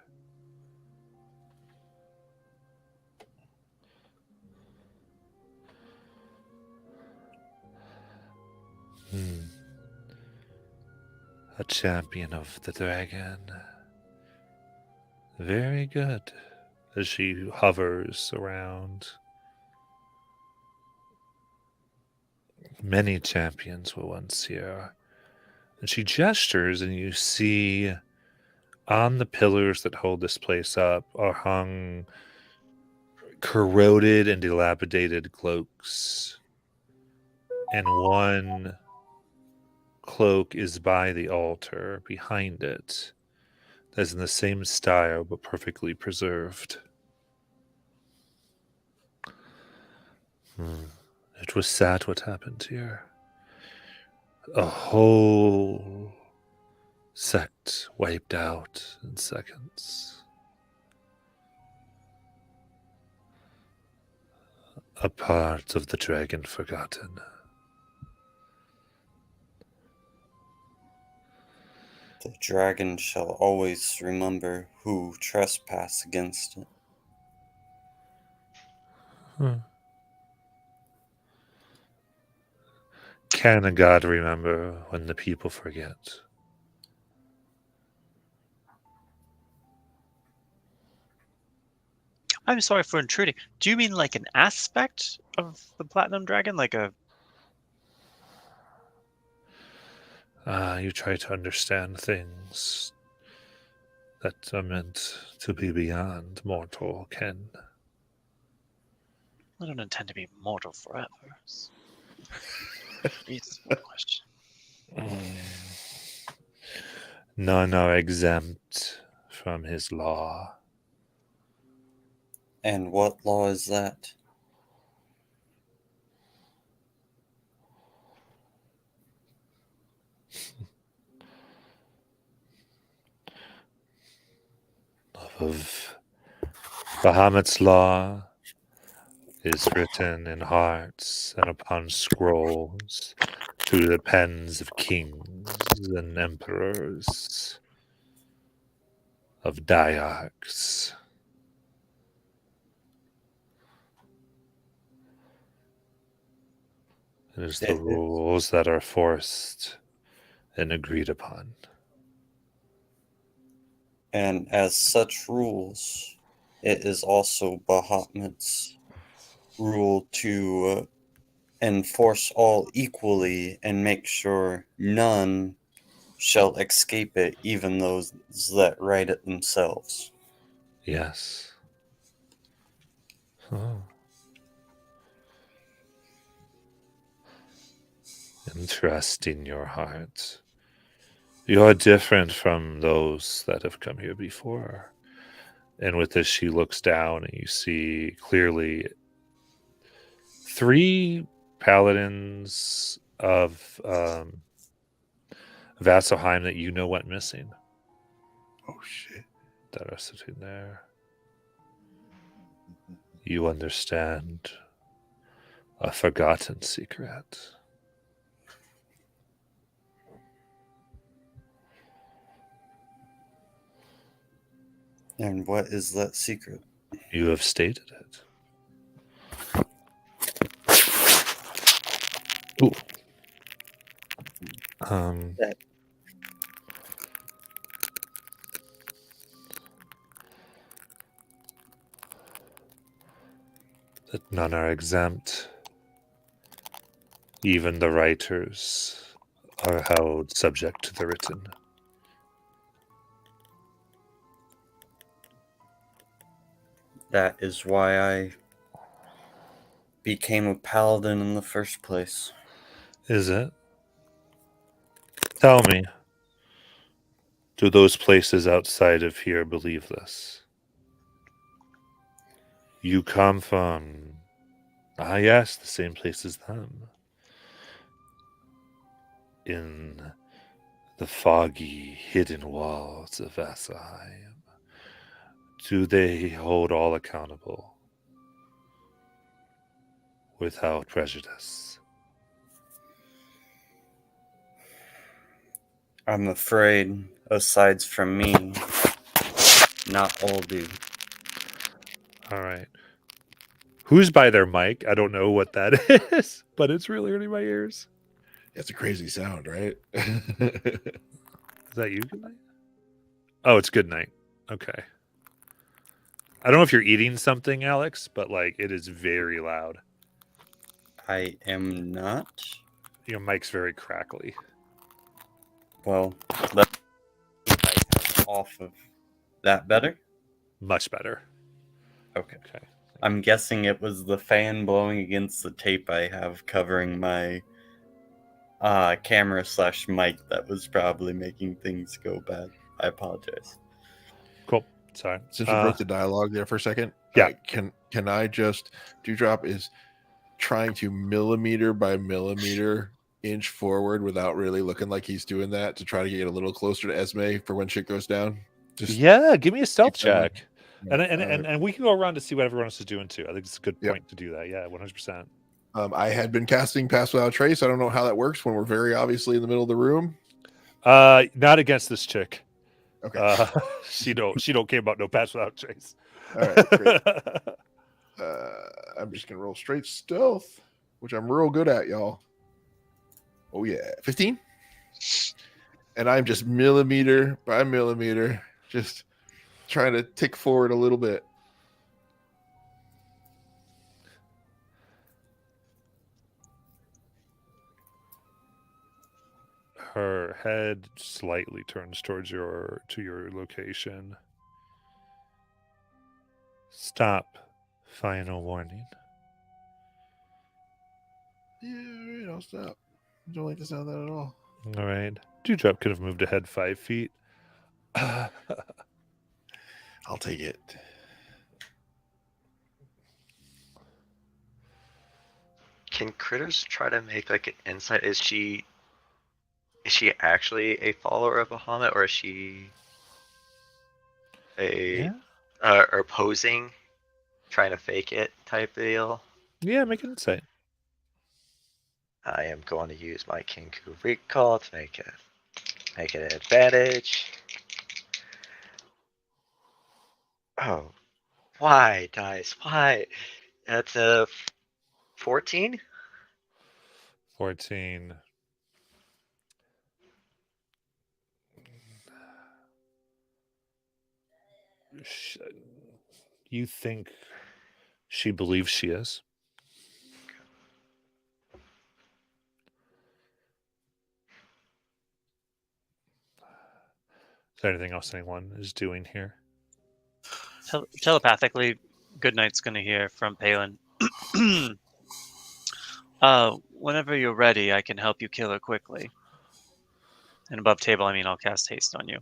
A champion of the dragon. Very good. As she hovers around. Many champions were once here. And she gestures, and you see on the pillars that hold this place up are hung corroded and dilapidated cloaks. And one cloak is by the altar behind it. That's in the same style but perfectly preserved. It was sad what happened here. A whole sect wiped out in seconds. A part of the dragon forgotten. The dragon shall always remember who trespass against it. Can a god remember when the people forget? I'm sorry for intruding. Do you mean like an aspect of the Platinum Dragon? Like a... You try to understand things that are meant to be beyond mortal ken. I don't intend to be mortal forever. Reasonable question. None are exempt from his law. And what law is that? Of Bahamut's law is written in hearts and upon scrolls through the pens of kings and emperors, of diarchs. It is the rules that are forced and agreed upon. And as such rules, it is also Bahamut's rule to enforce all equally and make sure none shall escape it, even those that write it themselves. Yes. Oh. Interesting, your heart. You are different from those that have come here before. And with this, she looks down and you see clearly 3 paladins of Vasselheim that you know went missing. Oh, shit. That are sitting there. You understand a forgotten secret. And what is that secret? You have stated it. Ooh. That none are exempt. Even the writers are held subject to the written. That is why I became a paladin in the first place. Is it? Tell me, do those places outside of here believe this? You come from, yes, the same place as them. In the foggy, hidden walls of Vasselheim. Do they hold all accountable without prejudice? I'm afraid, aside from me, not all do. All right. Who's by their mic? I don't know what that is, but it's really hurting my ears. It's a crazy sound, right? Is that you, Good Night? Oh, it's Good Night. Okay. I don't know if you're eating something, Alex, but like it is very loud. I am not. Your mic's very crackly. Well, let me off of that better? Much better. Okay. I'm guessing it was the fan blowing against the tape I have covering my camera / mic that was probably making things go bad. I apologize. Cool. Sorry. Since we broke the dialogue there for a second, yeah. Can I just Dewdrop is trying to millimeter by millimeter inch forward without really looking like he's doing that to try to get a little closer to Esme for when shit goes down. Just give me a stealth check. And we can go around to see what everyone else is doing too. I think it's a good point to do that. Yeah, 100%. I had been casting Pass Without Trace. I don't know how that works when we're very obviously in the middle of the room. Not against this chick. Okay. She don't care about no Pass Without Trace. All right, great. I'm just gonna roll straight stealth, which I'm real good at, y'all. Oh yeah, 15. And I'm just millimeter by millimeter, just trying to tick forward a little bit. Her head slightly turns towards your location. Stop. Final warning. Yeah, I'll stop. I don't like the sound of that at all. All right. Dewdrop could have moved ahead 5 feet. I'll take it. Can Critters try to make like an insight? Is she actually a follower of Bahamut, or is she or posing, trying to fake it type deal? Yeah, make an insight. I am going to use my Kinku recall to make it an advantage. Oh, why, dice? Why? That's a 14? 14. You think she believes she is? Is there anything else anyone is doing here? Telepathically, Goodnight's going to hear from Palin. Whenever you're ready, I can help you kill her quickly. And above table, I mean I'll cast haste on you.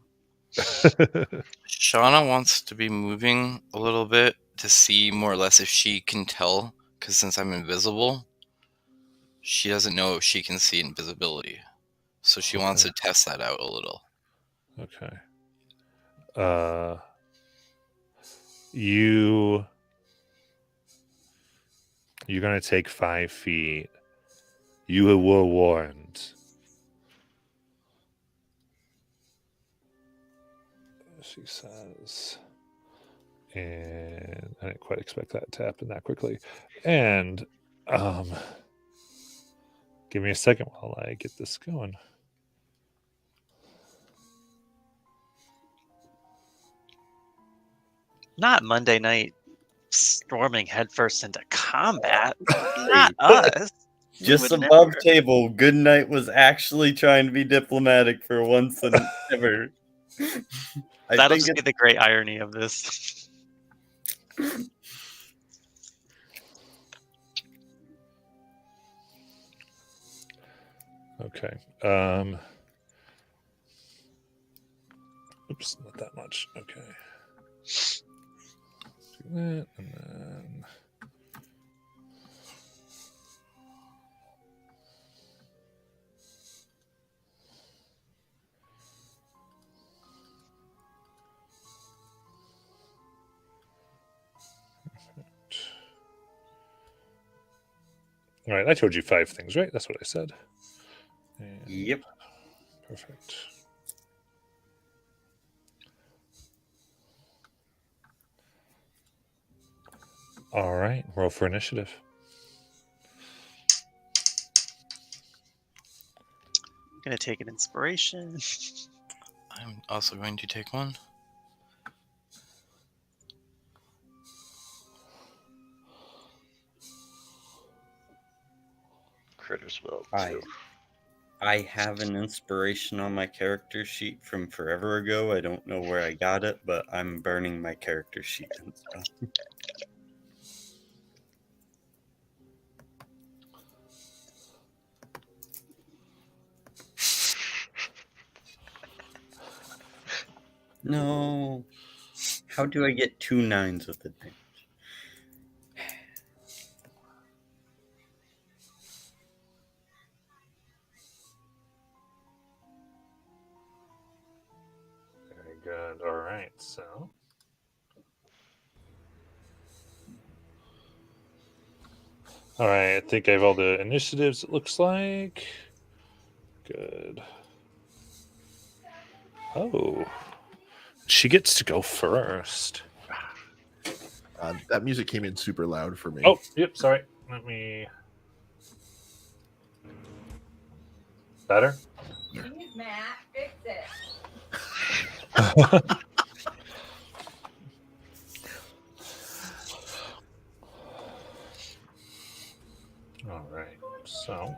Shauna wants to be moving a little bit to see more or less if she can tell, because since I'm invisible, she doesn't know if she can see invisibility. So she wants to test that out a little. Okay. You're going to take 5 feet. You were warned. She says, And I didn't quite expect that to happen that quickly. And give me a second while I get this going. Not Monday night storming headfirst into combat. Not us. We Just would above never. table, Goodnight was actually trying to be diplomatic for once and ever. That'll just be the great irony of this. Okay. Oops, not that much. Okay. Do that, and then all right, I told you 5 things, right? That's what I said. And Yep. perfect. All right, roll for initiative. I'm gonna take an inspiration. I'm also going to take one. Critters will I too. I have an inspiration on my character sheet from forever ago. I don't know where I got it, but I'm burning my character sheet and stuff. No. How do I get 2 9s with advantage? Very good. All right, so all right, I think I have all the initiatives, it looks like. Good. Oh, she gets to go first. That music came in super loud for me. Oh, yep, sorry. Let me. Better? Jeez, Matt, fix it. All right, so.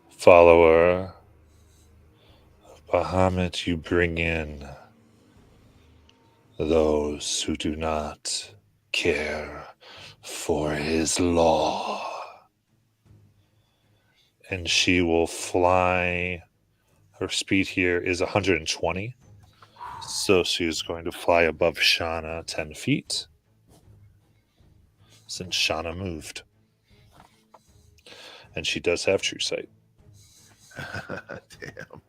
Follower of Bahamut, you bring in those who do not care for his law. And she will fly. Her speed here is 120. So she's going to fly above Shauna 10 feet. Since Shauna moved. And she does have true sight. Damn.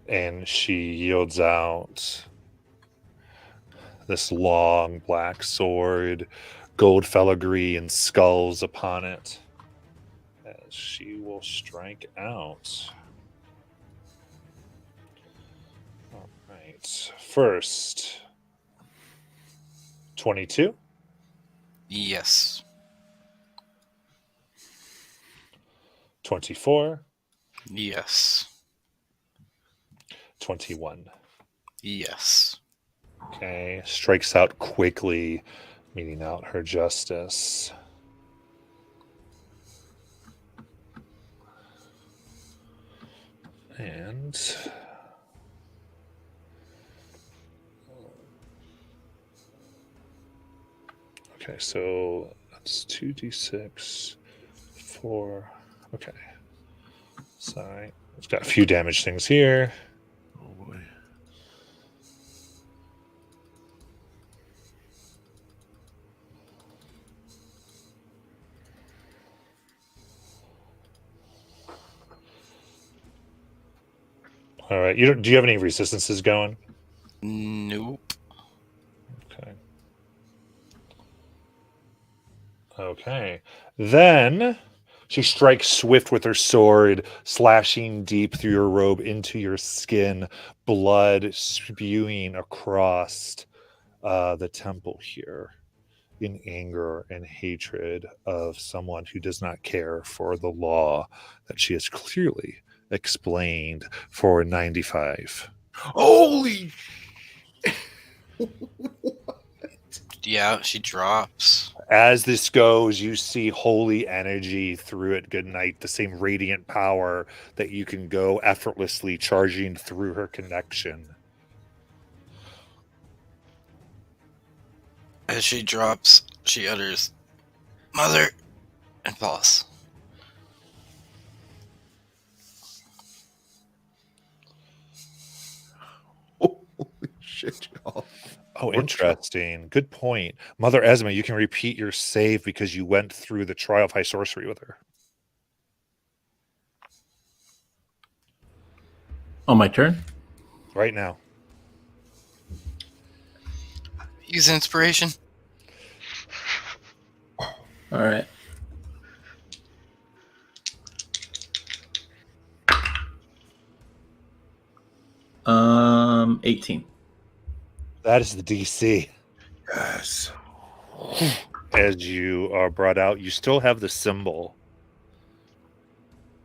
And she yields out this long black sword, gold filigree and skulls upon it, as she will strike out. All right. First, 22. Yes. 24. Yes. 21. Yes. Okay. Strikes out quickly, meting out her justice. And okay, so that's 2d6, 4. Okay. Sorry. It's got a few damage things here. Oh boy. All right. Do you have any resistances going? Nope. Okay. Okay. Then she strikes swift with her sword, slashing deep through your robe into your skin, blood spewing across the temple here in anger and hatred of someone who does not care for the law that she has clearly explained for 95. Holy! Yeah, she drops. As this goes, you see holy energy through it. Good night. The same radiant power that you can go effortlessly charging through her connection. As she drops, she utters, "Mother," and falls. Holy shit, y'all. Oh, interesting. Good point. Mother Esme, you can repeat your save because you went through the trial of high sorcery with her. On my turn? Right now. Use inspiration. All right. Um, 18. That is the DC. Yes. As you are brought out, you still have the symbol.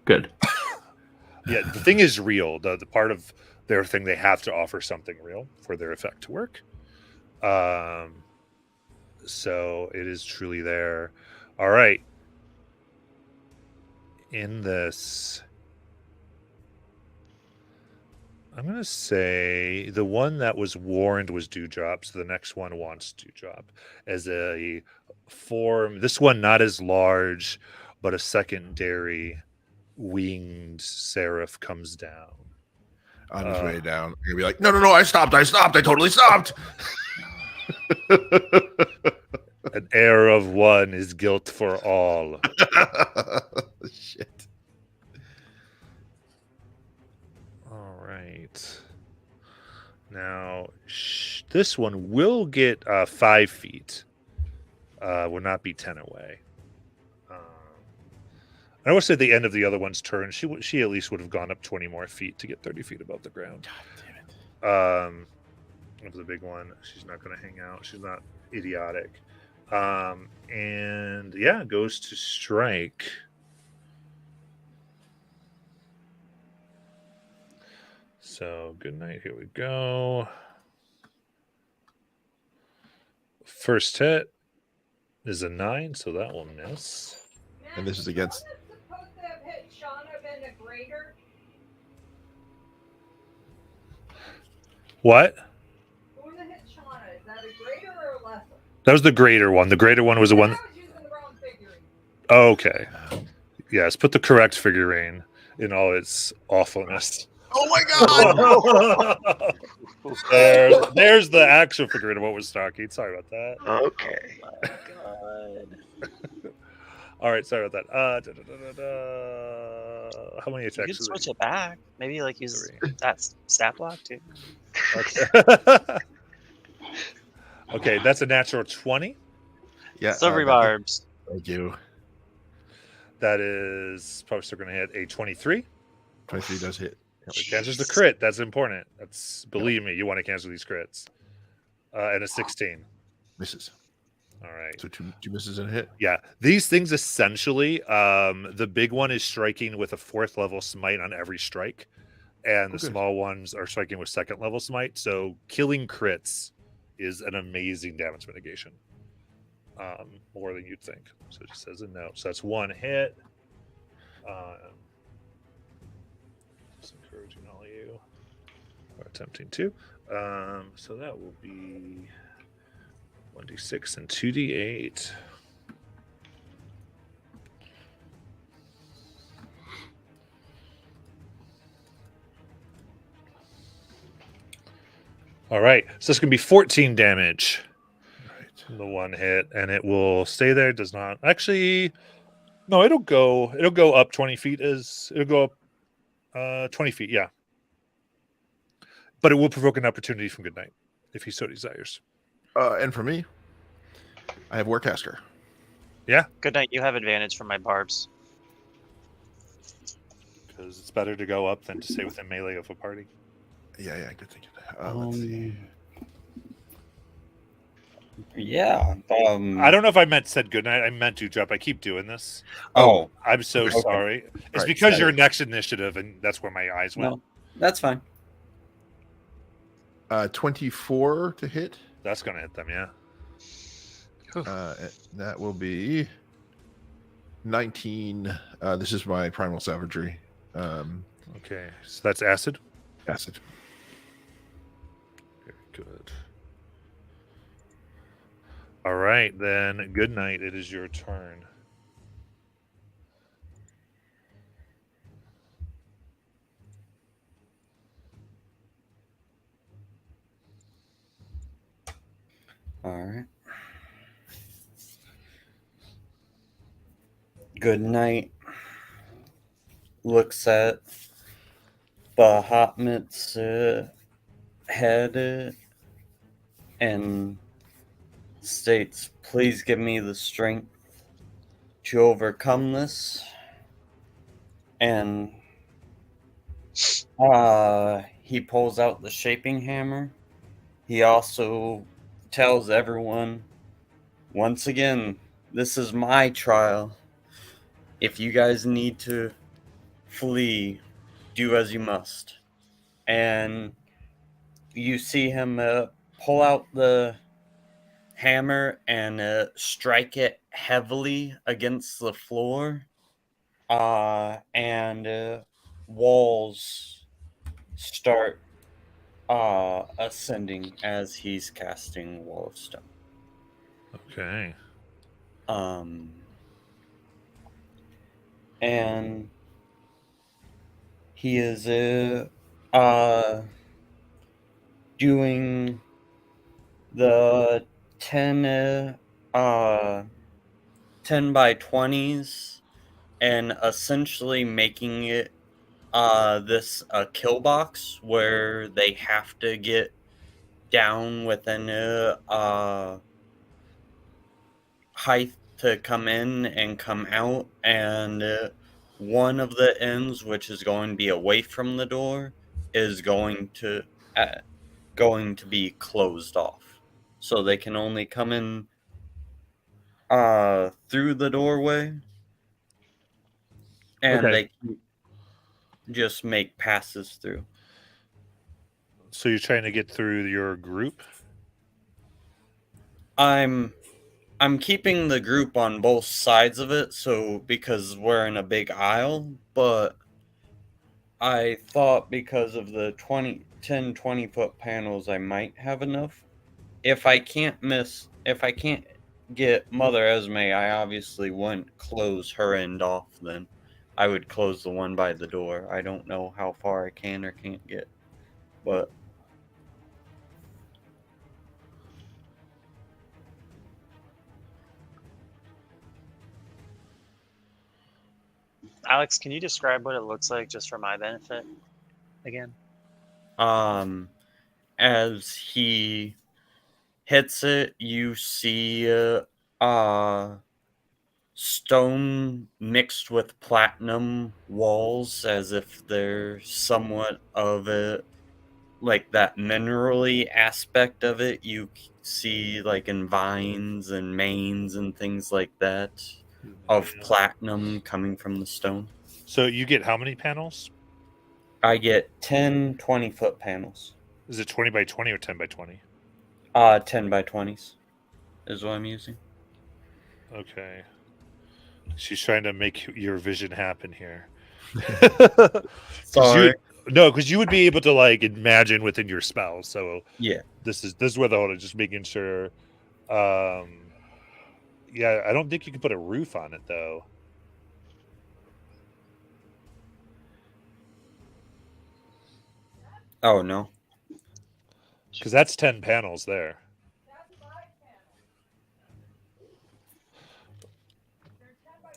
Good. Yeah, the thing is real. The part of their thing, they have to offer something real for their effect to work. So it is truly there. All right. In this, I'm going to say the one that was warned was Dewdrop, so the next one wants Dewdrop as a form. This one not as large, but a secondary winged seraph comes down. On his way down. You're going to be like, no, I stopped. I totally stopped. An error of one is guilt for all. Shit. All right. Now, this one will get 5 feet. Will not be 10 away. I would say at the end of the other one's turn, she at least would have gone up 20 more feet to get 30 feet above the ground. God damn it. Of the big one, she's not going to hang out. She's not idiotic. And yeah, goes to strike. So good night. Here we go. First hit is a 9, so that will miss. And this is against. Supposed to have hit Shauna been a greater? What? The one that hit Shauna, is that a greater or a lesser? That was the greater one. The greater one was the one. I was using the wrong figurine. Okay. Yes, put the correct figurine in all its awfulness. Oh my god! There's the actual figurine of what was talking. Sorry about that. Okay. Oh my god. All right, sorry about that. How many You attacks? could switch it back. Maybe like use that stat block too. Okay. Okay, that's a natural 20. Yeah. Silvery barbs. Thank you. That is probably still going to hit a 23. 23 does hit. It cancels the crit. That's important. Believe me, you want to cancel these crits. And a 16. Misses. All right. So two misses and a hit. Yeah, these things essentially, the big one is striking with a 4th level smite on every strike, and the small ones are striking with 2nd level smite. So killing crits is an amazing damage mitigation, more than you'd think. So it just says a note. So that's 1 hit. Just encouraging all of you who are attempting to. So that will be 1d6 and 2d8. All right, so it's going to be 14 damage. Right. The 1 hit, and it will stay there. Does not actually. No, it'll go up 20 feet. It'll go up 20 feet. Yeah, but it will provoke an opportunity from Goodnight if he so desires. And for me, I have Warcaster. Yeah. Good night. You have advantage from my barbs. Because it's better to go up than to stay within melee of a party. Yeah, good thinking. Let's see. Yeah. I don't know if I said good night. I meant to jump. I keep doing this. Oh, I'm so okay. sorry. It's Right, because got you're it. next initiative, and that's where my eyes went. No, that's fine. 24 to hit. That's going to hit them, yeah. That will be 19. This is my primal savagery. Okay, so that's acid. Acid. Very good. All right, then. Good night. It is your turn. All right. Good night. Looks at Bahamut's head and states, "Please give me the strength to overcome this." And he pulls out the shaping hammer. He also tells everyone, once again, this is my trial. If you guys need to flee, do as you must. And you see him pull out the hammer and strike it heavily against the floor. And walls start ascending as he's casting Wall of Stone. Okay. And he is doing the 10 by 20s and essentially making it this kill box where they have to get down within height to come in and come out, and one of the ends, which is going to be away from the door, is going to be closed off, so they can only come in through the doorway, and they can just make passes through. So you're trying to get through your group? I'm keeping the group on both sides of it, so because we're in a big aisle, but I thought because of the 20 foot panels I might have enough. If I can't get Mother Esme, I obviously wouldn't close her end off then. I would close the one by the door. I don't know how far I can or can't get, but Alex, can you describe what it looks like just for my benefit again? as he hits it, you see stone mixed with platinum walls, as if they're somewhat of a like that minerally aspect of it. You see like in vines and mains and things like that of platinum coming from the stone. So you get how many panels? I get 10 20-foot panels. Is it 20 by 20 or 10 by 20? 10 by 20s is what I'm using. Okay. She's trying to make your vision happen here. Sorry. Because you would be able to like imagine within your spell. So yeah, this is where the whole is just making sure. Yeah, I don't think you can put a roof on it though. Oh no. Because that's 10 panels there.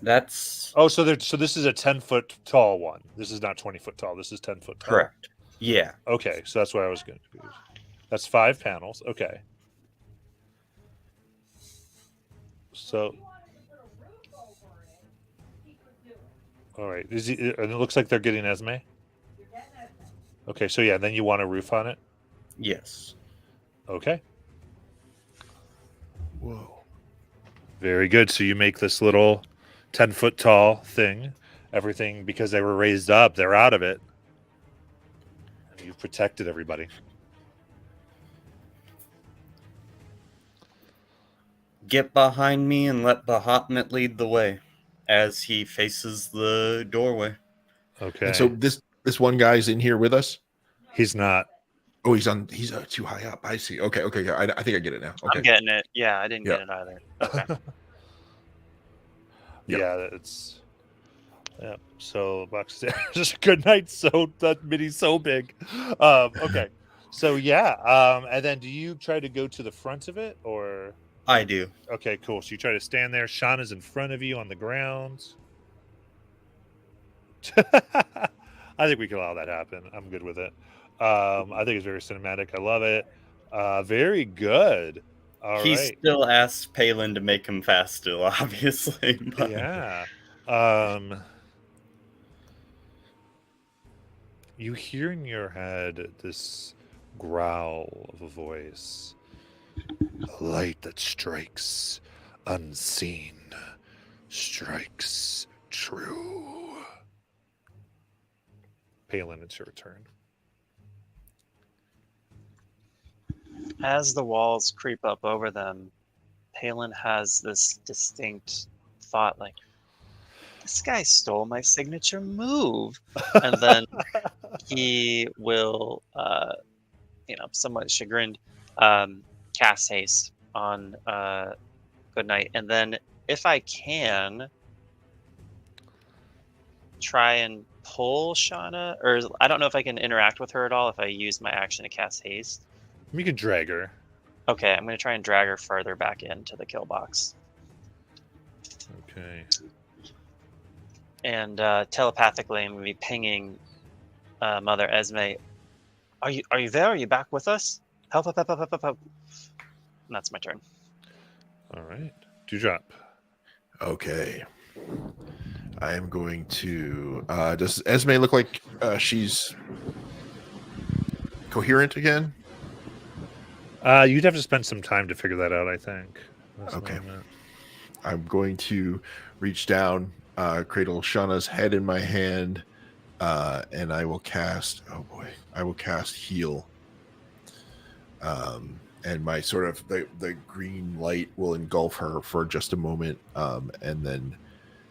That's so this is a 10-foot tall one. This is not 20-foot tall. This is 10-foot tall. Correct. Yeah. Okay, so that's what I was going to confused. That's 5 panels. Okay. So All right. And it looks like they're getting Esme. Okay, so yeah, then you want a roof on it? Yes. Okay. Whoa. Very good. So you make this little 10-foot tall thing. Everything, because they were raised up, they're out of it. And you've protected everybody. Get behind me and let Bahamut lead the way as he faces the doorway. Okay. And so this one guy's in here with us? He's not. Oh, he's too high up. I see. Okay. Yeah, I think I get it now. Okay. I'm getting it. Yeah, I didn't get it either. Okay. Yeah, it's. Yeah. So box just good night. So that mini's so big. Okay. So yeah. And then do you try to go to the front of it or? I do. Okay, cool. So you try to stand there. Shauna's in front of you on the ground. I think we can allow that happen. I'm good with it. I think it's very cinematic. I love it. Very good. All He right. still asks Palin to make him fast still, obviously. But... Yeah. You hear in your head this growl of a voice. A light that strikes unseen, strikes true. Palin, it's your turn. As the walls creep up over them, Palin has this distinct thought like, this guy stole my signature move. And then he will, somewhat chagrined, cast haste on Goodnight. And then if I can, try and pull Shauna, or I don't know if I can interact with her at all if I use my action to cast haste. You can drag her. Okay, I'm going to try and drag her further back into the kill box. Okay. And telepathically, I'm going to be pinging Mother Esme. Are you there? Are you back with us? Help. And that's my turn. All right. Dewdrop. Okay. I am going to. Does Esme look like she's coherent again? You'd have to spend some time to figure that out, I think. Okay. I'm going to reach down, cradle Shauna's head in my hand, and I will cast. Oh boy! I will cast heal. And my sort of the green light will engulf her for just a moment, and then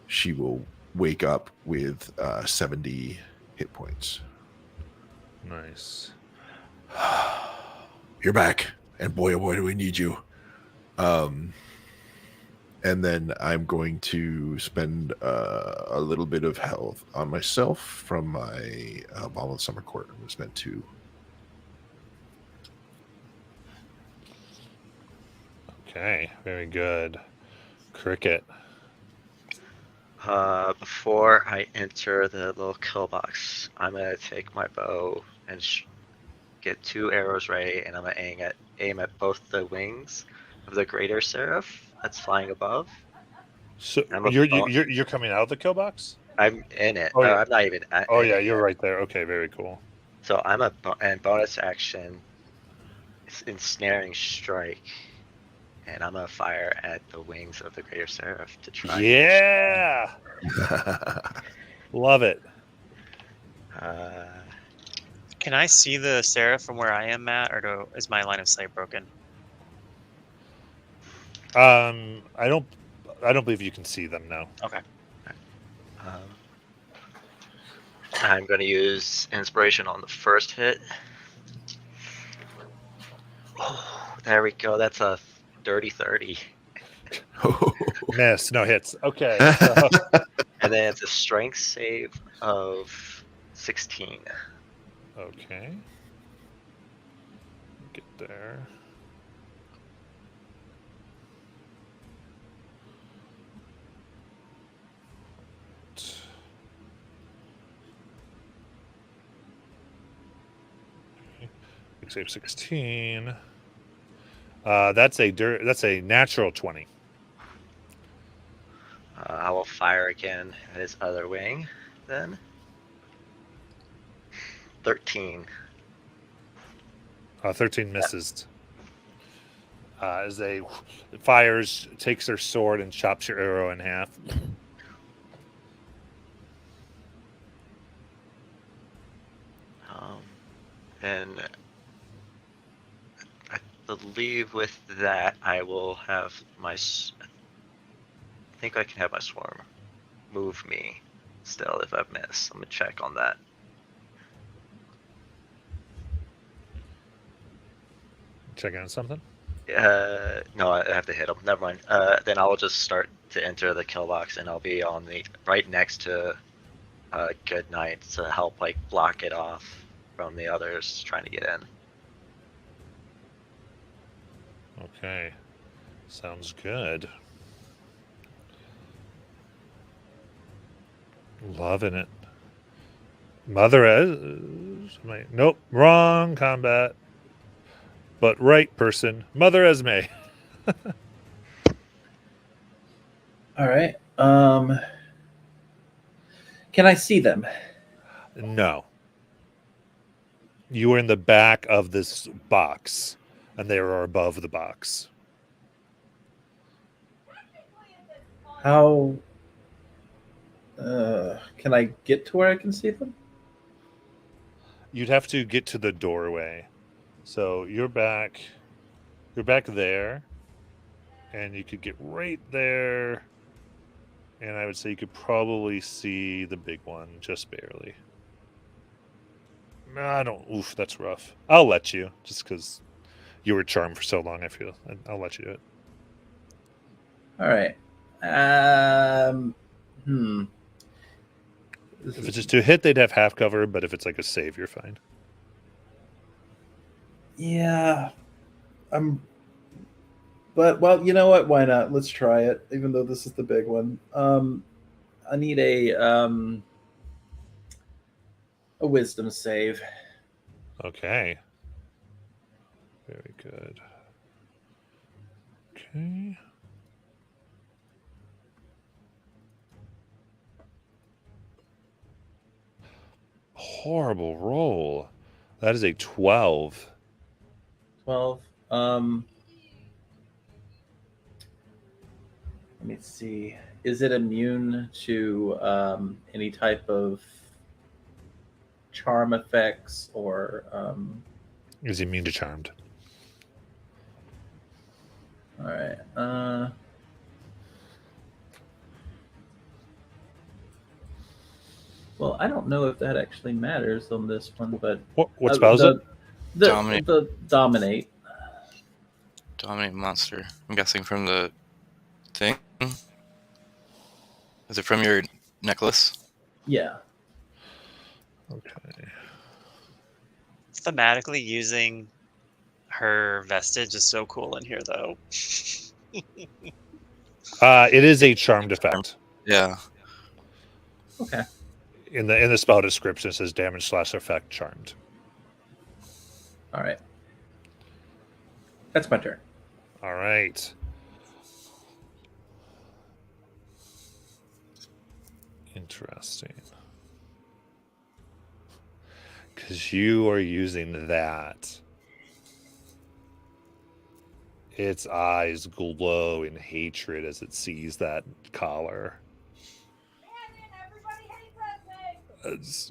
she will wake up with 70 hit points. Nice. You're back, and boy, oh boy, do we need you. And then I'm going to spend a little bit of health on myself from my Bomb of the Summer Court. I'm going to spend 2. Okay, very good. Cricket. Before I enter the little kill box, I'm gonna take my bow and get 2 arrows ready, and I'm gonna aim at both the wings of the greater seraph that's flying above. So you're coming out of the kill box? I'm in it. Oh, yeah. I'm not even. Oh yeah, you're right there. Okay, very cool. So I'm and bonus action, ensnaring strike. And I'm gonna fire at the wings of the greater seraph to try. Yeah, love it. Can I see the seraph from where I am, Matt, or is my line of sight broken? I don't believe you can see them now. Okay. I'm gonna use inspiration on the first hit. Oh, there we go. That's a dirty 30. Miss, no hits. Okay. And then it's a strength save of 16. Okay. Get there. Save 16. That's a natural 20. I will fire again at his other wing. then. 13. 13 misses. As they fires, takes their sword and chops your arrow in half. And I believe with that, I will have my. I think I can have my swarm move me still if I've missed. I'm gonna check on that. Checking on something? No, I have to hit him. Never mind. Then I'll just start to enter the kill box, and I'll be on the right next to Good Night to help like block it off from the others trying to get in. Okay. Sounds good. Loving it. Mother nope, wrong combat. But right person. Mother Esme. All right. Can I see them? No. You were in the back of this box, and they were above the box. How can I get to where I can see them? You'd have to get to the doorway. So you're back there, and you could get right there, and I would say you could probably see the big one just barely. I don't. Oof, that's rough. I'll let you, just because you were charmed for so long. I feel I'll let you do it. All right. If it's just to hit, they'd have half cover, but if it's like a save, you're fine. Yeah. But well, you know what? Why not? Let's try it. Even though this is the big one. I need a wisdom save. Okay. Very good. Okay. Horrible roll. That is a 12. 12. Let me see. Is it immune to any type of charm effects or Is immune to charmed. all right. Well, I don't know if that actually matters on this one, but what spell is it? Dominate. The dominate. Dominate monster. I'm guessing from the thing. Is it from your necklace? Yeah. Okay. Thematically using her vestige is so cool in here, though. It is a charmed effect. Yeah. Okay. In the spell description, it says damage / effect charmed. All right. That's my turn. All right. Interesting. Because you are using that. Its eyes glow in hatred as it sees that collar.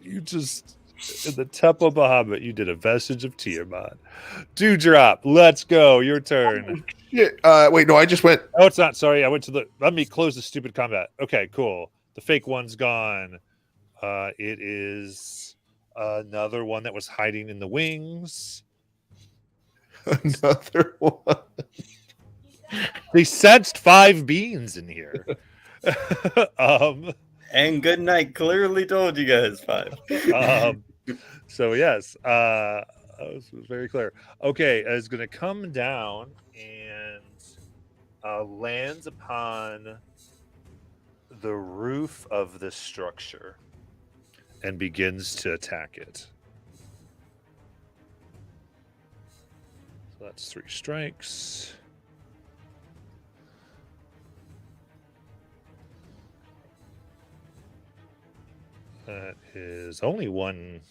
You just, in the Temple of Bahamut, you did a vestige of Tiamat. Dewdrop, let's go. Your turn. Shit. Wait, no, I just went. Oh, it's not. Sorry, I went to the. Let me close the stupid combat. Okay, cool. The fake one's gone. It is another one that was hiding in the wings. Another one. They sensed 5 beans in here. And Good Night clearly told you guys 5. So yes, this was very clear. Okay, it's going to come down and lands upon the roof of this structure and begins to attack it. So that's 3 strikes. That is only one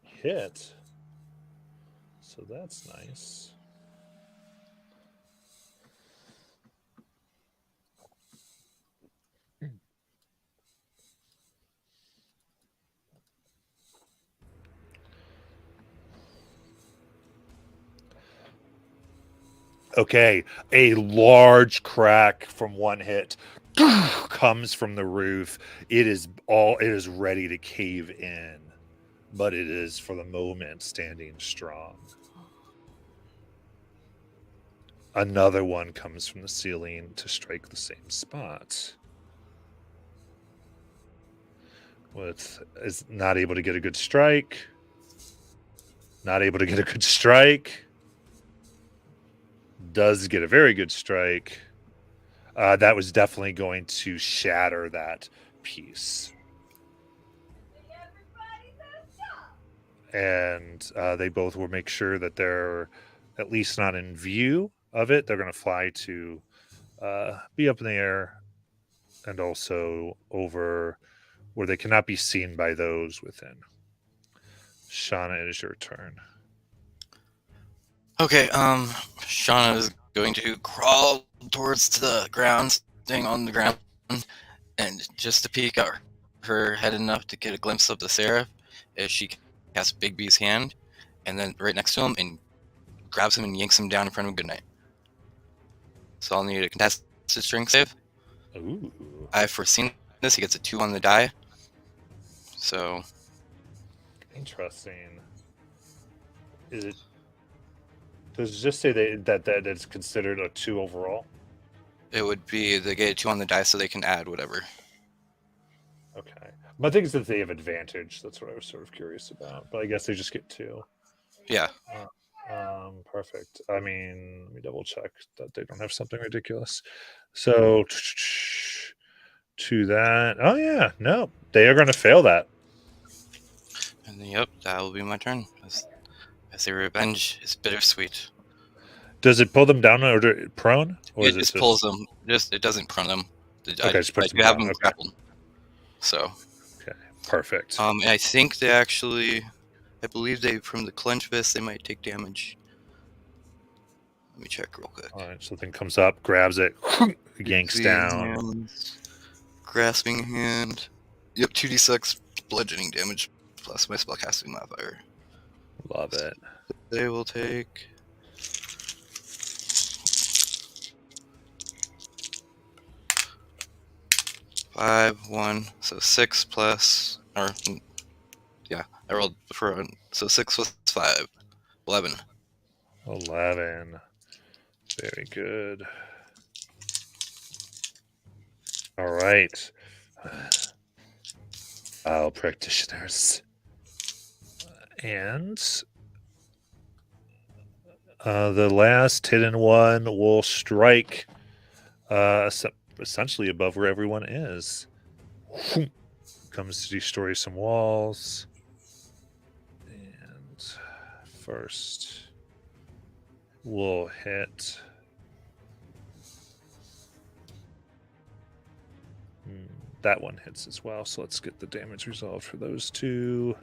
hit. So that's nice. Okay, a large crack from one hit comes from the roof. It is ready to cave in, but it is for the moment standing strong. Another one comes from the ceiling to strike the same spot. Is not able to get a good strike. Not able to get a good strike. Does get a very good strike. That was definitely going to shatter that piece. And they both will make sure that they're at least not in view of it. They're going to fly to be up in the air and also over where they cannot be seen by those within. Shauna, it is your turn. Okay, Shauna is going to crawl towards the ground, staying on the ground, and just to peek out her head enough to get a glimpse of the Seraph as she casts Bigby's hand, and then right next to him, and grabs him and yanks him down in front of him. Good night. So I'll need a contested strength save. Ooh. I've foreseen this. He gets a 2 on the die. So Interesting. Is it? Does it just say that it's considered a 2 overall? it would be they get a 2 on the die, so they can add whatever. Okay. My thing is that they have advantage. That's what I was sort of curious about. But I guess they just get 2. Yeah. Perfect. I mean, let me double check that they don't have something ridiculous. So to that. Oh yeah, no, they are going to fail that. And then, yep, that will be my turn. As a revenge is bittersweet. Does it pull them down or prone? Or It is it just pulls them. It doesn't prone them. Okay, just puts you have them okay. grappled. So. Okay, perfect. And I think they actually, I believe they from the clench fist they might take damage. Let me check real quick. All right, something comes up, grabs it, yanks down. Hands, grasping hand. Yep, 2d6 bludgeoning damage plus my spellcasting modifier. Love it. They will take 5, 1, so 6 plus, or yeah, I rolled for so 6 plus 5, 11. 11. Very good. All right. Practitioners. And the last hidden one will strike essentially above where everyone is. Comes to destroy some walls. And first we'll hit. That one hits as well, so let's get the damage resolved for those two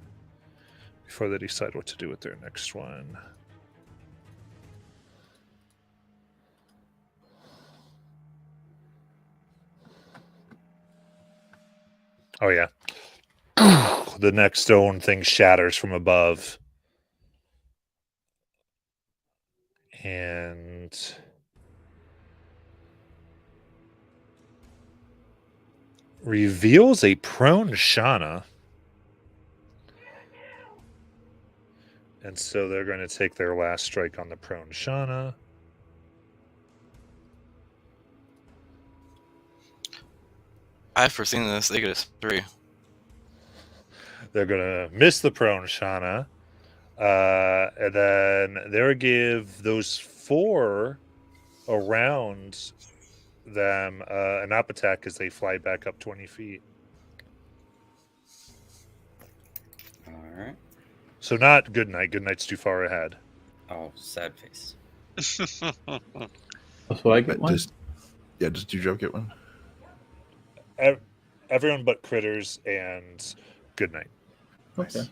before they decide what to do with their next one. Oh yeah. The next stone thing shatters from above. And reveals a prone Shauna. And so they're going to take their last strike on the prone Shauna. I've foreseen this. They get a 3. They're going to miss the prone Shauna. And then they'll give those 4 around them an up attack as they fly back up 20 feet. All right. So not good night. Good night's too far ahead. Oh, sad face. So I get one? Just did you get one? Everyone but Critters and good night. Okay. Nice.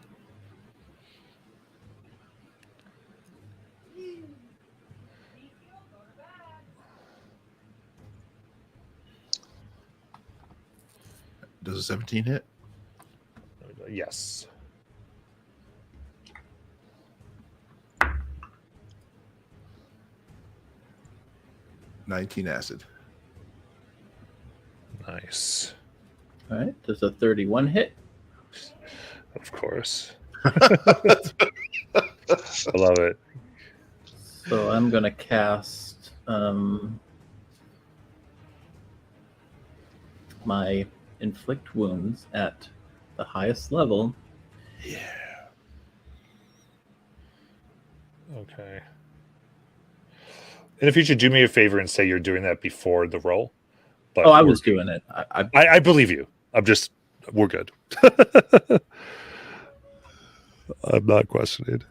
Does a 17 hit? Yes. $19 acid. Nice. All right. Does a 31 hit? Of course. I love it. So I'm going to cast my inflict wounds at the highest level. Yeah. Okay. In the future, do me a favor and say you're doing that before the roll. But I was doing it. I believe you. We're good. I'm not questioning.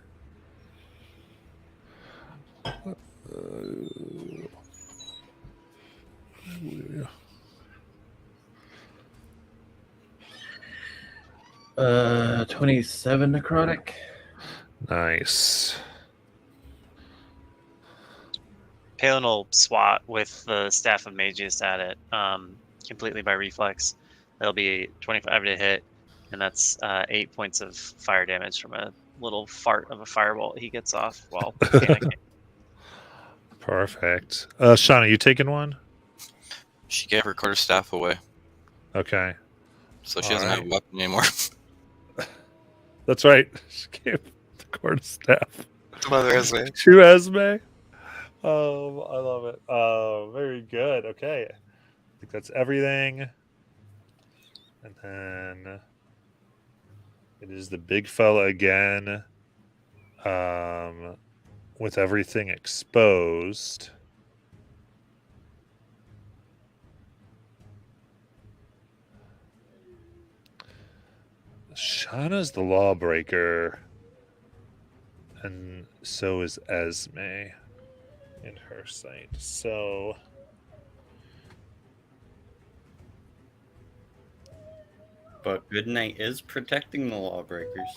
Uh, 27 necrotic. Nice. Palin will swat with the Staff of Magus at it completely by reflex. That'll be 25 to hit, and that's 8 points of fire damage from a little fart of a firebolt he gets off while panicking. Perfect. Shauna, you taking one? She gave her quarterstaff away, Okay. so she doesn't have a weapon anymore. That's right. She gave the quarterstaff To Mother Esme. to Esme. I love it. Very good. Okay. I think that's everything. And then it is the big fella again. With everything exposed. Shauna's the lawbreaker. And so is Esme in her sight. So But Goodnight is protecting the lawbreakers.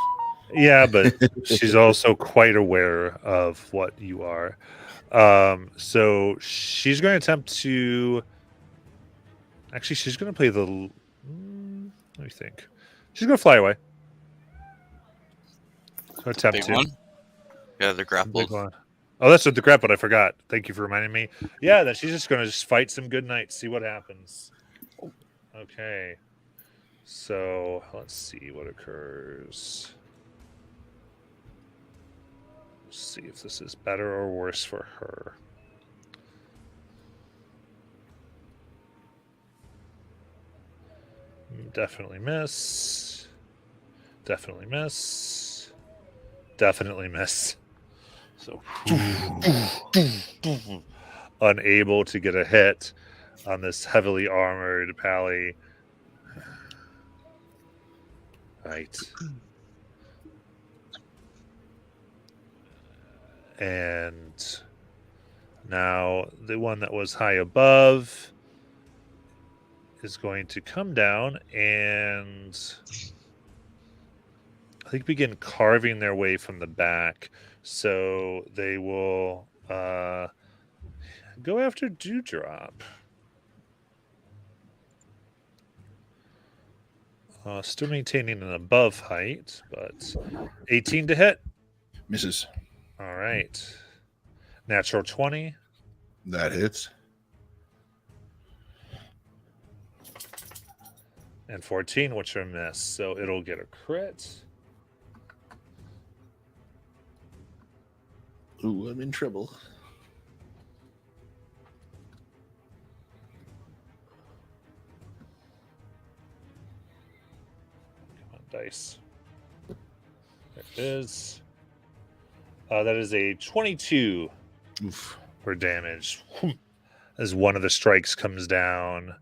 yeah, but she's also quite aware of what you are. So she's going to attempt to. Actually, she's going to play the. Let me think. She's going to fly away. So attempt Big to. one? Yeah, they're grappled. Big one. Oh, that's what the grappled. I forgot. Thank you for reminding me. Yeah, then she's just going to fight some good nights, see what happens. Okay. So let's see what occurs. Let's see if this is better or worse for her. Definitely miss. Definitely miss. Definitely miss. So unable to get a hit on this heavily armored pally. Right. And now the one that was high above is going to come down and I think begin carving their way from the back. So they will go after Dewdrop. Still maintaining an above height, but 18 to hit. Misses. All right. Natural 20. That hits. And 14, which are a miss. So it'll get a crit. Ooh, I'm in trouble. Come on, dice. There it is. That is a 22 for damage. As one of the strikes comes down.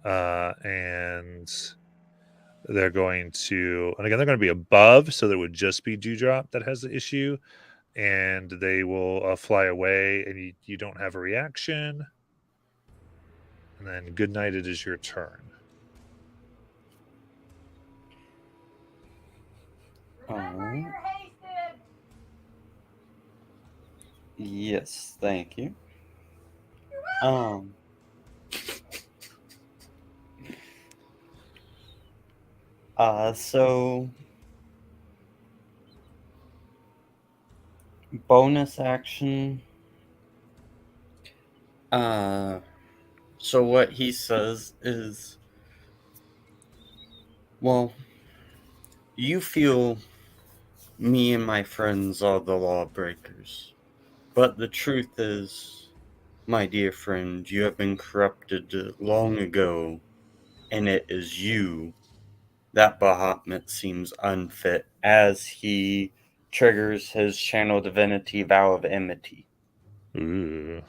And they're going to, and again, they're going to be above, so there would just be Dewdrop that has the issue. And they will fly away, and you don't have a reaction. And then Goodnight, it is your turn. Remember, you're hasted. Yes, thank you. So bonus action. So what he says is, well, you feel me and my friends are the lawbreakers, but the truth is, my dear friend, you have been corrupted long ago, and it is you that Bahamut seems unfit, as he triggers his channel divinity vow of enmity. Ooh.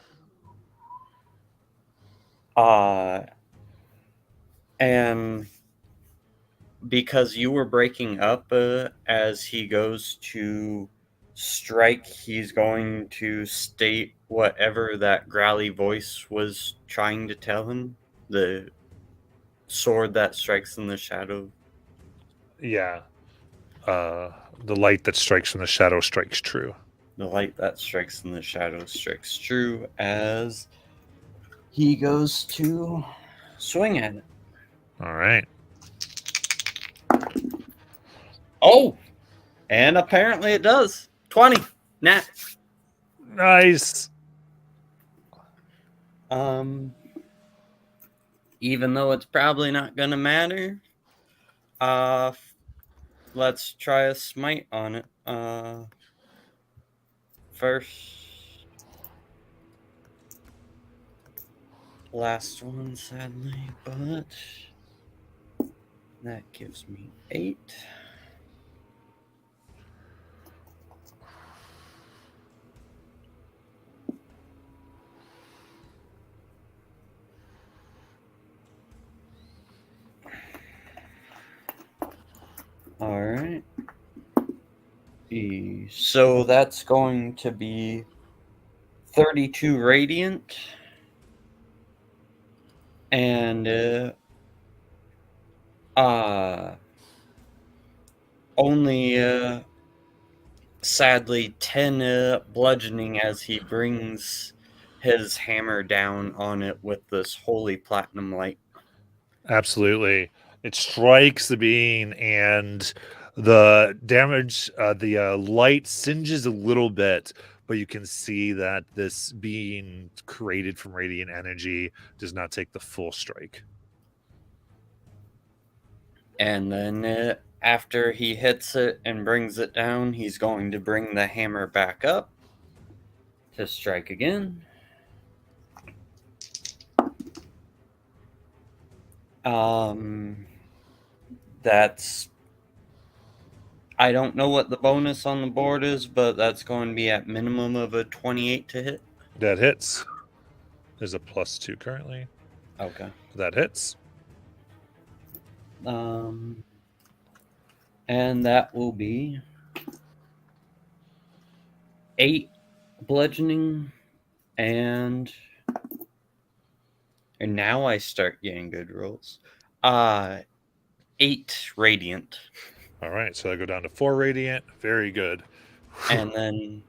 And because you were breaking up as he goes to strike, he's going to state whatever that growly voice was trying to tell him. The sword that strikes in the shadow. Yeah. The light that strikes from the shadow strikes true. The light that strikes in the shadow strikes true as he goes to swing at it. All right. Oh! And apparently it does. 20. Nat. Nice. Even though it's probably not gonna matter, let's try a smite on it. First, last one, sadly, but that gives me 8. All right. So that's going to be 32 radiant, and only sadly 10 bludgeoning as he brings his hammer down on it with this holy platinum light. Absolutely. It strikes the being, and the damage, the light singes a little bit, but you can see that this being created from radiant energy does not take the full strike. And then after he hits it and brings it down, he's going to bring the hammer back up to strike again. That's... I don't know what the bonus on the board is, but that's going to be at minimum of a 28 to hit. That hits. There's a +2 currently. Okay. That hits. And that will be 8 bludgeoning, and now I start getting good rolls. 8 radiant. All right, so I go down to 4 radiant. Very good. And then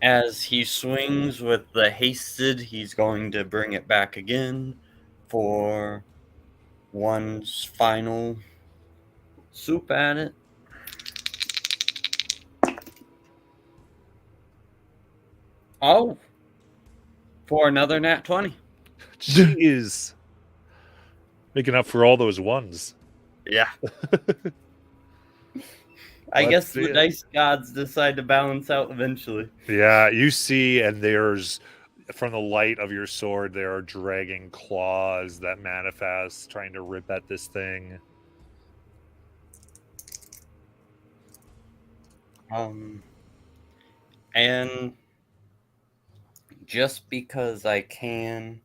as he swings with the hasted, he's going to bring it back again for one final swoop at it. Oh, for another nat 20. Jeez. Making up for all those ones. Yeah. I guess the dice gods decide to balance out eventually. Yeah, you see, and there's, from the light of your sword, there are dragging claws that manifest, trying to rip at this thing. And just because I can,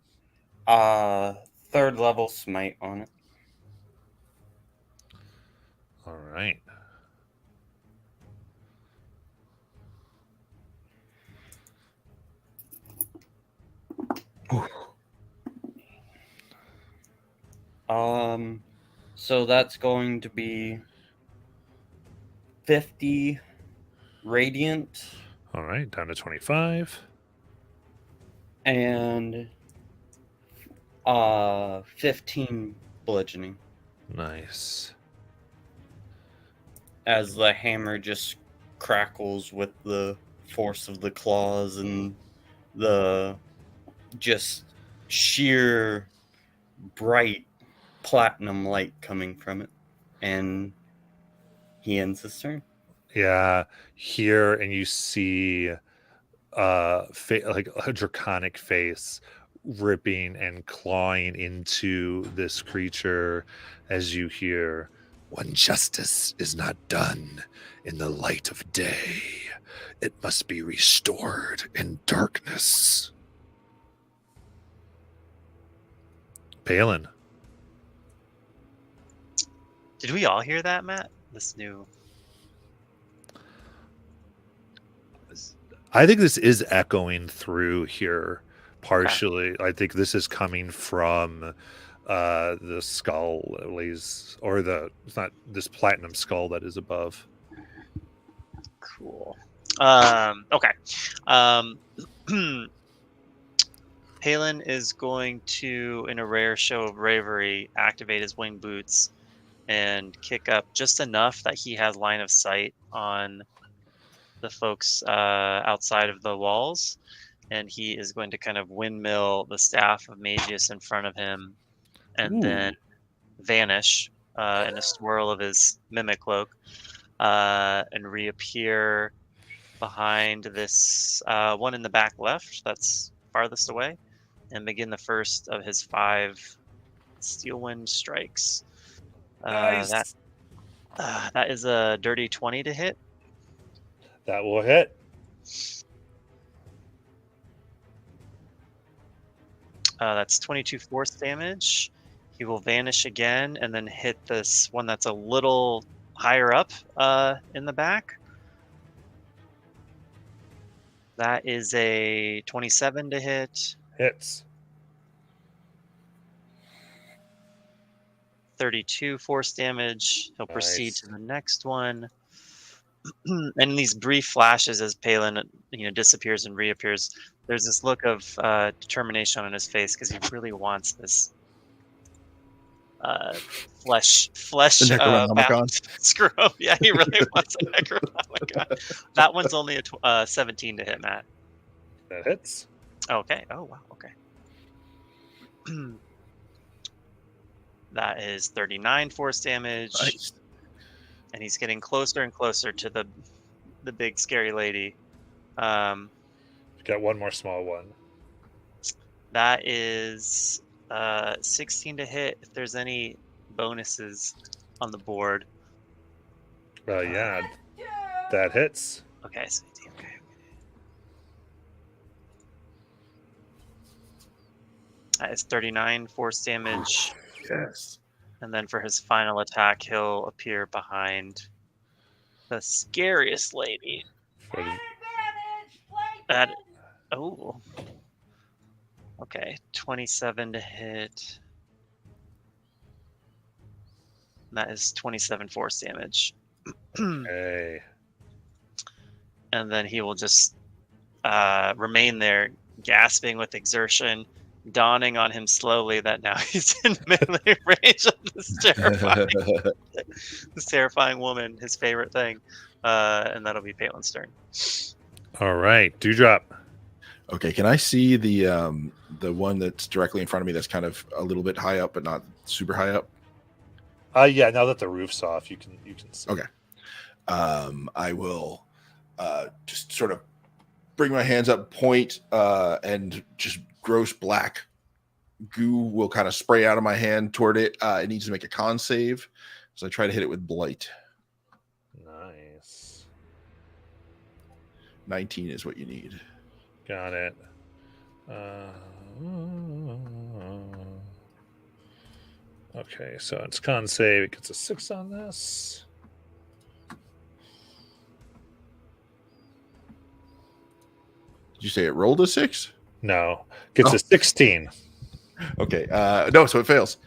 3rd level smite on it. All right. So that's going to be 50 radiant. All right, down to 25. And 15 bludgeoning. Nice. As the hammer just crackles with the force of the claws and the just sheer bright platinum light coming from it. And he ends his turn. Yeah, here, and you see like a draconic face ripping and clawing into this creature as you hear, "When justice is not done in the light of day, it must be restored in darkness." Palin. Did we all hear that, Matt? This new. I think this is echoing through here partially. I think this is coming from the skull, at least, or it's not this platinum skull that is above. Cool. Okay. Palin is going to, in a rare show of bravery, activate his wing boots and kick up just enough that he has line of sight on the folks outside of the walls, and he is going to kind of windmill the staff of Magius in front of him, and then vanish in a swirl of his mimic cloak, and reappear behind this one in the back left that's farthest away, and begin the first of his 5 steel wind strikes. Nice. That is a dirty 20 to hit. That will hit. That's 22 force damage. He will vanish again and then hit this one that's a little higher up in the back. That is a 27 to hit. Hits. 32 force damage. He'll proceed to the next one. And these brief flashes as Palin, disappears and reappears, there's this look of determination on his face because he really wants this flesh. The Necronomicon. Screw up. Yeah, he really wants a Necronomicon. That one's only a 17 to hit, Matt. That hits. Okay. Oh wow. Okay. That is 39 force damage. Nice. And he's getting closer and closer to the big scary lady. Got one more small one. That is 16 to hit. If there's any bonuses on the board. Yeah, that hits. Okay, so okay. That is 39 force damage. Yes. And then for his final attack, he'll appear behind the scariest lady. Okay, 27 to hit. That is 27 force damage. Okay. And then he will just remain there, gasping with exertion, dawning on him slowly that now he's in melee range of this terrifying woman, his favorite thing. And that'll be Palin's turn. All right, Dewdrop. Okay, can I see the one that's directly in front of me that's kind of a little bit high up but not super high up? Yeah, now that the roof's off, you can see. Okay. I will just sort of bring my hands up, point, and just gross black goo will kind of spray out of my hand toward it. It needs to make a con save, so I try to hit it with blight. Nice. 19 is what you need. Got it. Okay, so it's con save. It gets a 6 on this. Did you say it rolled a 6? No, gets a 16. Okay, no, so it fails.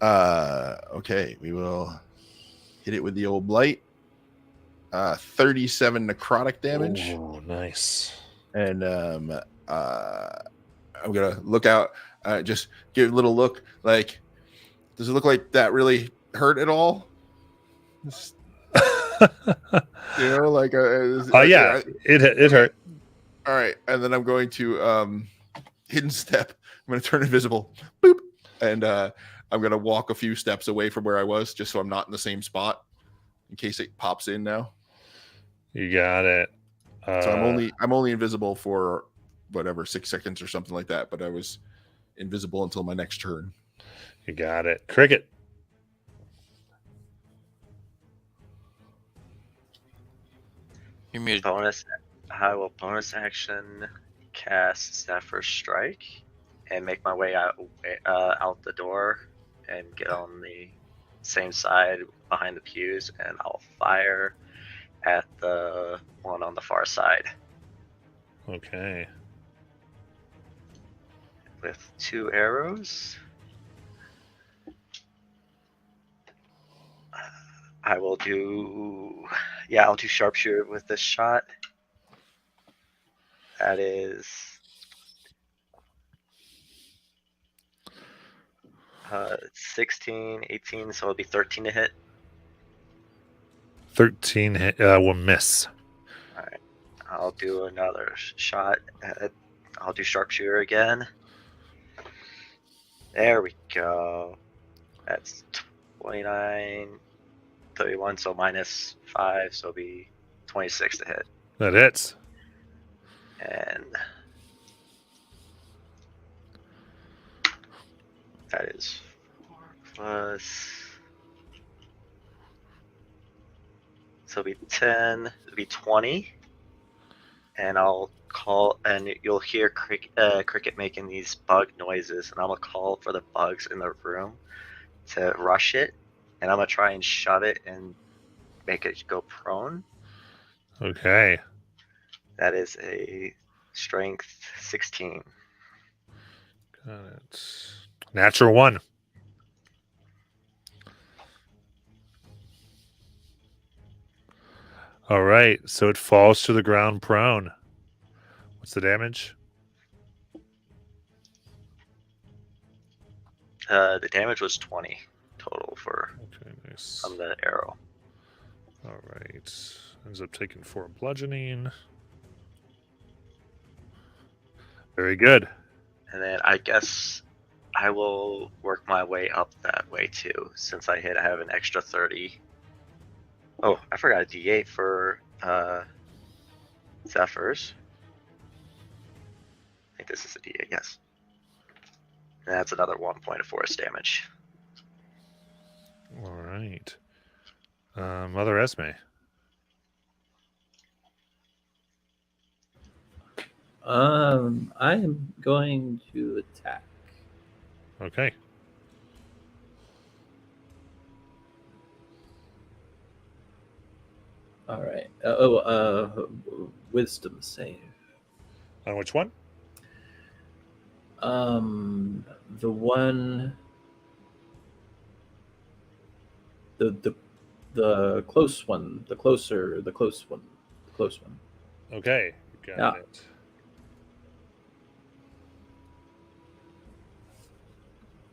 Okay, we will hit it with the old blight. 37 necrotic damage. Oh, nice. And I'm gonna look out. Just give a little look. Like, does it look like that really hurt at all? Like yeah, it hurt. All right, and then I'm going to hidden step. I'm going to turn invisible. Boop, and I'm going to walk a few steps away from where I was, just so I'm not in the same spot, in case it pops in now. You got it. So I'm only invisible for whatever 6 seconds or something like that. But I was invisible until my next turn. You got it. Cricket. You muted. I will bonus action cast Zephyr Strike and make my way out the door and get on the same side behind the pews, and I'll fire at the one on the far side. Okay. With 2 arrows. I'll do sharpshooter with this shot. That is 16, 18, so it'll be 13 to hit. 13 will miss. All right. I'll do another shot. I'll do sharpshooter again. There we go. That's 29, 31, so minus 5, so it'll be 26 to hit. That hits. And that is 4 plus. So it'll be 10, it'll be 20. And I'll call, and you'll hear Cricket making these bug noises, and I'm going to call for the bugs in the room to rush it, and I'm going to try and shove it and make it go prone. Okay. That is a strength 16. Got it. Natural 1. All right. So it falls to the ground prone. What's the damage? The damage was 20 total nice. on the arrow. All right. Ends up taking 4 bludgeoning. Very good. And then I guess I will work my way up that way too. Since I have an extra 30. Oh, I forgot a D8 for Zephyrs. I think this is a D8, yes. And that's another 1 point of force damage. All right. Mother Esme. I am going to attack. Okay. All right. Wisdom save. On which one? The one. The close one. The close one. The close one. Okay. Got it.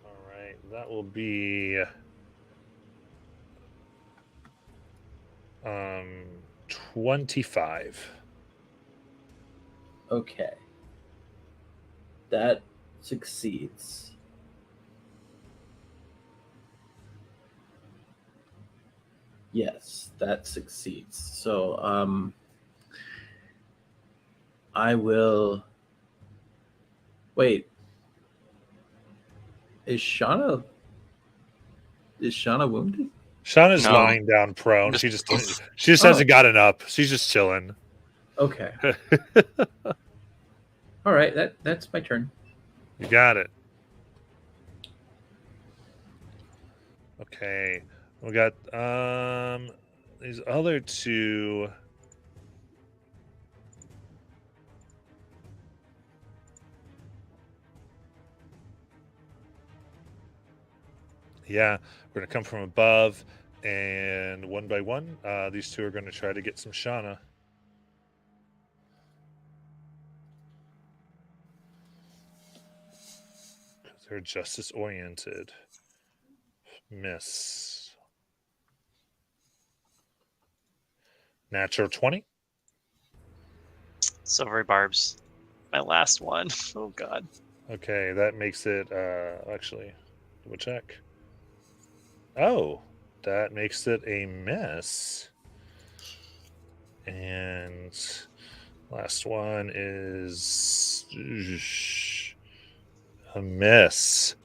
All right. That will be 25. Okay. That succeeds. Yes, that succeeds. So, I will. Wait. Is Shauna wounded? Shauna's lying down prone. She just hasn't gotten up. She's just chilling. Okay. All right, that's my turn. You got it. Okay. We got these other two. Yeah, we're gonna come from above And one by one, these two are going to try to get some Shauna. Because they're justice oriented. Miss. Natural 20. Silvery barbs. My last one. Oh god. Okay, that makes it actually double check. Oh, that makes it a miss. And last one is a miss.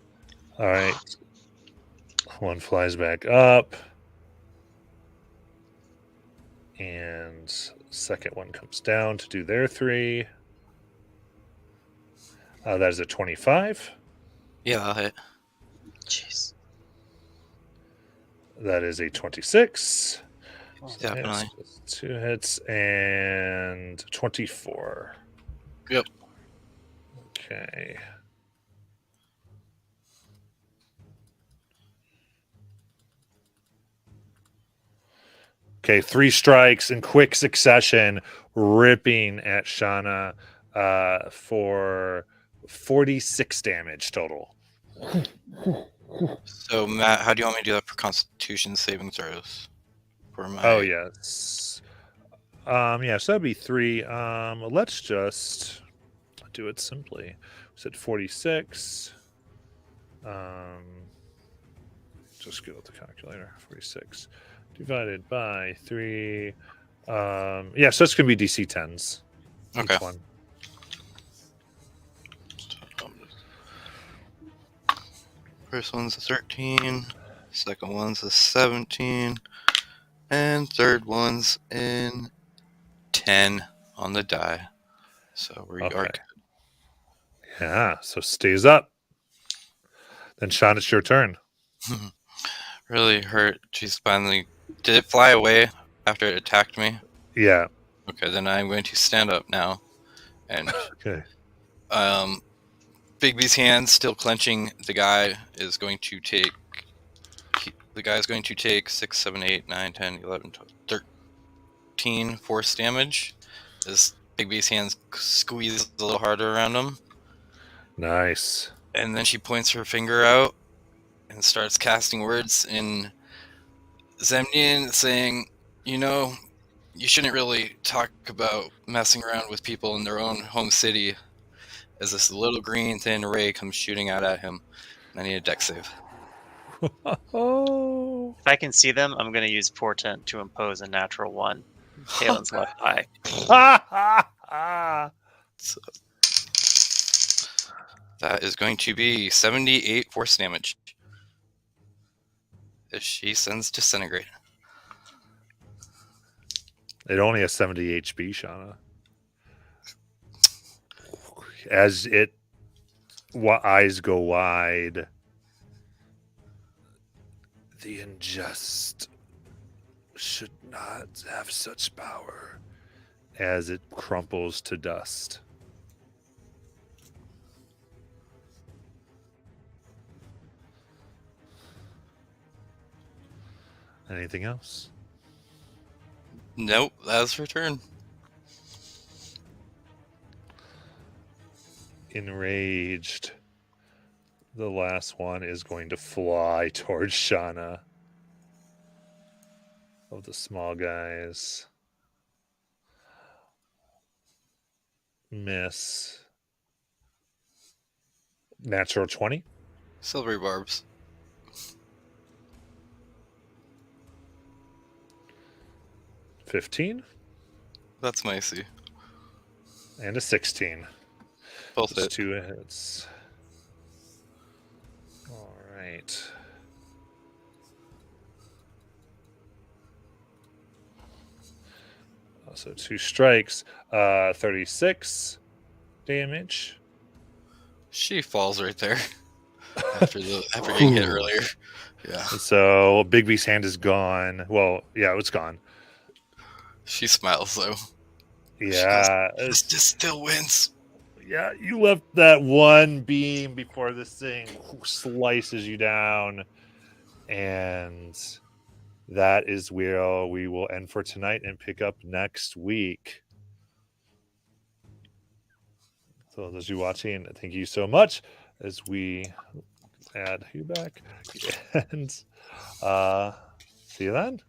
All right. One flies back up. And second one comes down to do their 3. That is a 25. Yeah, I'll hit. Jeez. That is a 26. Definitely. Hits, 2 hits and 24. Yep. Okay. Okay, 3 strikes in quick succession, ripping at Shauna for 46 damage total. So, Matt, how do you want me to do that for Constitution saving throws? For my... Oh, yes. Yeah, so that'd be 3. Let's just do it simply. We said 46. Just go with the calculator. 46 divided by 3. Yeah, so it's going to be DC 10s. Okay. Each one. First one's a 13, second one's a 17, and third one's in 10 on the die. So we are good. Yeah, so stays up. Then Sean, it's your turn. Really hurt. She's finally... Did it fly away after it attacked me? Yeah. Okay, then I'm going to stand up now. And okay. Bigby's hand still clenching. The guy is going to take... The guy is going to take 6, 7, 8, 9, 10, 11, 12, 13 force damage. As Bigby's hands squeeze a little harder around him. Nice. And then she points her finger out and starts casting words in Zemnian, saying, you know, you shouldn't really talk about messing around with people in their own home city, as this little green thin ray comes shooting out at him. And I need a dex save. Oh. If I can see them, I'm going to use Portent to impose a natural 1. Kalen's left eye. So, that is going to be 78 force damage. As she sends Disintegrate. It only has 70 HP, Shauna. As it eyes go wide, the unjust should not have such power, as it crumples to dust. Anything else? Nope, that's her turn. Enraged, the last one is going to fly towards Shauna. Of the small guys. Miss. Natural 20. Silvery barbs. 15. That's my AC. And a 16. Both hit. 2 hits. All right. So 2 strikes. 36 damage. She falls right there. after getting hit earlier. Yeah. So Bigby's hand is gone. Well, yeah, it's gone. She smiles though. Yeah. This still wins. Yeah, you left that one beam before this thing slices you down, and that is where we will end for tonight and pick up next week. So those of you watching, thank you so much. As we add you back, and see you then.